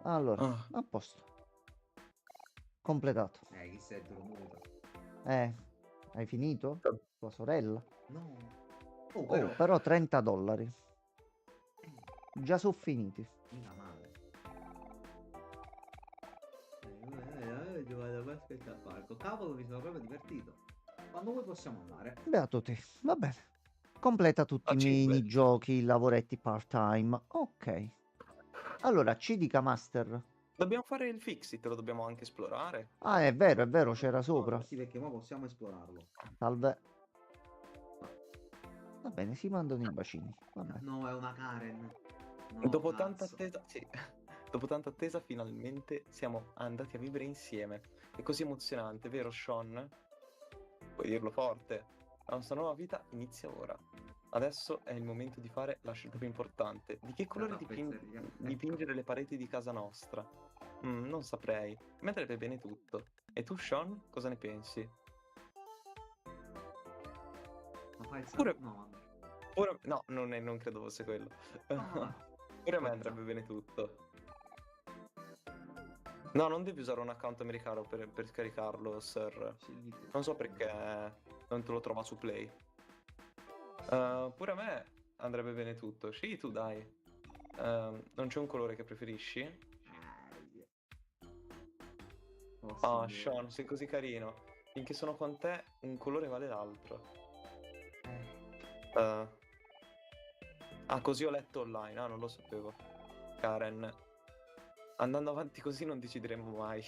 Allora, Ah, a posto. Completato. Chi sei muto? Hai finito? Tua sorella? No. Oh, Oh, però $30. Già sono finiti. mica male. Io vado a aspettare al parco. Cavolo, mi sono proprio divertito. Quando vuoi possiamo andare. Beato te. Va bene. Completa tutti a i 5. minigiochi, lavoretti part-time. Ok. Allora, ci dica Master. Dobbiamo fare il Fixit, lo dobbiamo anche esplorare. Ah, è vero, c'era sopra. Sì, perché ora possiamo esplorarlo. Salve. Va bene, si mandano i bacini. Va bene. No, è una Karen. No, Dopo tanta cazzo. attesa, sì. Dopo tanta attesa, finalmente siamo andati a vivere insieme. È così emozionante, vero, Sean? Puoi dirlo forte. La nostra nuova vita inizia ora. Adesso è il momento di fare la scelta più importante. Di che colore tappezzeria. dipingere le pareti di casa nostra? Non saprei. Mi andrebbe bene tutto. E tu, Sean, cosa ne pensi? Ma fai il Pure- No, No, non credo fosse quello. no. Pure a me andrebbe bene tutto. No, non devi usare un account americano per scaricarlo, sir. Non so perché non te lo trova su Play. Pure a me andrebbe bene tutto. Sì, tu dai. Non c'è un colore che preferisci? Oh, Sean, sei così carino. Finché sono con te, un colore vale l'altro. Così ho letto online. Ah, non lo sapevo. Karen. Andando avanti così non decideremo mai.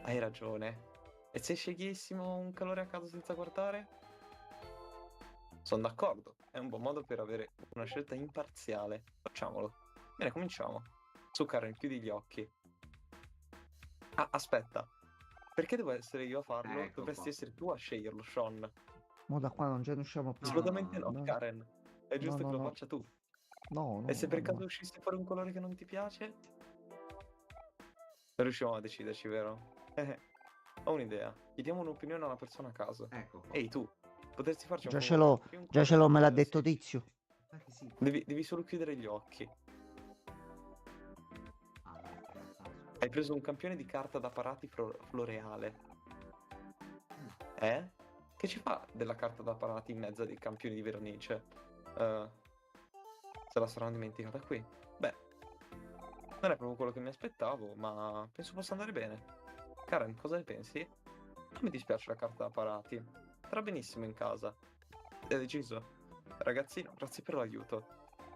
Hai ragione. E se scegliessimo un colore a caso senza guardare? Sono d'accordo. È un buon modo per avere una scelta imparziale. Facciamolo. Bene, cominciamo. Su, Karen, chiudi gli occhi. Ah, aspetta. Perché devo essere io a farlo? Ecco Dovresti qua. essere tu a sceglierlo, Sean. Mo da qua non ce ne usciamo più. Assolutamente no, no. Karen. È giusto No, che lo no. faccia tu. No, E se per no. caso uscisse fuori un colore che non ti piace? Non riusciamo a deciderci, vero? Ho un'idea. Chiediamo un'opinione a una persona a caso. Ecco qua. Ehi, tu, potresti farci un Già ce favore? l'ho, Scegli un già ce colore l'ho, me l'ha davvero detto semplice. Tizio. Che sì. Devi solo chiudere gli occhi. Hai preso un campione di carta da parati floreale. che ci fa della carta da parati in mezzo dei campioni di vernice? Se la saranno dimenticata qui. Beh, non è proprio quello che mi aspettavo, ma penso possa andare bene. Karen, cosa ne pensi? Non mi dispiace la carta da parati. Starà benissimo in casa. Hai deciso? Ragazzino, grazie per l'aiuto.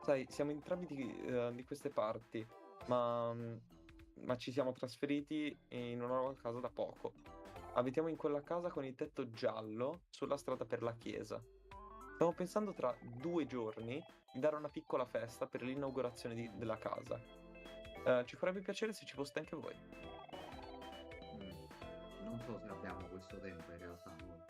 Sai, siamo entrambi di queste parti, ma ci siamo trasferiti in una nuova casa da poco. Abitiamo in quella casa con il tetto giallo sulla strada per la chiesa. Stavo pensando tra 2 giorni di dare una piccola festa per l'inaugurazione della casa. Ci farebbe piacere se ci foste anche voi. Non so se abbiamo questo tempo in realtà. Noi.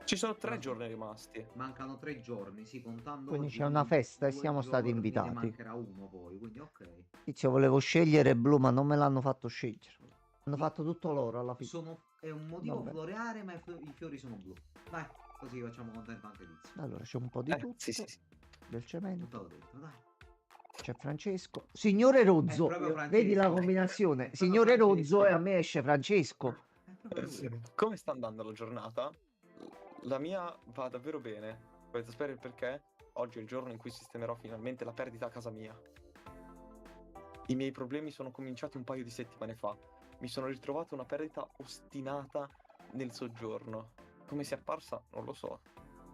Ci sono 3 Però giorni rimasti. mancano 3 giorni, sì, contando Quindi oggi, c'è una quindi festa e 2 siamo stati giorni, ne invitati. mancherà uno poi, quindi ok. Tizio, volevo scegliere blu, ma non me l'hanno fatto scegliere. Hanno Sì. fatto tutto loro alla fine. È un motivo Vabbè. floreale, ma i fiori sono blu. Dai, così facciamo contento anche Tizio. Allora, c'è un po' di tutto. Sì, sì, sì. Del cemento. Tutto l'ho detto, dai. C'è Francesco. Signore Rozzo. proprio Francesco. Vedi la combinazione. È proprio Signore Francesco. Rozzo e a me esce Francesco. È proprio lui. Come sta andando la giornata? La mia va davvero bene. Volete sapere il perché? Oggi è il giorno in cui sistemerò finalmente la perdita a casa mia. I miei problemi sono cominciati un paio di settimane fa. Mi sono ritrovato una perdita ostinata nel soggiorno. Come sia apparsa, non lo so.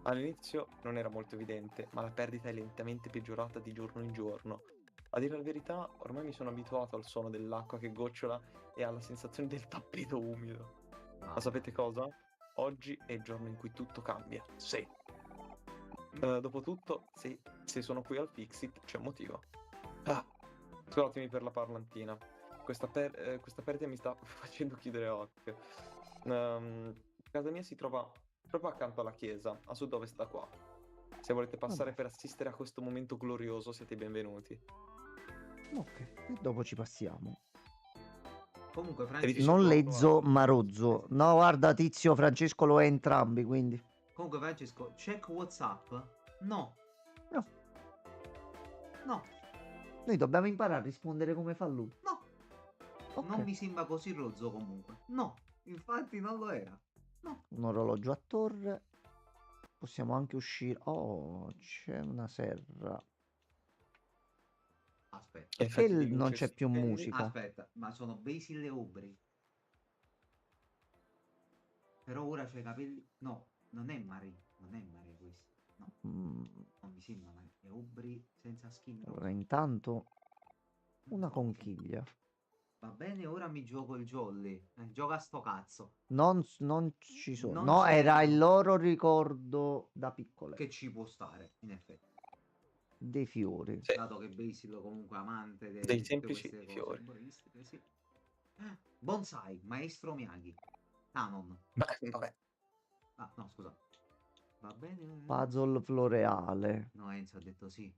All'inizio non era molto evidente, ma la perdita è lentamente peggiorata di giorno in giorno. A dire la verità, ormai mi sono abituato al suono dell'acqua che gocciola e alla sensazione del tappeto umido. Ma sapete cosa? Oggi è il giorno in cui tutto cambia. Sì. Dopotutto, se sono qui al Fixit c'è un motivo. Scusatemi per la parlantina. Questa perdita mi sta facendo chiudere occhio. Casa mia si trova proprio accanto alla chiesa, a sud-ovest da qua. Se volete passare Vabbè. per assistere a questo momento glorioso, siete benvenuti. Ok, e dopo ci passiamo. Comunque, Edificio Non nuovo, Lezzo, ma Rozzo. No, guarda, Tizio, Francesco lo è entrambi, quindi. Comunque, Francesco, check WhatsApp? No. No. No. Noi dobbiamo imparare a rispondere come fa lui. No. Ok. Non mi sembra così rozzo comunque. No. Infatti non lo era. No. Un orologio a torre. Possiamo anche uscire. Oh, c'è una serra. Aspetta. Perché Effetti di non luce c'è più stupendi. musica? Aspetta, ma sono Basil e Aubrey. Però ora c'è i capelli. No, non è Marie. Non è Marie questo. No, non mi sembra Marie. È Aubrey senza skin. Allora, intanto una conchiglia. Va bene, ora mi gioco il jolly. Gioca a sto cazzo. Non ci sono. Non No, ci era vedo. il loro ricordo da piccole. Che ci può stare, in effetti. Dei fiori. Sì. Dato che Basil comunque amante Dei di tutte semplici queste cose fiori. arboristiche, sì. Bonsai, maestro Miyagi. Canon. Beh, vabbè. Ah, no, scusa. Va bene. Puzzle floreale. No, Enzo ha detto sì.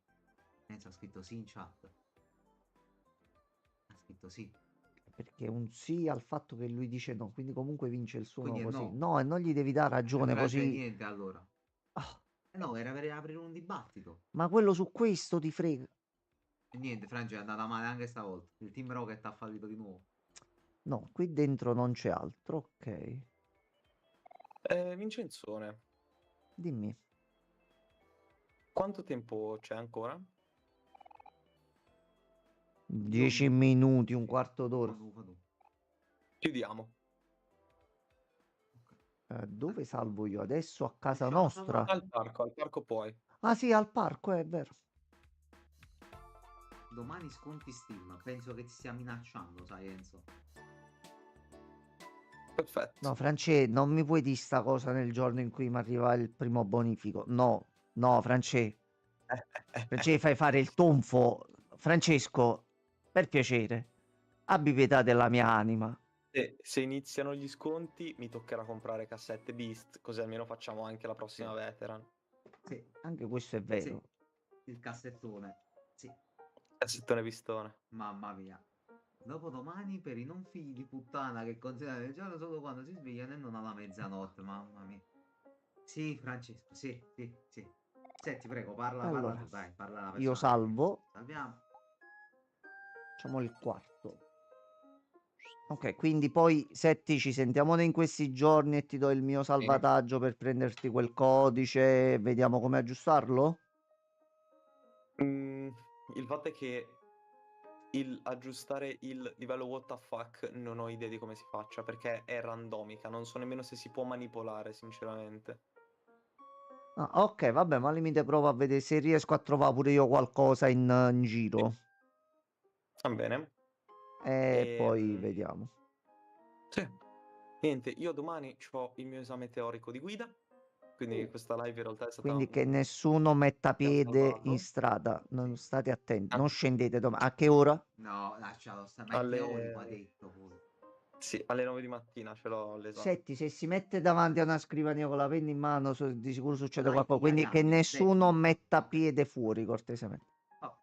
Enzo ha scritto sì in chat. Ha scritto sì. Perché un sì al fatto che lui dice no. Quindi comunque vince il suo no Quindi è così. no. No, e non gli devi dare ragione Frate, così. niente allora. Ah, No, era per aprire un dibattito. ma quello su questo ti frega. E niente, Francia è andata male anche stavolta. Il Team Rocket ha fallito di nuovo. No, qui dentro non c'è altro. Ok. Vincenzone, Dimmi. quanto tempo c'è ancora? 10 minuti, un quarto d'ora. Fa tu. Chiudiamo. Dove salvo io? Adesso a casa Ciao, nostra? Al parco puoi. Ah sì, al parco, è vero. Domani sconti Steam. Penso che ti stia minacciando, sai Enzo. Perfetto. No, France, non mi puoi dire sta cosa nel giorno in cui mi arriva il primo bonifico. No, no, France, fai fare il tonfo. Francesco, per piacere, abbi pietà della mia anima. Se iniziano gli sconti, mi toccherà comprare cassette Beast, così almeno facciamo anche la prossima veteran. Sì, Anche questo è vero. sì. Il cassettone. Sì, Cassettone pistone. mamma mia. Dopodomani per i non figli di puttana che considerano il giorno solo quando si svegliano e non alla mezzanotte, mamma mia. Sì, Francesco, sì. Senti, prego, parla Allora, tu, dai, parla la persona. io salvo. Salviamo. Facciamo il quarto. Ok, quindi poi Setti ci sentiamo in questi giorni e ti do il mio salvataggio per prenderti quel codice e vediamo come aggiustarlo? Il fatto è che aggiustare il livello what the fuck non ho idea di come si faccia, perché è randomica, non so nemmeno se si può manipolare, sinceramente. Ah, ok, vabbè, ma al limite provo a vedere se riesco a trovare pure io qualcosa in giro Va bene. e poi Ehm, vediamo. Sì. Niente, io domani ho il mio esame teorico di guida, quindi questa live in realtà è stata Quindi che un... nessuno metta mi ha piede in salvato. strada, non Sì. state attenti, Ah, non scendete domani. A che ora? No, lascialo stare. Ma è teorico, ha alle... detto pure. Sì, alle 9 di mattina ce l'ho l'esame. Setti, se si mette davanti a una scrivania con la penna in mano, di sicuro succede Dai, qualcosa. ti Quindi che cagando, nessuno Setti. metta Ok. piede fuori, cortesemente. Oh,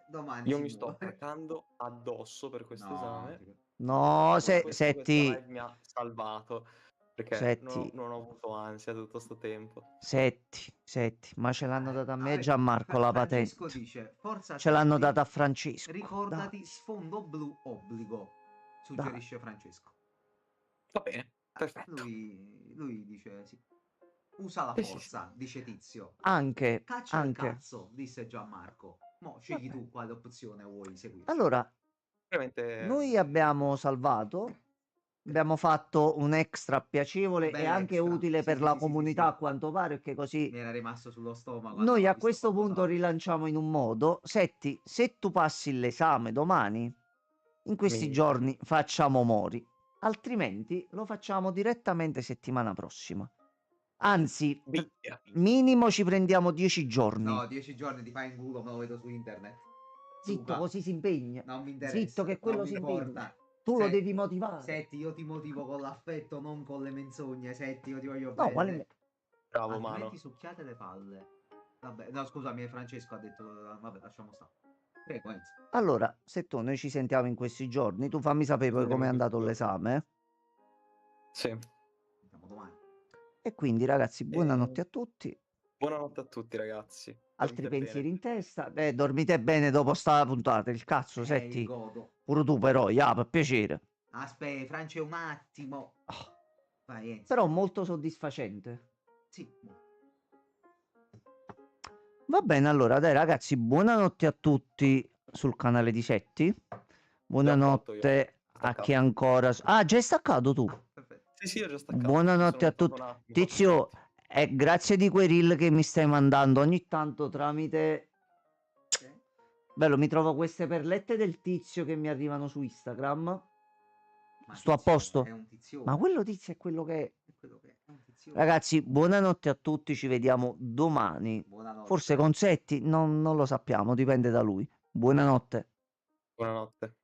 domani Io si mi sto muore. attaccando addosso per questo No, esame. No, Per questo questa Setti, live mi ha salvato, perché Setti, non ho avuto ansia tutto sto tempo. Setti, ma ce l'hanno data a me e Vabbè, Gianmarco la Francesco patente. dice, forza Ce l'hanno Setti, data a Francesco. ricordati Dai, sfondo blu obbligo, dai. suggerisce Francesco. Va bene, perfetto. Lui dice sì. Usa la Sì, sì. forza, dice Tizio. Anche, Caccia il anche. cazzo, disse Gianmarco. Mo' scegli Vabbè. tu quale opzione vuoi seguire. Allora, Veramente noi abbiamo salvato, abbiamo fatto un extra piacevole e anche Bell'extra. utile Sì, per sì, la sì, sì, sì, comunità sì. a quanto pare, che così Mi era rimasto sullo stomaco quando noi ho a visto questo quanto punto salva. rilanciamo in un modo. Setti, se tu passi l'esame domani, in questi mi... giorni facciamo Mori, altrimenti lo facciamo direttamente settimana prossima. Anzi, Bicchia. minimo ci prendiamo 10 giorni. No, 10 giorni ti fai in culo, me lo vedo su internet. Zitto, Luca, così si impegna. non mi Zitto, interessa, che non quello mi si impegna. importa. Tu lo devi motivare. Setti, io ti motivo con l'affetto, non con le menzogne. Setti, io ti voglio No, bene. Bravo, Altrimenti mano. succhiate le palle. Vabbè, no, scusami, Francesco ha detto. Vabbè, lasciamo stare. Prego, Enzo. Allora, se tu noi ci sentiamo in questi giorni, tu fammi sapere poi Sentiamo com'è in questi andato giorni. l'esame. Sì. Sentiamo domani. E quindi, ragazzi, buonanotte E... a tutti. Buonanotte a tutti, ragazzi. Altri Dormite pensieri bene. in testa. Beh, dormite bene dopo sta puntata. Il cazzo, Il Setti. godo. Pure tu, però, ja, per piacere. Aspetta, Francia, un attimo. Ah, Vai, Enzo. però molto soddisfacente. Sì. Va bene, allora, dai, ragazzi, buonanotte a tutti sul canale di Setti. Già fatto io. Buonanotte a chi Staccato. ancora. Ah, già hai staccato tu. Perfetto. Sì, sì, ho già staccato. Mi Buonanotte sono a buttato tutti. un attimo, ho fatto i Tizio, conti. grazie di quei reel che mi stai mandando ogni tanto tramite. Bello, mi trovo queste perlette del tizio che mi arrivano su Instagram. Ma Sto a tizio posto. è un tizione. Ma quello tizio è quello che è. È quello che è un tizione. Ragazzi, buonanotte a tutti. Ci vediamo domani. Buonanotte. Forse con Setti, non lo sappiamo, dipende da lui. Buonanotte. Buonanotte.